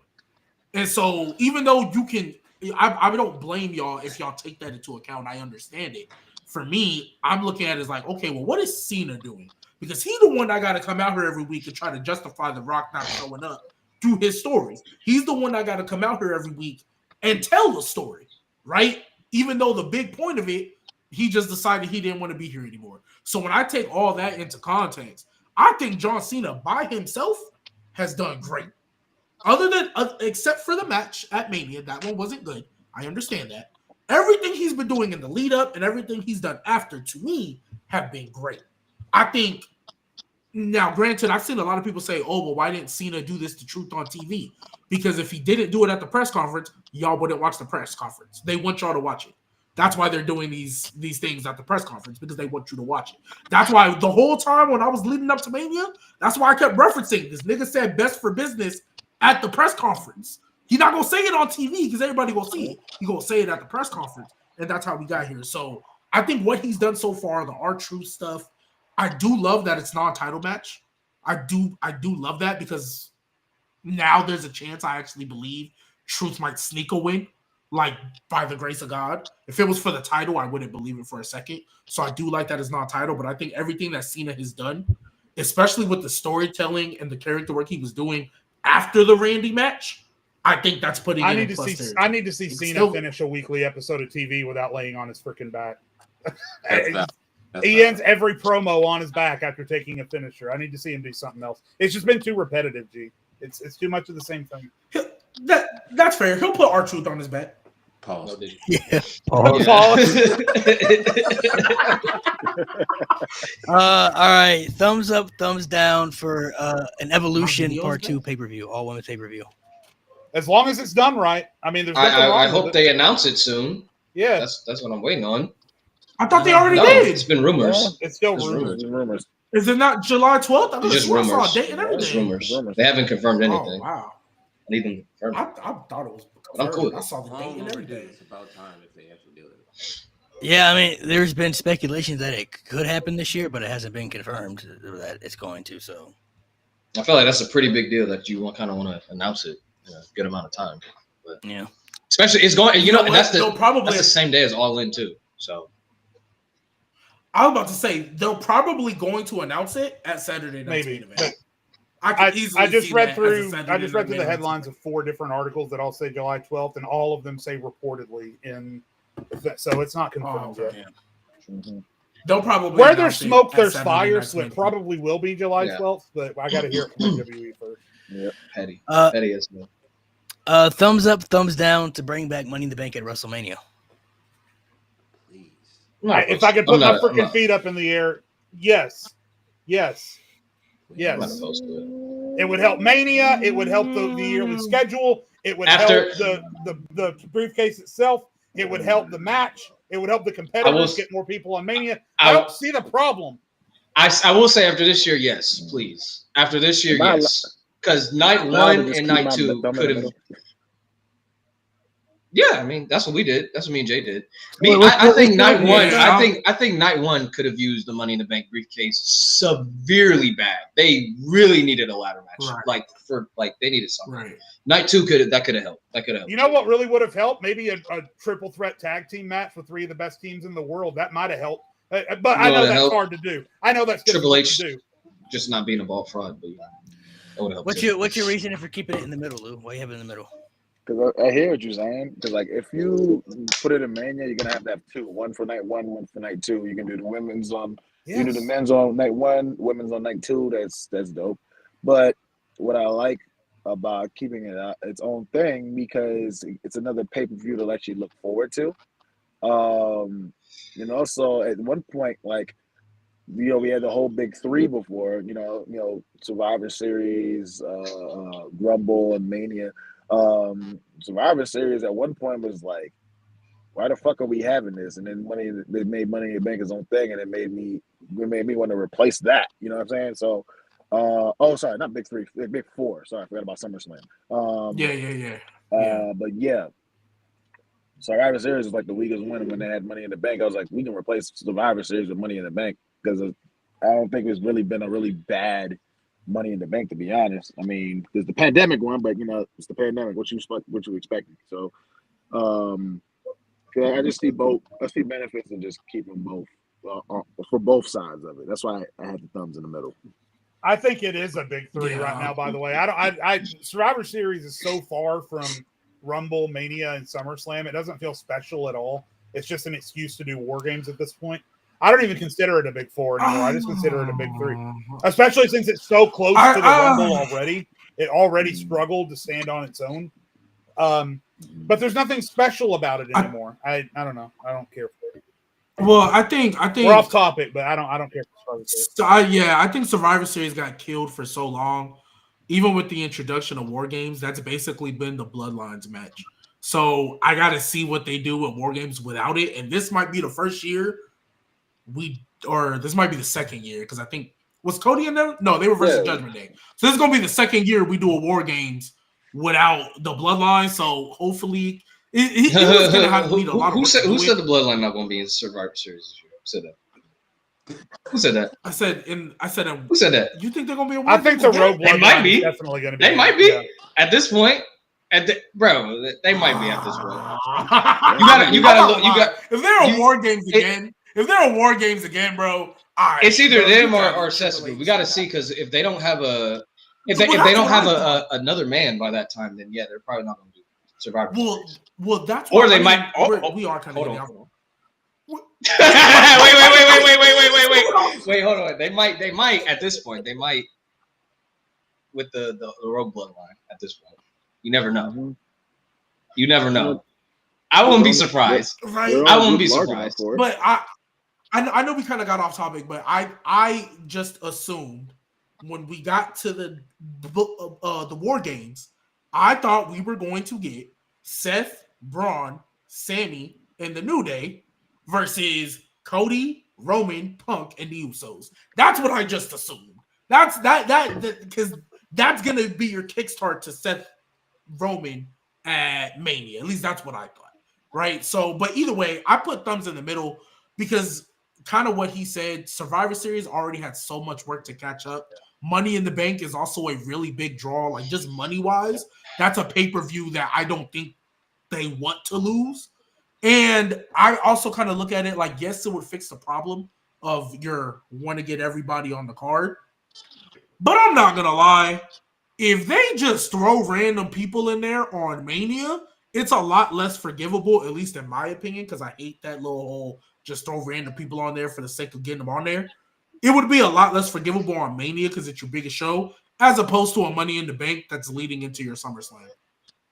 And so even though you can, I don't blame y'all if y'all take that into account. I understand it. For me, I'm looking at it as like, okay, well, what is Cena doing? Because he's the one that got to come out here every week and try to justify The Rock not showing up through his stories. He's the one that got to come out here every week and tell the story, right? Even though the big point of it, he just decided he didn't want to be here anymore. So when I take all that into context, I think John Cena by himself has done great. Other than, except for the match at Mania, that one wasn't good. I understand that. Everything he's been doing in the lead up and everything he's done after, to me, have been great. I think, now granted, I've seen a lot of people say, oh, well, why didn't Cena do this to Truth on TV? Because if he didn't do it at the press conference, y'all wouldn't watch the press conference. They want y'all to watch it. That's why they're doing these things at the press conference, because they want you to watch it. That's why the whole time when I was leading up to Mania, that's why I kept referencing this nigga said best for business at the press conference. He's not going to say it on TV because everybody going to see it. He's going to say it at the press conference, and that's how we got here. So I think what he's done so far, the R-Truth stuff, I do love that it's non-title match. I do love that because now there's a chance I actually believe Truth might sneak a win, like by the grace of God. If it was for the title, I wouldn't believe it for a second. So I do like that it's non-title, but I think everything that Cena has done, especially with the storytelling and the character work he was doing after the Randy match, I think that's putting. I need to see Cena finish a weekly episode of TV without laying on his freaking back. He ends every promo on his back after taking a finisher. I need to see him do something else. It's just been too repetitive, G. It's too much of the same thing. That's fair. He'll put R-Truth on his back. Pause. Yeah. Pause. All right. Thumbs up, thumbs down for an Evolution Part 2 pay-per-view, all women pay-per-view. As long as it's done right. I mean, there's I hope they announce it soon. Yeah. That's what I'm waiting on. I thought they already did. It's been rumors. Yeah, it's still rumors. Is it not July 12th? I just rumors. I saw a date and everything. It's rumors. They haven't confirmed anything. Oh, wow. I need them confirmed. I thought it was confirmed. I'm cool. I saw the date and everything. It's about time if they actually do it. Yeah, I mean, there's been speculation that it could happen this year, but it hasn't been confirmed that it's going to. So I feel like that's a pretty big deal that you kind of want to announce it in a good amount of time. But yeah, especially it's going. And that's the same day as All In too. So I was about to say they're probably going to announce it at Saturday Night's Main Event. I just read through the headlines of 4 different articles that all say July 12th, and all of them say reportedly so it's not confirmed yet. Mm-hmm. They'll probably where there's smoke, there's fire, so it probably will be July 12th, but I got to hear it from WWE first. Yeah, petty as well. Thumbs up, thumbs down to bring back Money in the Bank at WrestleMania. Please. If I could put my freaking feet up in the air, yes. It would help Mania. It would help the yearly schedule. It would help the briefcase itself. It would help the match. It would help the competitors get more people on Mania. I don't see the problem. I will say after this year, yes, please. After this year, yes. Because night 1 and night 2 could have. Yeah, I mean that's what we did. That's what me and Jay did. I think night 1. I think night 1 could have used the Money in the Bank briefcase severely bad. They really needed a ladder match. Right. They needed something. Right. Night 2 could have helped. That could have helped. You know what really would have helped? Maybe a triple threat tag team match with 3 of the best teams in the world. That might have helped. But I know that's hard to do. I know that's Triple H to do. Just not being a ball fraud, but that would help. What's your reason for keeping it in the middle, Lou? Why you have it in the middle? Because I hear what you're saying. Because if you put it in Mania, you're gonna have to have 2. 1 for night 1, 1 for night 2. You can do the women's on. Yes. You do the men's on night 1, women's on night 2. That's dope. But what I like about keeping it its own thing, because it's another pay-per-view to let you look forward to. So at one point, we had the whole big 3 before. Survivor Series, Rumble, and Mania. Survivor Series at one point was like, why the fuck are we having this? And then they made Money in the Bank its own thing, and it made me want to replace that. You know what I'm saying? So, sorry, not big 3, big 4. Sorry, I forgot about SummerSlam. But yeah, Survivor Series was like the weakest one when they had Money in the Bank. I was like, we can replace Survivor Series with Money in the Bank because I don't think it's really been a really bad Money in the Bank, to be honest. I mean, there's the pandemic one, but it's the pandemic. What you expecting? So, I just see both. I see benefits in just keeping both for both sides of it. That's why I had the thumbs in the middle. I think it is a big 3 right now. By the way, Survivor Series is so far from Rumble, Mania, and SummerSlam. It doesn't feel special at all. It's just an excuse to do War Games at this point. I don't even consider it a big 4 anymore. I just consider it a big 3, especially since it's so close to the Rumble already. It already struggled to stand on its own. But there's nothing special about it anymore. I don't know. I don't care for it. Well, I think we're off topic, but I don't care for Survivor Series. I think Survivor Series got killed for so long. Even with the introduction of War Games, that's basically been the Bloodlines match. So I got to see what they do with War Games without it. And this might be the first year this might be the second year, because I think was Cody in there? No, they were versus Judgment Day. So this is gonna be the second year we do a War Games without the Bloodline. So hopefully, it was gonna have to need a lot of. Who said the Bloodline not gonna be in Survivor Series this year? Who said that? Who said that? I said. Who said that? You think they're gonna be? I think the Rogue Bloodline might be definitely gonna be. They might be at this point. Bro, they might be at this point. You gotta look. If there are War Games again. If there are War Games again, bro, it's either them or Cesaro. We got to see, because if they don't have if they don't have another man by that time, then yeah, they're probably not going to do Survivor. Well, that's or they might. We are kind of. Wait! Wait, hold on. They might at this point. They might with the Rogue Bloodline at this point. You never know. You never know. I won't be surprised. Right? I won't be surprised. But I know we kind of got off topic, but I just assumed when we got to the War Games, I thought we were going to get Seth, Braun, Sammy, and the New Day versus Cody, Roman, Punk, and the Usos. That's what I just assumed. That's because that's gonna be your kickstart to Seth Roman at Mania. At least that's what I thought. Right. So, but either way, I put thumbs in the middle because kind of what he said, Survivor Series already had so much work to catch up. Money in the Bank is also a really big draw, like just money-wise. That's a pay-per-view that I don't think they want to lose. And I also kind of look at it like, yes, it would fix the problem of your want to get everybody on the card. But I'm not gonna lie. If they just throw random people in there on Mania, it's a lot less forgivable, at least in my opinion, because I hate that little whole just throw random people on there for the sake of getting them on there. It would be a lot less forgivable on Mania because it's your biggest show, as opposed to a Money in the Bank that's leading into your SummerSlam.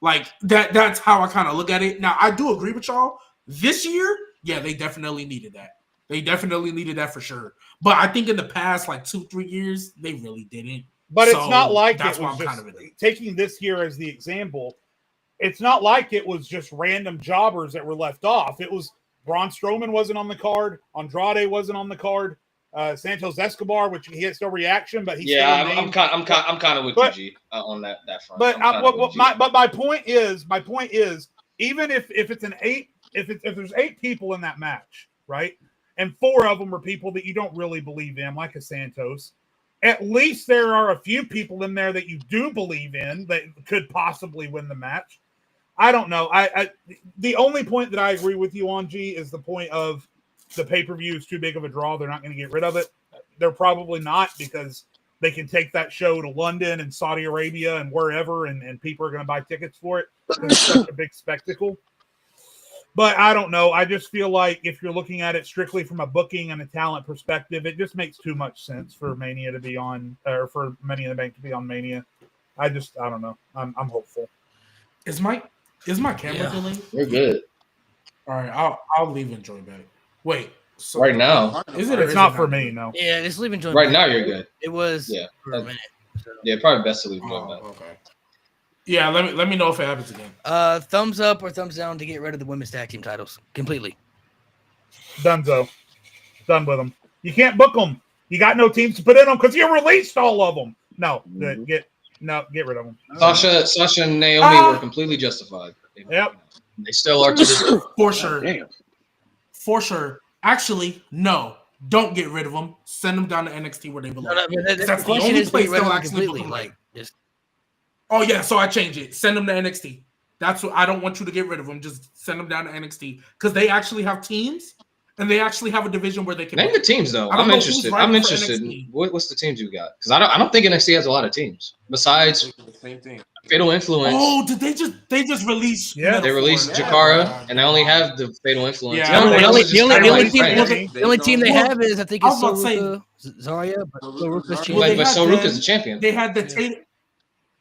Like that's how I kind of look at it. Now, I do agree with y'all. This year, yeah, they definitely needed that. They definitely needed that for sure. But I think in the past, like 2-3 years, they really didn't. But it's not like it was just taking this year as the example. It's not like it was just random jobbers that were left off. It was Braun Strowman wasn't on the card. Andrade wasn't on the card. Santos Escobar, which he gets no reaction, but he's I'm kind of with you, G, on that front. But my point is, even if it's if there's 8 people in that match, right, and 4 of them are people that you don't really believe in, like a Santos. At least there are a few people in there that you do believe in that could possibly win the match. I don't know. The only point that I agree with you on, G, is the point of the pay-per-view is too big of a draw. They're not going to get rid of it. They're probably not, because they can take that show to London and Saudi Arabia and wherever, and people are going to buy tickets for it. It's such a big spectacle. But I don't know. I just feel like if you're looking at it strictly from a booking and a talent perspective, it just makes too much sense for Mania to be on, or for Money in the Bank to be on Mania. I don't know. I'm hopeful. Is my camera delayed? We're good. All right, I'll leave and join back. Wait. So right now, it's not for me. No. Yeah, just leave and join. Right now, you're good. It was. Yeah. For a minute. So. Yeah, probably best to leave and join back. Okay. Yeah, let me know if it happens again. Thumbs up or thumbs down to get rid of the women's tag team titles completely. Donezo. Done with them. You can't book them. You got no teams to put in them because you released all of them. No, get rid of them. Sasha and Naomi were completely justified. Yep. They still are to this day. For sure. Damn. For sure. Actually, no. Don't get rid of them. Send them down to NXT where they belong. That's the only place they'll actually book them. Like, just. Oh yeah, so I changed it. Send them to NXT. That's what I don't want you to get rid of them. Just send them down to NXT because they actually have teams and they actually have a division where they can name the teams though. I'm interested. I'm interested. What's the teams you got? Because I don't think NXT has a lot of teams besides the same thing. Fatal Influence. Oh, did they just release? Yeah, they released Jakara, and they only have the Fatal Influence. Yeah, the only team they have is I think it's Soruka, Zarya, but Soruka's champion. But Soruka's the champion. They had the Tatum.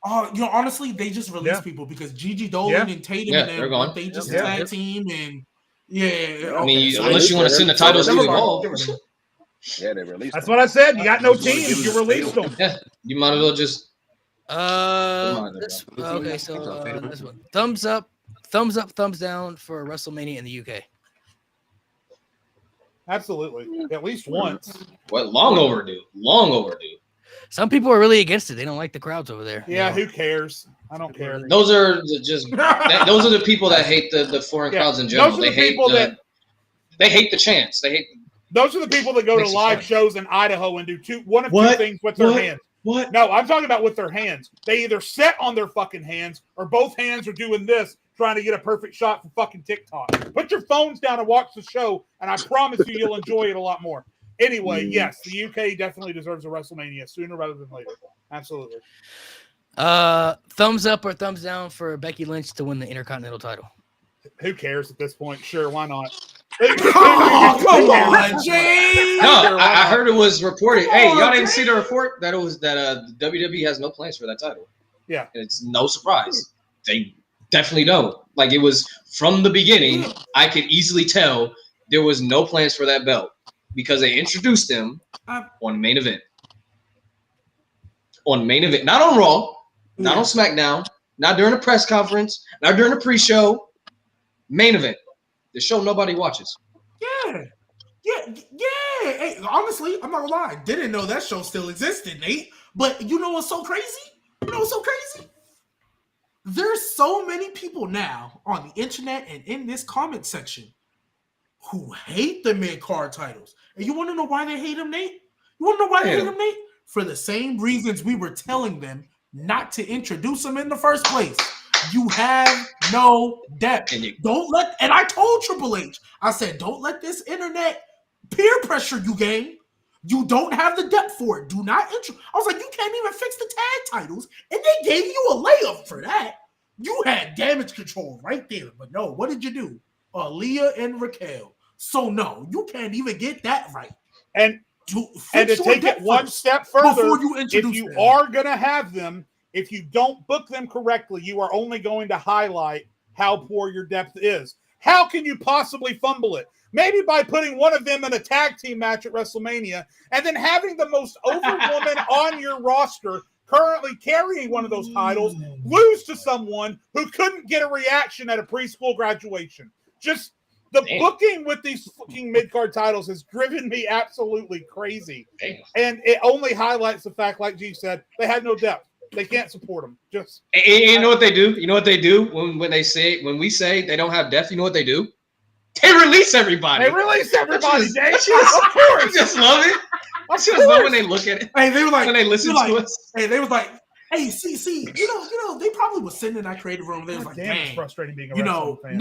Oh, honestly, they just released people because Gigi Dolan and Tatum and they're gone. They just tag team and I mean, unless you want to send the titles to Evolve. Yeah, they released. That's what I said. You got no teams. You released them. Yeah, you might as well just. Okay, so this one. Thumbs up, thumbs down for WrestleMania in the UK. Absolutely, at least once. What? Long overdue. Some people are really against it. They don't like the crowds over there. Yeah, who cares? I don't care. Those are those are the people that hate the foreign crowds in general. They hate they hate the chants. Those are the people that go to live shows in Idaho and do one of two things with their hands. What? No, I'm talking about with their hands. They either sit on their fucking hands or both hands are doing this, trying to get a perfect shot for fucking TikTok. Put your phones down and watch the show, and I promise you'll enjoy it a lot more. Anyway, yes, the UK definitely deserves a WrestleMania sooner rather than later. Absolutely. Thumbs up or thumbs down for Becky Lynch to win the Intercontinental title? Who cares at this point? Sure, why not? Oh, come on, Jay! No, I heard it was reported. Hey, y'all didn't see the report that it was that WWE has no plans for that title. Yeah, and it's no surprise. They definitely don't. Like, it was from the beginning. I could easily tell there was no plans for that belt because they introduced them on main event. On main event, not on Raw, not on SmackDown, not during a press conference, not during a pre-show. Main event. The show nobody watches. Yeah. Hey, honestly, I'm not gonna lie. Didn't know that show still existed, Nate. But you know what's so crazy? There's so many people now on the internet and in this comment section who hate the mid-card titles. And you want to know why they hate them, Nate? For the same reasons we were telling them not to introduce them in the first place. You have no depth. And I told Triple H, I said, don't let this internet peer pressure you, gang. You don't have the depth for it. Do not intro. I was like, you can't even fix the tag titles, and they gave you a layup for that. You had damage control right there, but no. What did you do? Aaliyah and Raquel. So no, you can't even get that right. And to take it one step further, if you are going to have them, if you don't book them correctly, you are only going to highlight how poor your depth is. How can you possibly fumble it? Maybe by putting one of them in a tag team match at WrestleMania and then having the most over woman on your roster currently carrying one of those titles lose to someone who couldn't get a reaction at a preschool graduation. Just the booking with these fucking mid-card titles has driven me absolutely crazy. And it only highlights the fact, like G said, they had no depth. They can't support them. Just and you know what they do? You know what they do when we say they don't have depth? You know what they do? They release everybody. Of course. I just love it. I just love when they look at it. Hey, they were like, when they listen to us. Hey, they was like, hey, see, you know, they probably was sitting in that creative room. They was like, dang, it's frustrating being a wrestling fan.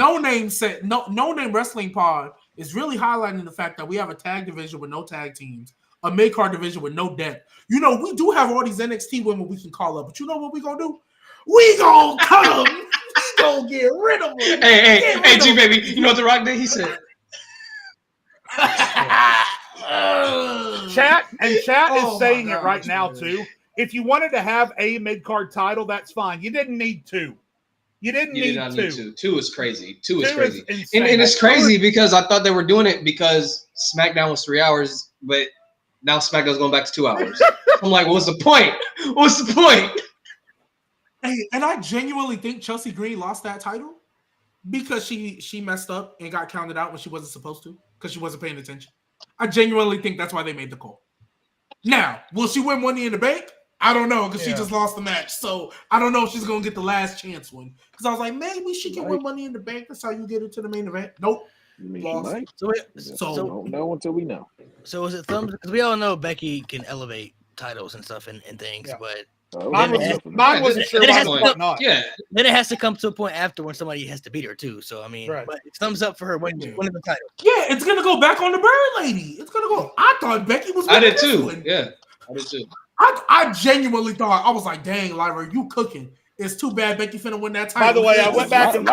No Name Wrestling Pod is really highlighting the fact that we have a tag division with no tag teams, a mid-card division with no depth. You know, we do have all these NXT women we can call up, but you know what we gonna do? We gonna cut them. We gonna get rid of them. Hey, G baby, you know what The Rock did? He said, Chat is saying it right now too. If you wanted to have a mid-card title, that's fine. You didn't need two. You did not need two. Two is crazy. Two is crazy. And it's crazy because I thought they were doing it because SmackDown was 3 hours, but now SmackDown's going back to 2 hours. I'm like, what's the point? What's the point? Hey, and I genuinely think Chelsea Green lost that title because she messed up and got counted out when she wasn't supposed to because she wasn't paying attention. I genuinely think that's why they made the call. Now, will she win Money in the Bank? I don't know because she just lost the match. So I don't know if she's going to get the last chance one. Because I was like, maybe she can win Money in the Bank. That's how you get into the main event. Nope. Lost. So don't know until we know. So is it thumbs? Because we all know Becky can elevate titles and stuff and things, but mine wasn't sure. Yeah. Then it has to come to a point after when somebody has to beat her too. So I mean, but thumbs up for her winning the title. Yeah, it's gonna go back on the Bird Lady. It's gonna go. I thought Becky was. I did too. Yeah, I did too. I genuinely thought, I was like, dang, Lyra, you cooking. It's too bad Becky finna win that title. By the way, I went back and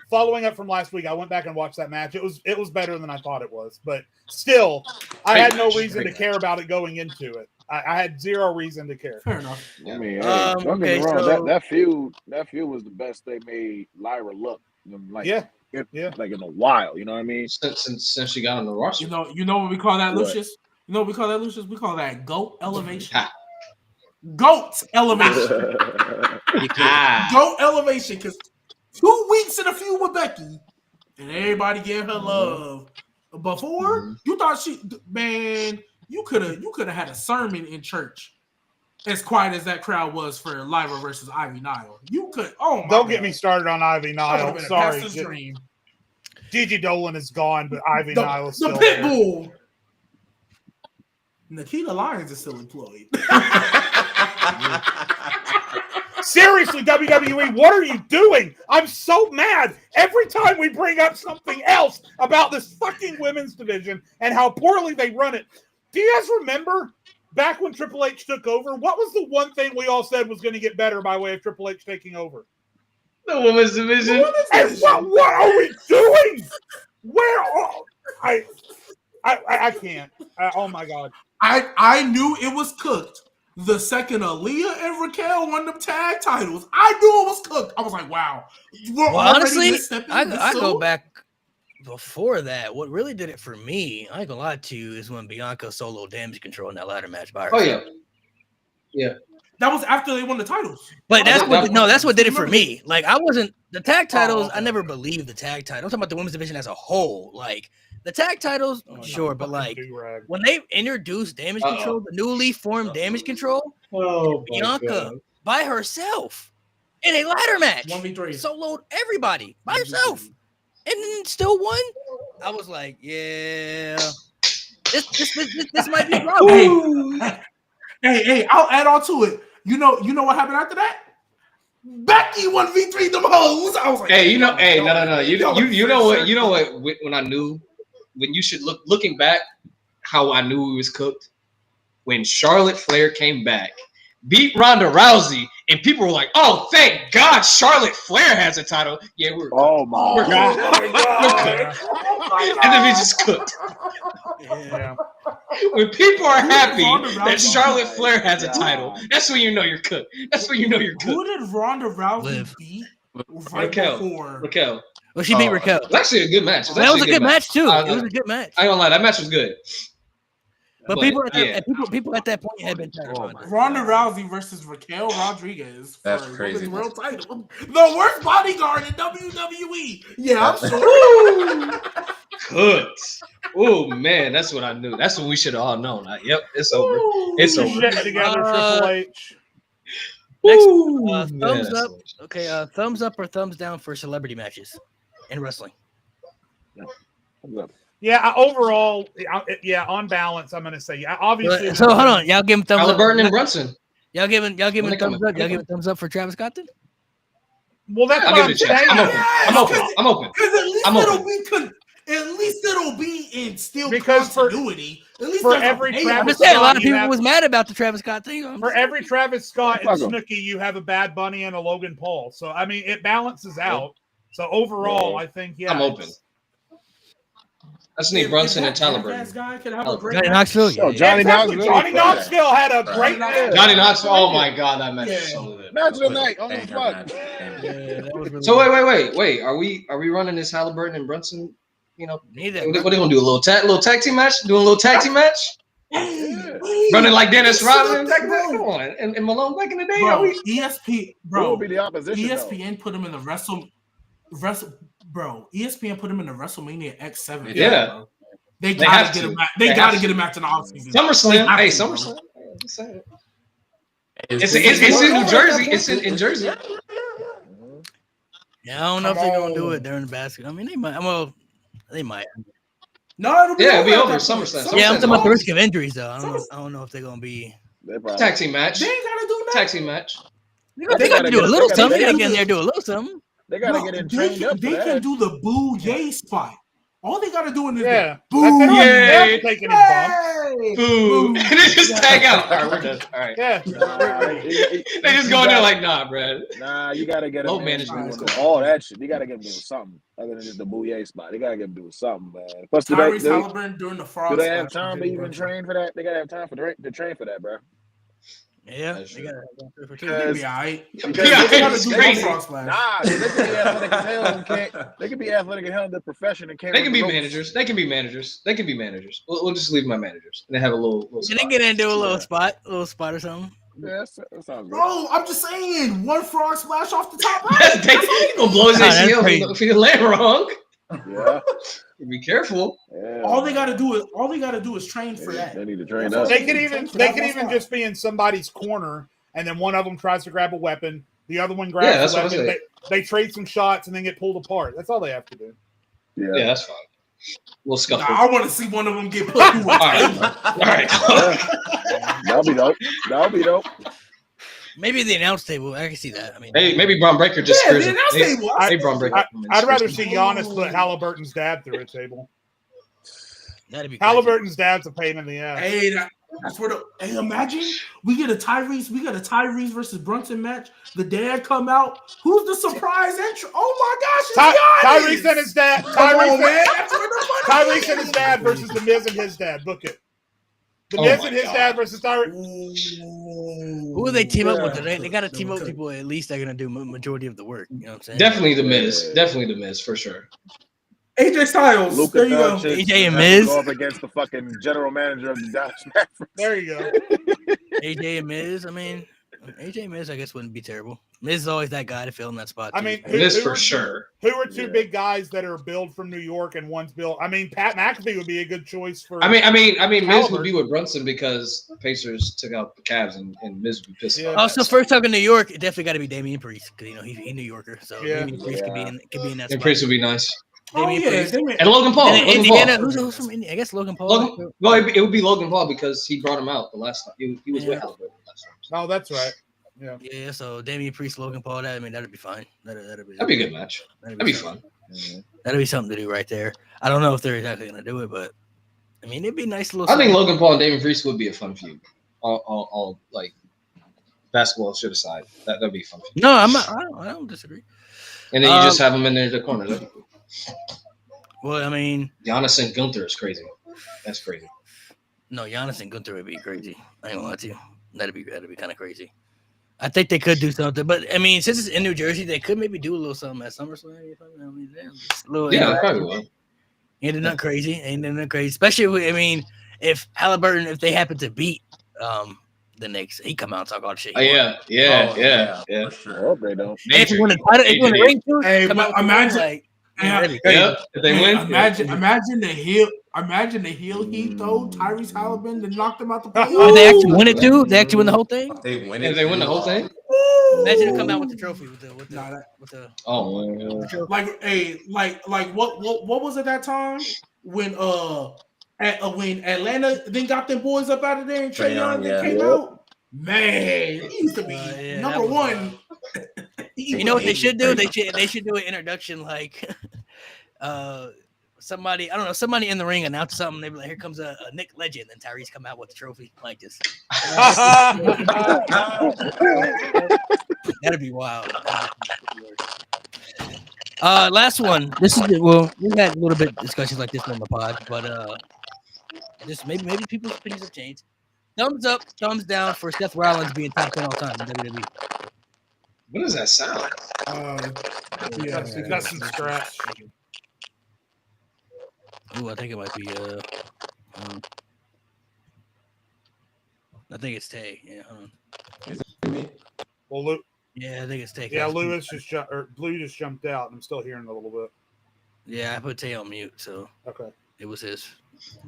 following up from last week, I went back and watched that match. It was better than I thought it was, but still, I had no reason to care about it going into it. I had zero reason to care. Fair enough. I mean, don't get me wrong. That feud was the best they made Lyra look. Like, like in a while. You know what I mean? Since she got on the roster. You know what we call that, Lucius? You know what we call that, Lucius? We call that GOAT elevation. GOAT elevation. GOAT elevation. Because 2 weeks in a feud with Becky, and everybody gave her love. Before, you thought you could have had a sermon in church as quiet as that crowd was for Lyra versus Ivy Nile. You could. Don't get me started on Ivy Nile. Sorry, Gigi Dolan is gone, but Ivy Nile is still there. The Pitbull. Nikita Lyons is still employed. Seriously, WWE, what are you doing? I'm so mad every time we bring up something else about this fucking women's division and how poorly they run it. Do you guys remember back when Triple H took over? What was the one thing we all said was going to get better by way of Triple H taking over? The women's division. And what are we doing? Where are I can't. Oh my God. I knew it was cooked the second Aaliyah and Raquel won them tag titles. I knew it was cooked. I was like, wow. Honestly, I go back before that. What really did it for me, I ain't gonna lie to you, is when Bianca solo damage control in that ladder match by herself. Oh, yeah. That was after they won the titles. But that's what did it for me. Like, I wasn't the tag titles. I never believed the tag title. I'm talking about the women's division as a whole. Like, the tag titles, sure, but like when they introduced damage control, the newly formed damage control, Bianca by herself in a ladder match, 1v3, soloed everybody by herself, and still won. I was like, yeah, this might be a problem. Hey, I'll add on to it. You know what happened after that? Becky 1v3 them hoes. I was like, no. You know what? When I knew, when you should looking back how I knew he was cooked? When Charlotte Flair came back, beat Ronda Rousey, and people were like, "Oh, thank God, Charlotte Flair has a title." Yeah, we're Oh my God. and then we just cooked. Yeah. When people are happy Ronda that Rousey Charlotte beat? Flair has a title, that's when you know you're cooked. That's when you know you're Who cooked. did Ronda Rousey Liv. beat right Raquel. before? Raquel. Well, she beat Raquel. It was actually a good match. That was a good match too. It was a good match. I ain't gonna lie, that match was good. But people at that point had been tired of it. Ronda Rousey versus Raquel Rodriguez for That's the crazy. women's world title. The worst bodyguard in WWE. Yeah, I'm sure. Cooked. Oh man, that's what I knew. That's what we should have all known. Yep, it's over. It's Get over. your shit together, Triple H. Next, Man, thumbs that's up. Okay, thumbs up or thumbs down for celebrity matches in wrestling. Yeah, overall, on balance, I'm gonna say obviously. So hold on, y'all give him thumbs up. Halliburton and Brunson. Y'all giving thumbs up. coming? Y'all giving thumbs up for Travis Scott then? Well, that's I'll what give I'm it a chance. saying. I'm open. Because at least I'm it'll open. be at least it'll be in still Because for- continuity. At least for there's a every payoff. I'm Travis just saying, a lot of Scott, you people have- was mad about the Travis Scott thing. For every Travis Scott and Fuck 'em. Snooki, you have a Bad Bunny and a Logan Paul. So I mean, it balances out. So overall, I think I'm open. I just need Brunson and Tyler Jackass Burton. guy could have a great Johnny match. Knoxville. Yo, Yeah. Johnny Exactly. Knoxville. Johnny Knoxville had a great match. Johnny Knoxville. Oh my God, that match was so good. Match of the night on the Banger spot. match. Yeah, that was really So good. wait. Are we running this Halliburton and Brunson? You know, Neither. what are they gonna do? A little tag team match? Doing a little tag team match? Hey, Running like Dennis listen up, Rodman back then? bro. Come on. And Malone back in the day? Bro, Are we? ESPN, Who will bro, be the opposition? though? ESPN put him in the ESPN put him in the WrestleMania X7. Yeah. bro. They have gotta get to. a match. They They gotta have get to. a match in the offseason. SummerSlam. They have Hey, to, bro. SummerSlam. Just saying. It's It's in New Jersey. It's in Jersey. Yeah, I don't know if they're gonna do it during the basket. I mean, they might. Well, they might. No, it'll be Yeah, it'll be at over. that point. SummerSlam. Yeah, I'm talking about the awesome. risk of injuries though. I don't know if they're gonna be. They probably- Tag team match. They ain't gotta do Tag nothing. team match. They They got gotta to do a get- little they gotta- something. they They gotta get in do- there, do a little something. They gotta No, get in they trained can, up for they can that. do the boo yay spot. All they gotta do is Yeah, boo That's it. Yay. They have to take any bumps. yay. Boo. And they just tag out. All right, we're done. All right. Yeah, They just go in there like, nah, bro. Nah, you gotta get Low them management. doing all that shit. You gotta get them doing something other than just the bouye spot. They gotta get them doing something, man. Plus, do Tyrese they Halliburton doing the frog. do they have splash time to with even Jimmy train for that? They gotta have time to train for that, bro. Yeah, That's they true. got Butcher. They'll be all right. Because Yeah, They gotta it's do the crazy. frog splash. Nah, they can be athletic as hell and can't. They can be athletic as hell in their profession and can't. They can run be the ropes. managers. They can be managers. They can be managers. We'll just leave my managers and they have a little Can they spot. get in and do a little spot or something? Yeah, that sounds good. Bro, I'm just saying, one frog splash off the top That's right. gonna blow his Nah, that's ACL crazy. if he land wrong. Yeah, Be careful. yeah. All they gotta do is train for that. They need to train That's up. all they could even That's just be in somebody's corner, and then one of them tries to grab a weapon, the other one Yeah, grabs that's the what I weapon. They trade some shots and then get pulled apart. That's all they have to do. Yeah, Yeah. that's fine. We'll Nah, scuffle. I want to see one of them get put through a table. All right. That'll be dope. That'll be dope. Maybe the announce table. I can see that. I mean, Hey, maybe Braun Breaker just Yeah, scares the him. announce Hey, table. hey, Braun Breaker. I'd rather see Oh. Giannis put Halliburton's dad through a table. that'd be crazy. Halliburton's dad's a pain in the ass. Hey, that's what. Hey, imagine we get a Tyrese versus Brunson match. The dad come out. Who's the surprise entry? Oh my gosh, it's Tyrese and his dad. Come on, man. That's where the money Tyrese is. and his dad versus The Miz and his dad. Book it. The Oh Miz my and his God. dad versus Tyrese. Who would they team up with? They got to team up with people at least they're gonna do majority of the work. You know what I'm saying? Definitely the Miz. Definitely the Miz for sure. AJ Styles. Luka There you go. Doncic AJ and has to Miz. go up against the fucking general manager of the Dallas Mavericks. There you go. AJ and Miz. I mean, AJ and Miz, I guess wouldn't be terrible. Miz is always that guy to fill in that spot. I too. mean, Miz who for are- sure. Who are two Yeah. big guys that are billed from New York and one's billed? I mean, Pat McAfee would be a good choice for. I mean, Miz would Halliburton. be with Brunson because the Pacers took out the Cavs and Miz would be pissed Yeah. about also that. first talking New York, it definitely got to be Damian Priest because you know he's New Yorker, so Yeah. Damian Priest could be in that And spot. Priest would be nice. Oh Damian yeah, Priest. Damian. And Logan Paul. And then Logan Indiana, Paul. who's from Indiana? I guess Logan Paul. Well, it would be Logan Paul because he brought him out the last time. He was with Yeah. Halliburton last time. Oh, that's right. Yeah. Yeah, so Damian Priest, Logan Paul. That'd be fine. That'd be That'd be a good match. That'd be something. fun. That'd be something to do right there. I don't know if they're exactly gonna do it, but I mean, it'd be a nice little. I think Logan Paul and Damian Priest would be a fun feud. All like basketball shit aside, that'd be fun. No, I don't disagree. And then you just have them in the corner. That'd be cool. Well, I mean, Giannis and Gunther is crazy. That's crazy. No, Giannis and Gunther would be crazy. I ain't gonna lie to you. That'd be kind of crazy. I think they could do something, but I mean, since it's in New Jersey, they could maybe do a little something at SummerSlam. I mean, yeah, probably will. Ain't nothing crazy. Especially if Halliburton, if they happen to beat the Knicks, he come out and talk all the shit. Yeah. Sure. I hope they don't. If you win the ring, come out imagine. If they win, imagine the heel. Imagine the heel he throw Tyrese Halliburton and knocked him out the playoffs. Did they actually win it too? They actually win the whole thing. They win it. They win the whole thing. Imagine it come out with the trophy with the. Oh my god! Like what was it that time when Atlanta then got them boys up out of there and Trae Young came out? Man, he used to be number one. You know what they should do? They should do an introduction like somebody, I don't know, somebody in the ring announced something. They be like, "Here comes a Nick legend," and Tyrese come out with the trophy like this. That'd be wild. Last one. This is we had a little bit of discussions like this on the pod, but just maybe people's opinions have changed. Thumbs up, thumbs down for Seth Rollins being top 10 all time in WWE. What does that sound? He's got some scratch. Ooh, I think it might be I think it's Tay. Yeah. Well, Luke. Yeah, I think it's Tay. Yeah, Blue just jumped out. I'm still hearing a little bit. Yeah, I put Tay on mute, so okay. It was his.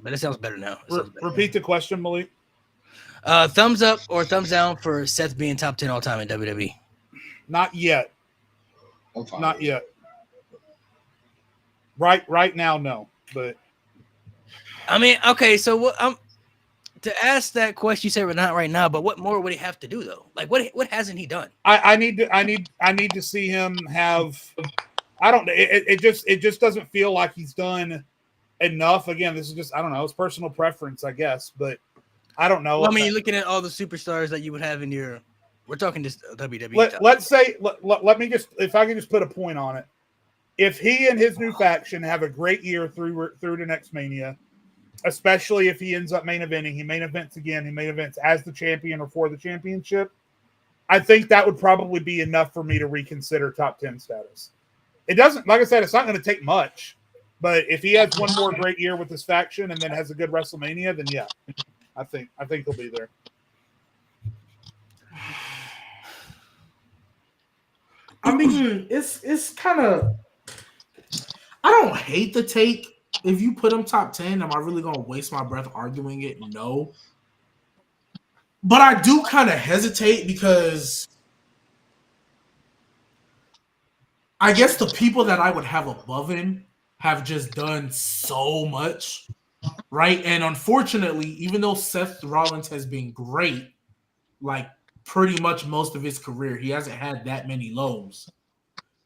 But it sounds better now. Repeat the question, Malik. Thumbs up or thumbs down for Seth being top 10 all time in WWE? Not yet. Not yet. Right now, no. But I mean, okay. So what? To ask that question, you said we're not right now. But what more would he have to do though? Like what hasn't he done? I need to see him have. I don't. It just doesn't feel like he's done enough. Again, this is just I don't know. It's personal preference, I guess. But I don't know. Well, I mean, you're looking at all the superstars that you would have in your. We're talking just WWE. Let's say let me just if I can just put a point on it. If he and his new faction have a great year through to next Mania, especially if he ends up main eventing, he main events again, he main events as the champion or for the championship, I think that would probably be enough for me to reconsider top 10 status. It doesn't, like I said, it's not going to take much, but if he has one more great year with his faction and then has a good WrestleMania, then yeah, I think he'll be there. I mean, it's kind of. I don't hate the take. If you put him top 10, am I really going to waste my breath arguing it? No. But I do kind of hesitate because I guess the people that I would have above him have just done so much, right? And unfortunately, even though Seth Rollins has been great, like pretty much most of his career, he hasn't had that many lows.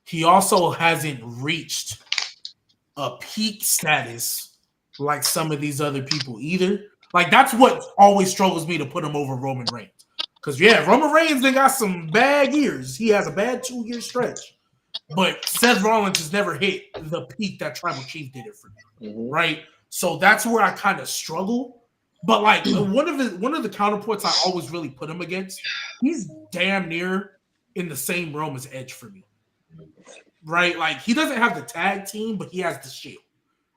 He also hasn't reached a peak status like some of these other people either. Like that's what always struggles me to put him over Roman Reigns. Because Roman Reigns they got some bad years. He has a bad 2-year stretch. But Seth Rollins has never hit the peak that Tribal Chief did it for him. Right? So that's where I kind of struggle. But like one of the counterpoints I always really put him against, he's damn near in the same realm as Edge for me. Right? Like he doesn't have the tag team, but he has the Shield.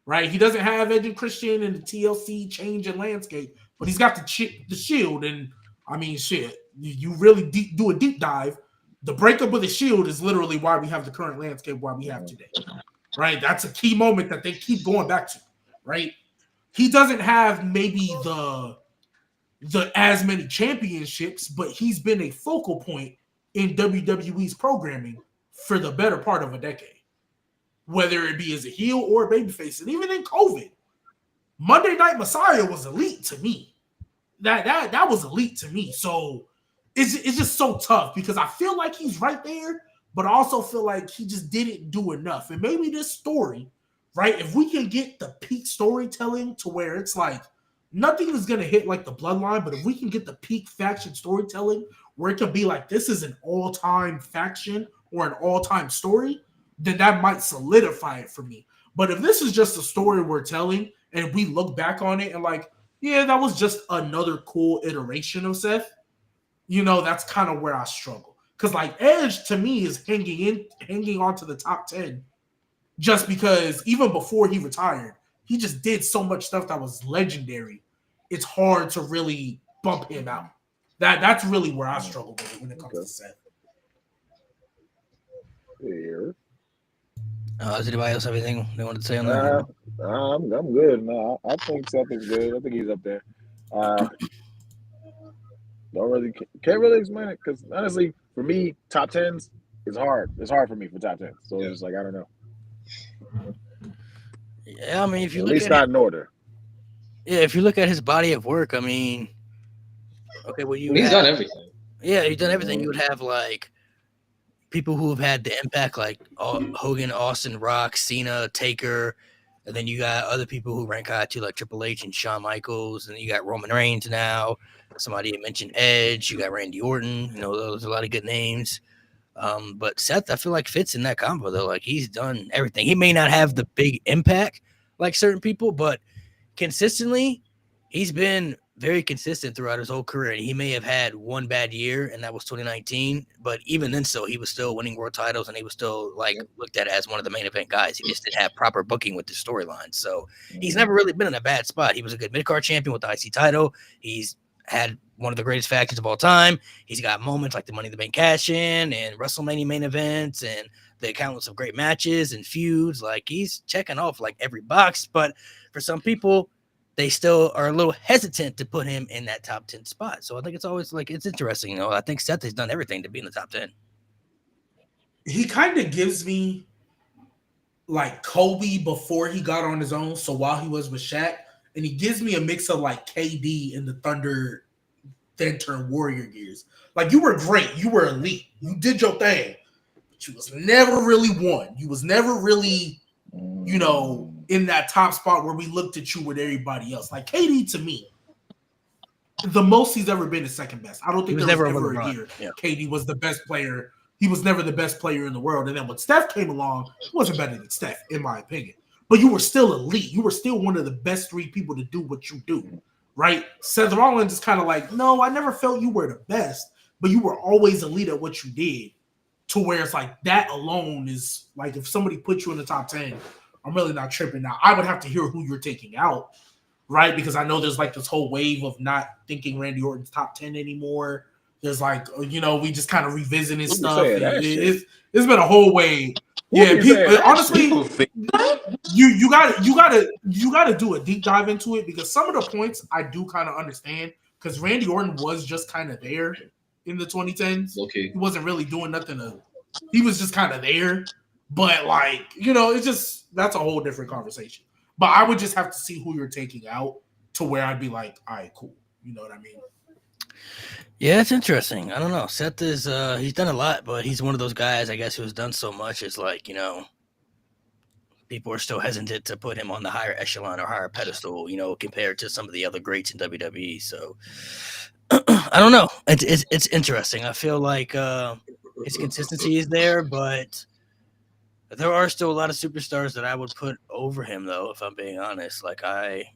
Right? He doesn't have Edge and Christian and the TLC change in landscape, but he's got the Shield. And I mean, shit, you really do a deep dive. The breakup of the Shield is literally why we have the current landscape why we have today. Right? That's a key moment that they keep going back to. Right? He doesn't have maybe the as many championships, but he's been a focal point in WWE's programming for the better part of a decade. Whether it be as a heel or a babyface. And even in COVID, Monday Night Messiah was elite to me. That was elite to me. So it's just so tough because I feel like he's right there, but I also feel like he just didn't do enough. And maybe this story right? If we can get the peak storytelling to where it's like nothing is gonna hit like the bloodline, but if we can get the peak faction storytelling where it can be like this is an all-time faction or an all-time story, then that might solidify it for me. But if this is just a story we're telling and we look back on it and like, yeah, that was just another cool iteration of Seth, that's kind of where I struggle. Because like Edge to me is hanging on to the top 10 just because even before he retired, he just did so much stuff that was legendary. It's hard to really bump him out. That's really where I struggle with it when it comes to Seth. Here. Does anybody else have anything they wanted to say on that? I'm good. No, I think Seth is good. I think he's up there. Can't really explain it because honestly, for me, top 10s is hard. It's hard for me for top 10s. So it's just like I don't know. Yeah, I mean, if you at look least at not in order. Yeah, if you look at his body of work, I mean, okay, well, he's done everything. Yeah, he's done everything. You would have like people who have had the impact, like Hogan, Austin, Rock, Cena, Taker, and then you got other people who rank high too, like Triple H and Shawn Michaels, and you got Roman Reigns now. Somebody mentioned Edge. You got Randy Orton. Those are a lot of good names. But Seth, I feel like fits in that combo though. Like he's done everything. He may not have the big impact like certain people, but consistently, he's been very consistent throughout his whole career. And he may have had one bad year, and that was 2019. But even then, he was still winning world titles, and he was still looked at as one of the main event guys. He just didn't have proper booking with the storyline. So he's never really been in a bad spot. He was a good mid-card champion with the IC title. He's had one of the greatest factions of all time. He's got moments like the Money in the Bank cash-in and WrestleMania main events and the countless of great matches and feuds. Like he's checking off like every box, but for some people, they still are a little hesitant to put him in that top 10 spot. So I think it's always it's interesting. I think Seth has done everything to be in the top 10. He kind of gives me like Kobe before he got on his own. So while he was with Shaq, and he gives me a mix of like KD in the Thunder then turned Warrior years. Like you were great. You were elite. You did your thing. But you was never really one. You was never really, in that top spot where we looked at you with everybody else. Like KD to me, the most he's ever been is second best. I don't think there was ever a year KD was the best player. He was never the best player in the world. And then when Steph came along, he wasn't better than Steph, in my opinion. But you were still elite. You were still one of the best three people to do what you do, right? Seth Rollins is kind of like, no, I never felt you were the best, but you were always elite at what you did. To where it's like that alone is like if somebody put you in the top 10, I'm really not tripping. Now, I would have to hear who you're taking out, right? Because I know there's like this whole wave of not thinking Randy Orton's top 10 anymore. There's like, we just kind of revisiting stuff. It's been a whole wave. Yeah, people, honestly, you gotta do a deep dive into it because some of the points I do kind of understand because Randy Orton was just kind of there in the 2010s. Okay. He wasn't really doing nothing. He was just kind of there, but like it's just that's a whole different conversation. But I would just have to see who you're taking out to where I'd be like, all right, cool. You know what I mean? Yeah, it's interesting. I don't know. Seth is he's done a lot, but he's one of those guys, I guess, who's done so much. It's like, people are still hesitant to put him on the higher echelon or higher pedestal, compared to some of the other greats in WWE. So I don't know. It's interesting. I feel like his consistency is there, but there are still a lot of superstars that I would put over him, though, if I'm being honest. Like I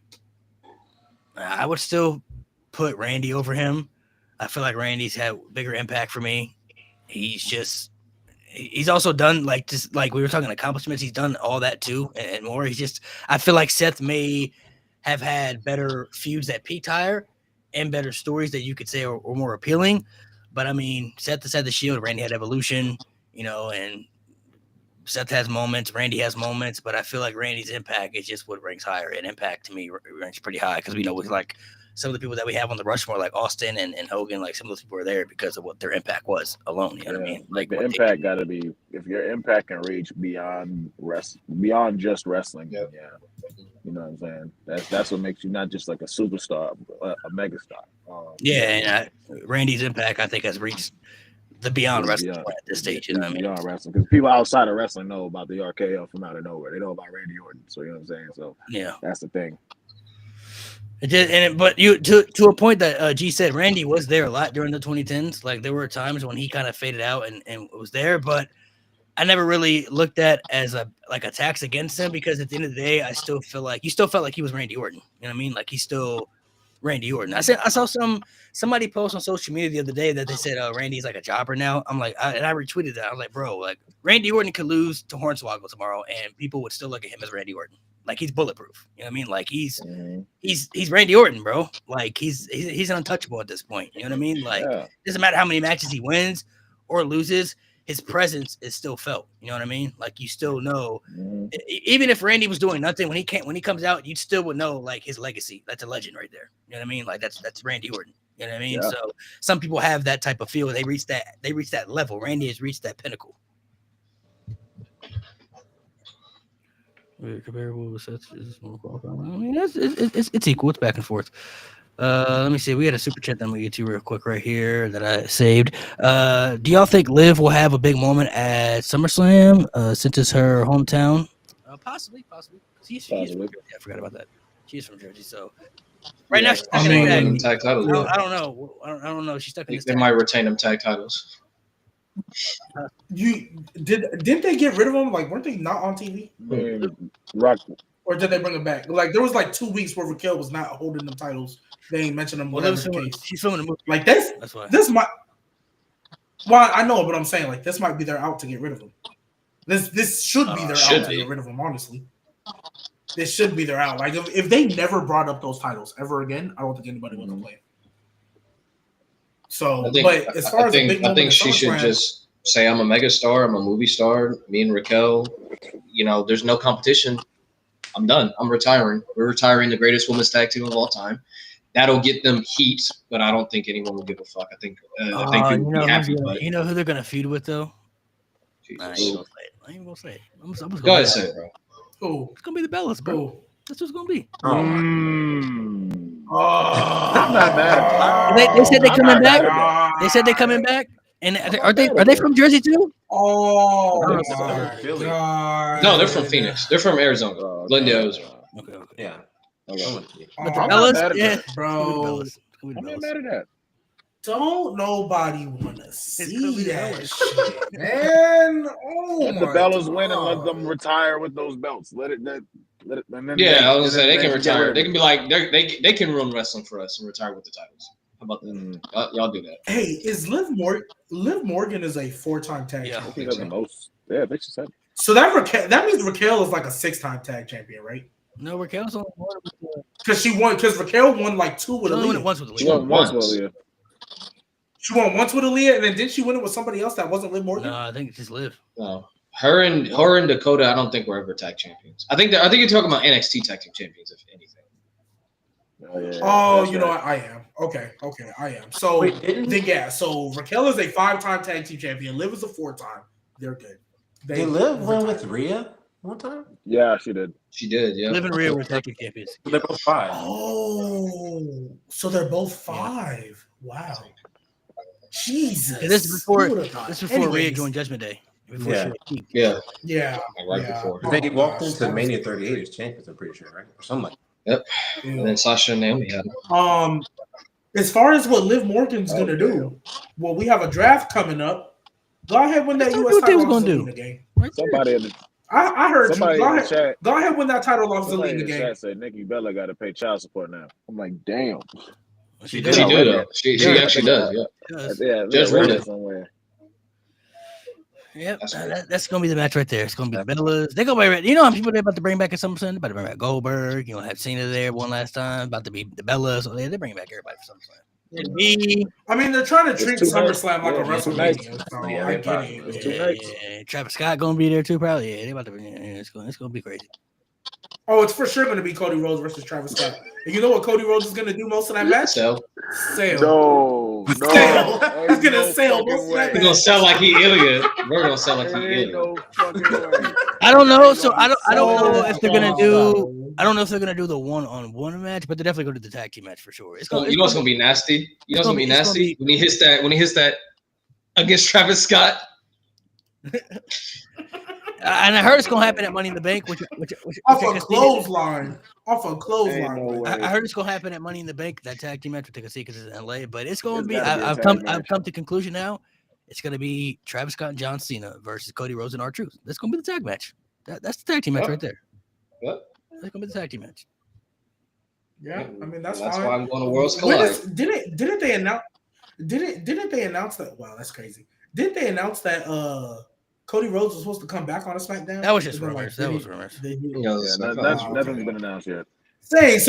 would still put Randy over him. I feel like Randy's had bigger impact for me. He's also done just like we were talking accomplishments. He's done all that too and more. I feel like Seth may have had better feuds that peaked higher and better stories that you could say are more appealing. But I mean, Seth has had the Shield, Randy had Evolution, and Seth has moments, Randy has moments, but I feel like Randy's impact is just what ranks higher. And impact to me ranks pretty high because we know with like some of the people that we have on the Rushmore, like Austin and Hogan, like some of those people are there because of what their impact was alone. You know what I mean? Like the impact got to be if your impact can reach beyond just wrestling. Yeah. You know what I'm saying? That's what makes you not just like a superstar, a megastar. And Randy's impact, I think, has reached the Beyond Wrestling at this stage. You know what I mean? Beyond Wrestling, because people outside of wrestling know about the RKO from out of nowhere. They know about Randy Orton, so you know what I'm saying. So yeah, that's the thing. It did, but you to a point that G said, Randy was there a lot during the 2010s. Like there were times when he kind of faded out and was there, but I never really looked at as attacks against him, because at the end of the day, I still feel like you still felt like he was Randy Orton. You know what I mean? Like he's still Randy Orton. I saw somebody post on social media the other day that they said Randy's like a jobber now. I'm like, and I retweeted that. I was like, bro, like Randy Orton could lose to Hornswoggle tomorrow, and people would still look at him as Randy Orton. Like he's bulletproof. You know what I mean? Like he's Randy Orton, bro. Like he's untouchable at this point. You know what I mean? Like doesn't matter how many matches he wins or loses, his presence is still felt. You know what I mean? Like you still know, even if Randy was doing nothing when he comes out, you still would know like his legacy. That's a legend right there. You know what I mean? Like that's Randy Orton. You know what I mean? Yeah. So some people have that type of feel. They reach that level. Randy has reached that pinnacle. Comparable sets is more qualified. I mean, it's equal. It's back and forth. Let me see. We had a super chat that I'm gonna get to real quick right here that I saved. Do y'all think Liv will have a big moment at SummerSlam since it's her hometown? Possibly. She's from Jersey. I forgot about that. She's from Jersey, so right now she's stuck in the tag titles. I don't know. I don't know. She's stuck in. They might retain them tag titles. Didn't they get rid of them? Like, weren't they not on TV? Rock. Or did they bring them back? Like, there was like 2 weeks where Raquel was not holding them titles. They ain't mentioned them. She's filming a movie. Like that's why. This might. Well, I know, but I'm saying like this might be their out to get rid of them. This should be their out to get rid of them. Honestly, this should be their out. Like if they never brought up those titles ever again, I don't think anybody would complain. So, but as far as I think she should just say, "I'm a megastar. I'm a movie star. Me and Raquel, you know, there's no competition. I'm done. I'm retiring. We're retiring the greatest women's tag team of all time." That'll get them heat, but I don't think anyone will give a fuck. I think people will be happy. You know who they're gonna feud with though? I ain't gonna say it. I'm Go ahead, say it, bro. Oh, it's gonna be the Bellas, bro. That's what's gonna be. I'm not mad. They said they're coming back. They said they're coming back. And are they from Jersey too? Oh, no, they're from Phoenix. They're from Arizona. Glendale. Okay. Yeah. Okay. But the Bellas, yeah, bro. I'm not mad at that. Don't nobody want to see that shit, man. Oh, let the Bellas win and let them retire with those belts. Let it. And then I was gonna say they can retire. They can be like they can run wrestling for us and retire with the titles. How about that? Y'all do that. Hey, is Liv Morgan is a 4-time tag champion? I think that's the most. Yeah, they should say. So that means Raquel is like a 6-time tag champion, right? No, Raquel's only one because Raquel won like 2 with Aaliyah. She won once with Aaliyah. She won once with Aaliyah, and then didn't she win it with somebody else that wasn't Liv Morgan? No, I think it's just Liv. No, her and Dakota, I don't think were ever tag champions. I think you're talking about NXT tag team champions, if anything. Oh, you know what? I am. Okay, I am. So so Raquel is a 5-time tag team champion. Liv is a 4-time. They're good. Did Liv win with Rhea one time? Yeah, she did. She did, yeah. Liv and Rhea were tag team champions. So they're both 5. Oh, so they're both 5. Wow. Jesus. This is before Rhea joined Judgment Day. Yeah. Right before. They walked into Mania 38 as champions, I'm pretty sure, right? Or something like that. Yep. Yeah. And then Sasha and Naomi had them. As far as what Liv Morgan's gonna do, well, we have a draft coming up. Go ahead, win that U.S. title off Zelina game. Somebody in the I heard somebody you. in the chat. Go ahead, win that title off Zelina game. Chat said Nikki Bella got to pay child support now. I'm like, damn. She do though. She actually does. Yeah. Just read it somewhere. Yep, that's gonna be the match right there. It's gonna be Bellas. They're gonna be, you know how people they're about to bring back at SummerSlam. They're about to bring back Goldberg. You know, have Cena there one last time. About to be the Bellas. So they're bringing back everybody for SummerSlam. I mean, they're trying to treat SummerSlam like a WrestleMania. I get it. It's 2 nights. Travis Scott gonna be there too, probably. Yeah, they about to. It's gonna be crazy. Oh, it's for sure going to be Cody Rhodes versus Travis Scott. And you know what Cody Rhodes is going to do most of that match? Sell. No. He's going to sell most of that match. He's going to sell like he Ilya. We're going to sell like he Ilya. I don't know. So I don't know if they're going to do. I don't know if they're going to do the one-on-one match, but they're definitely going to do the tag team match for sure. You know what's going to be nasty? You know what's going to be nasty? When he hits that against Travis Scott. And I heard it's gonna happen at Money in the Bank, which off a clothesline. Off a clothesline. No I heard it's gonna happen at Money in the Bank. That tag team match, we'll take a seat because it's in LA. But it's gonna It's be. gotta be a I've tag come match. to conclusion now. It's gonna be Travis Scott and John Cena versus Cody Rhodes and R-Truth. That's gonna be the tag match. That's the tag team match right there. What? That's gonna be the tag team match. Yeah, I mean that's why fine. I'm going to Worlds Collide. Didn't they announce? Didn't they announce that? Wow, that's crazy. Didn't they announce that Cody Rhodes was supposed to come back on a SmackDown? That was just rumors. That was rumors. Nothing's been announced yet. Saying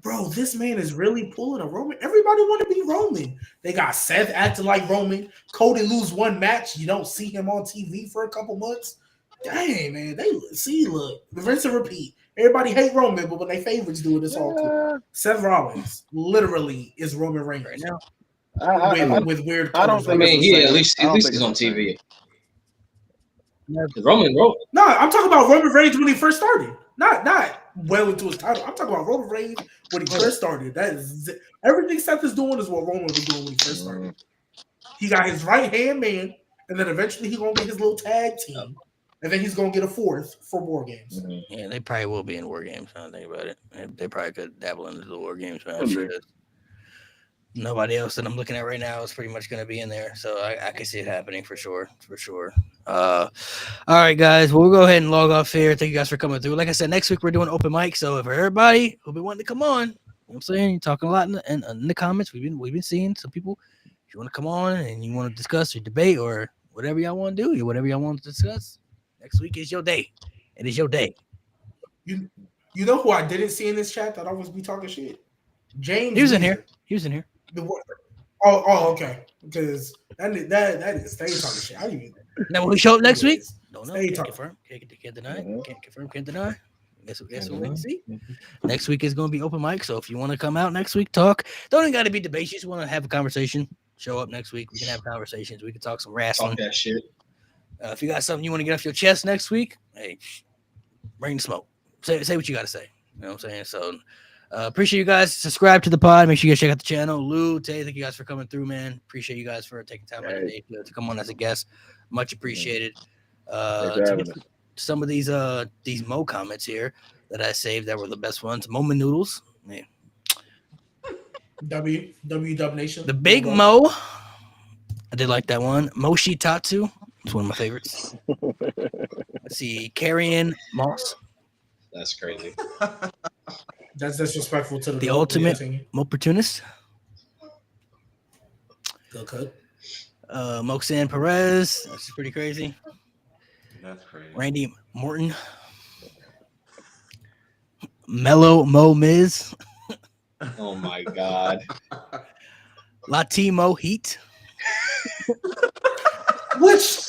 bro, this man is really pulling a Roman. Everybody want to be Roman. They got Seth acting like Roman. Cody lose one match, you don't see him on TV for a couple months. Dang, man, look, rinse and repeat. Everybody hate Roman, but when they favorites do it, it's all cool. Seth Rollins literally is Roman Reigns right now. With weird. I don't think. I mean, he at least he's on TV. Roman. No, I'm talking about Roman Reigns when he first started. Not well into his title. I'm talking about Roman Reigns when he first started. That is everything Seth is doing is what Roman was doing when he first started. He got his right hand man, and then eventually he's gonna get his little tag team, and then he's gonna get a fourth for War Games. Yeah, they probably will be in War Games. I don't think about it. They probably could dabble into the War Games, but I'm sure nobody else that I'm looking at right now is pretty much going to be in there. So I can see it happening for sure. All right, guys. Well, we'll go ahead and log off here. Thank you guys for coming through. Like I said, next week we're doing open mic. So for everybody who'll be wanting to come on, you know what I'm saying? You're talking a lot in the comments. We've been seeing some people. If you want to come on and you want to discuss or debate or whatever y'all want to do, whatever y'all want to discuss, next week is your day. It is your day. You know who I didn't see in this chat that I was be talking shit? James. He was in here. Okay. Because that is stay talking shit. I didn't even. Now will he show up next week? Don't know. Stay Can't talking. confirm. Can't deny. Can't confirm. Can't deny. Guess we'll wait and see. Next week is going to be open mic. So if you want to come out next week, talk. Don't even got to be debates. You just want to have a conversation. Show up next week. We can have conversations. We can talk some wrestling. Talk that shit. If you got something you want to get off your chest next week, hey, bring the smoke. Say what you got to say. You know what I'm saying? So appreciate you guys. Subscribe to the pod. Make sure you guys check out the channel. Lou, Tay, thank you guys for coming through, man. Appreciate you guys for taking time out of the day to come on as a guest. Much appreciated. Some of these Mo comments here that I saved that were the best ones. Moment Noodles. Man. W Nation. The Big Mo. I did like that one. Moshi Tatsu. It's one of my favorites. Let's see. Carrion Moss. That's crazy. That's disrespectful to the ultimate opportunist. Good cut. Moxan Perez. That's pretty crazy. That's crazy. Randy Morton. Mellow Mo Miz. Oh my God. Latimo Heat. Which,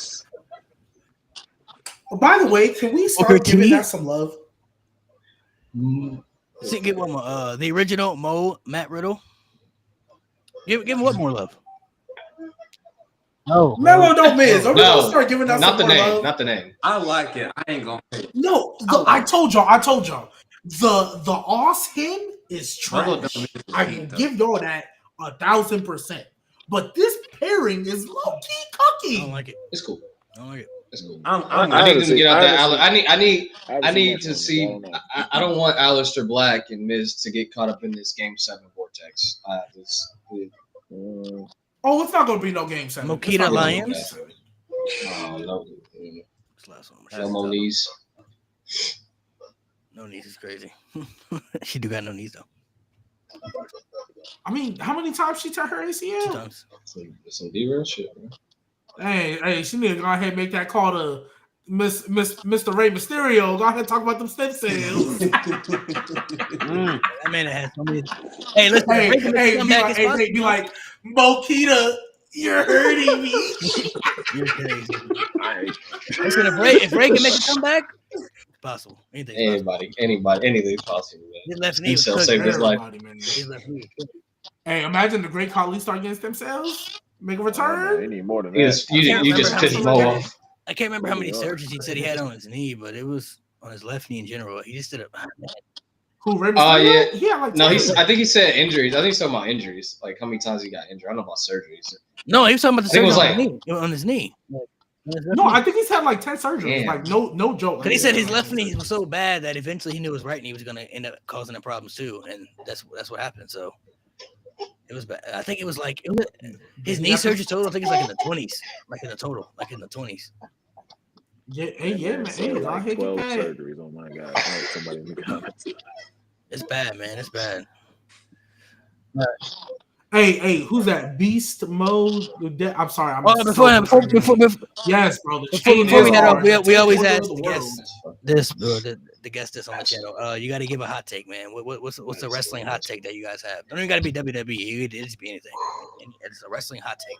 by the way, can we start giving that some love? See, give one more. The original Matt Riddle. Give him what more love? No, Mello don't miss. I'm gonna start giving that not some the more name. love. Not the name. I like it. I ain't gonna. No, I told y'all. The Austin is trash. I can give y'all that 1,000%. But this pairing is low key I cookie. don't like it. It's cool. I don't like it. It's cool. I need them to get out that. I need much to on see. it. I don't want Aleister Black and Miz to get caught up in this Game 7 vortex. Oh, it's not gonna be no game 7. Mokita Lions. No. This last one. No more knees. No knees is crazy. She do got no knees though. I mean, how many times she tore her 2 ACL? times. Some D-real shit, man. Hey, she need to go ahead and make that call to Mr. Rey Mysterio. Go ahead and talk about them stem cells. That man has so many. Hey, listen. Be like, Mokita, you're hurting me. You're crazy. Listen, if Ray can make a comeback, it's possible. Anybody, anything's possible. Man. His left knee was saved his life. His left knee. Hey, imagine the great Khali start getting stem cells. Make a return. They need more than that. You just pissed Mo off. I can't remember how many surgeries he said he had on his knee, but it was on his left knee in general. He just did it. Who? Rey Mysterio? Yeah. He had like no, I think he said injuries. I think he's talking about injuries, like how many times he got injured. I don't know about surgeries. No, he was talking about the surgery on his knee. No, I think he's had like 10 surgeries. Like no joke. Because he said his left knee was so bad that eventually he knew his right knee was going to end up causing him problems too, and that's what happened. So it was bad. I think it was like his knee surgery total. I think it's like in the 20s, like in the total, like in the 20s. Yeah, man. So like 12 surgeries. Oh my God! Somebody in the comments. It's bad, man. It's bad. Hey, who's that? Beast Mode. I'm sorry. Yes, bro. Before we head off, we always ask the guest this on the channel. You got to give a hot take, man. What's the wrestling hot take that you guys have? Don't even got to be WWE. It just be anything. It's a wrestling hot take.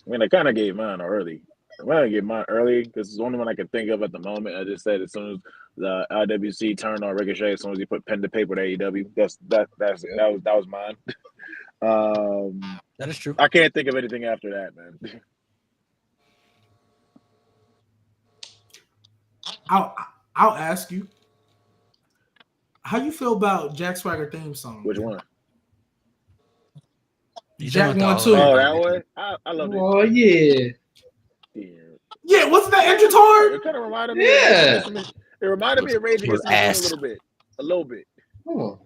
I mean, I kind of gave mine early. I'm gonna get mine early because it's the only one I can think of at the moment. I just said as soon as the IWC turned on Ricochet, as soon as he put pen to paper to AEW, that was mine. That is true. I can't think of anything after that, man. I'll ask you. How you feel about Jack Swagger theme song? Which one? Jack 1 2. Oh, that one. I love it. Oh yeah. Yeah, wasn't that Intertard? It kind of reminded me. Yeah. It reminded me of Rage Against the Machine a little bit. It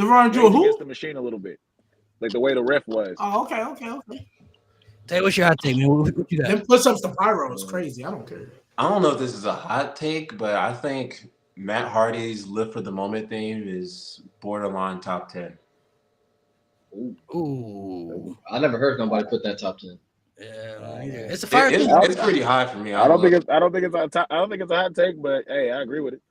reminded you of who? Against the Machine a little bit, like the way the riff was. Oh, okay. Tay, what's your hot take, man? What you got? Them push-ups to Pyro is crazy. I don't care. I don't know if this is a hot take, but I think Matt Hardy's "Live for the Moment" theme is borderline top 10. Ooh, I never heard nobody put that top 10. Yeah, it's a fire. It's pretty high for me. I don't think it's a hot take, but hey, I agree with it.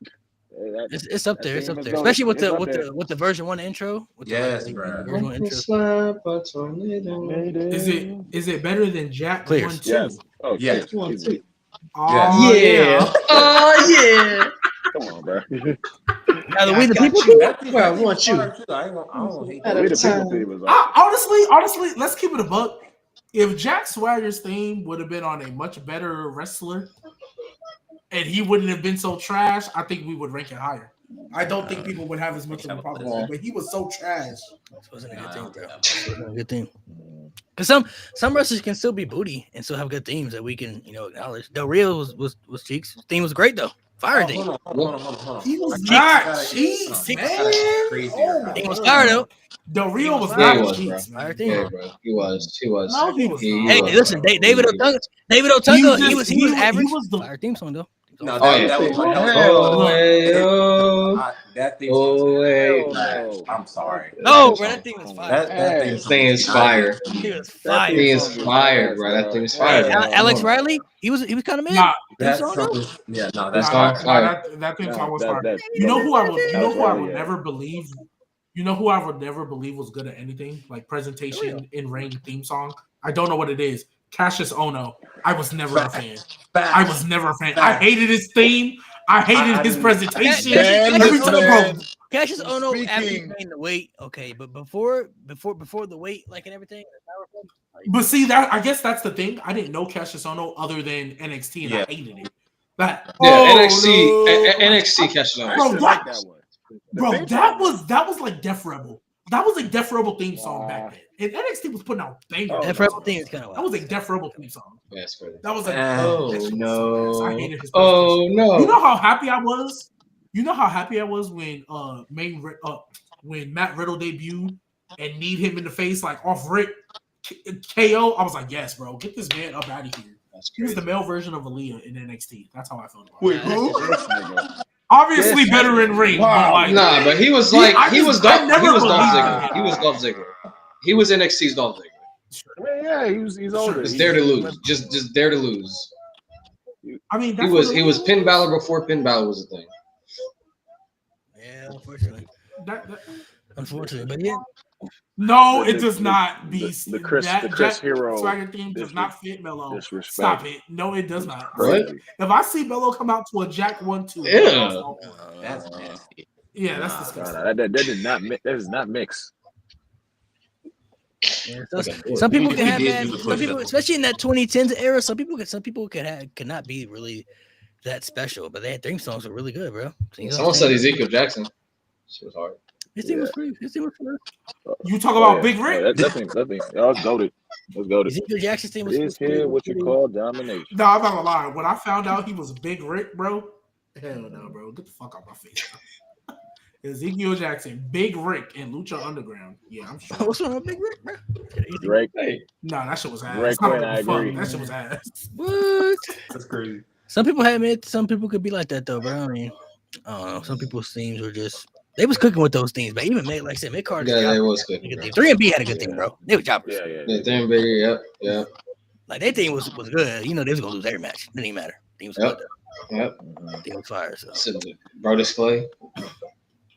It's up there. It's up there, especially with the version 1 intro. Yes, bro. Is it better than Jack 1 2? Yes. Oh, yes. 1 2. Oh yeah. Oh yeah. Come on, bro. Now the We the People. I want you. Honestly, let's keep it a buck. If Jack Swagger's theme would have been on a much better wrestler and he wouldn't have been so trash, I think we would rank it higher. I don't think people would have as much of a problem with it, but he was so trash. This wasn't a good thing, bro. This wasn't a good thing. Because some wrestlers can still be booty and still have good themes that we can, acknowledge. Del Rio was Cheeks. His theme was great though. Fire theme. Hold on. He was not Cheeks, man. He was fire though. Del Rio was not Cheeks. Yeah, bro. He was. No, he was not. Hey, listen, David Otunga, he was average. He was the fire theme song though. No, that was I'm sorry. No, bro, that thing was fire. That thing is fire. He was fire. That thing is fire, bro. That thing is fire. Alex Riley, he was kind of mad. Nah, that's fire. That theme song was fire. You know who I would never believe. You know who I would never believe was good at anything like presentation in ring theme song. I don't know what it is. Cassius Ohno. I was never a fan. I hated his theme. I hated his presentation. Cassius Ohno after he gained the weight, okay, but before the weight, like and everything. But see that I guess that's the thing. I didn't know Cassius Ohno other than NXT, and I hated it. NXT Cassius Ohno. Bro, that was like Def Rebel. That was a Def Rebel theme song back then. And NXT was putting out bangers. Def Rebel theme is kind of. That was a Def Rebel theme song. Yes, that was like, no. I hated his no. You know how happy I was? When when Matt Riddle debuted and kneed him in the face like off Rick KO? I was like, yes, bro, get this man up out of here. He was the male version of Aaliyah in NXT. That's how I felt about it. Wait, who? Obviously better in ring. Wow. But but he was like he was Dolph Ziggler. He was Dolph Ziggler. He was NXT's Dolph Ziggler. Yeah, he's older. Just dare to lose. Just dare to lose. I mean, he was Finn Balor before Finn Balor was a thing. Yeah, unfortunately. Unfortunately, but yeah. No, it does not. The Chris Hero Swagger theme does not fit Melo. Disrespect. Stop it. No, it does not. What? If I see Melo come out to a Jack 1 2, That's nasty. Yeah, that's disgusting. That does not mix. Yeah, some people can have that. Some people, especially in that 2010s era, some people cannot be really that special, but their theme songs were really good, bro. Someone said Ezekiel Jackson. She was hard. His theme was pretty. His theme was pretty. You talk about Big Rick? That thing. Let's go to. Let's go to. Ezekiel Jackson's theme was Is here what you call domination? No, I'm not gonna lie. When I found out he was Big Rick, bro, hell no, bro. Get the fuck out my face. Ezekiel Jackson, Big Rick, and Lucha Underground. Yeah, I'm sure. What's wrong with Big Rick, bro? Drake. Nah, that shit was ass. Drake, I agree. That shit was ass. What? That's crazy. Some people have it. Some people could be like that though, bro. I mean, I don't know. Some people's themes were just they was cooking with those themes, but even like I said, Mick Carter. Yeah, they was cooking. 3MB had a good thing, bro. They were choppers. Yeah. 3MB, yeah. Like their thing was good. You know, they was gonna lose every match. Didn't even matter. They was good. Yep. They was fire. So. Bro display.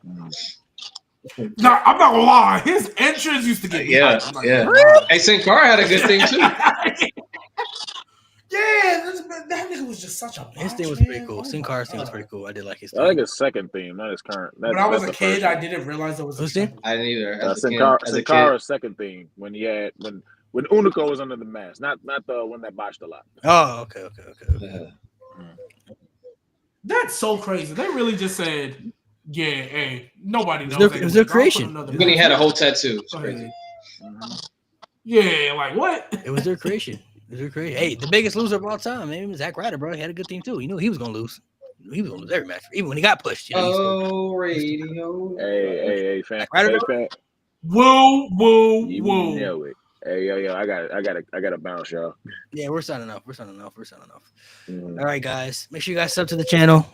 No, I'm not gonna lie. His entrance used to get me yeah. hyped. Like, Yeah. really? Hey, Sin Cara had a good thing too. Yeah, that nigga was just such a. His thing was man. pretty cool. Sin Cara's thing was pretty cool. I did like his. I like his second theme, not his current. When I was a kid, I didn't realize it was Who's a thing? second. I didn't either. Sin Cara's second theme when he had when Unico was under the mask, not the one that botched a lot. Oh, okay. That's so crazy. They really just said, "Yeah, hey, nobody knows." It was their creation. When he had a whole tattoo. It's crazy. Yeah, like what? It was their creation. Hey, the biggest loser of all time, man, Zack Ryder, bro. He had a good team too. He knew he was gonna lose. He was gonna lose every match, even when he got pushed. You know, radio. Hey, fan. Whoa. You know it. Hey, yo, I gotta bounce, y'all. Yeah, we're signing off. All Mm-hmm. right, guys. Make sure you guys sub to the channel.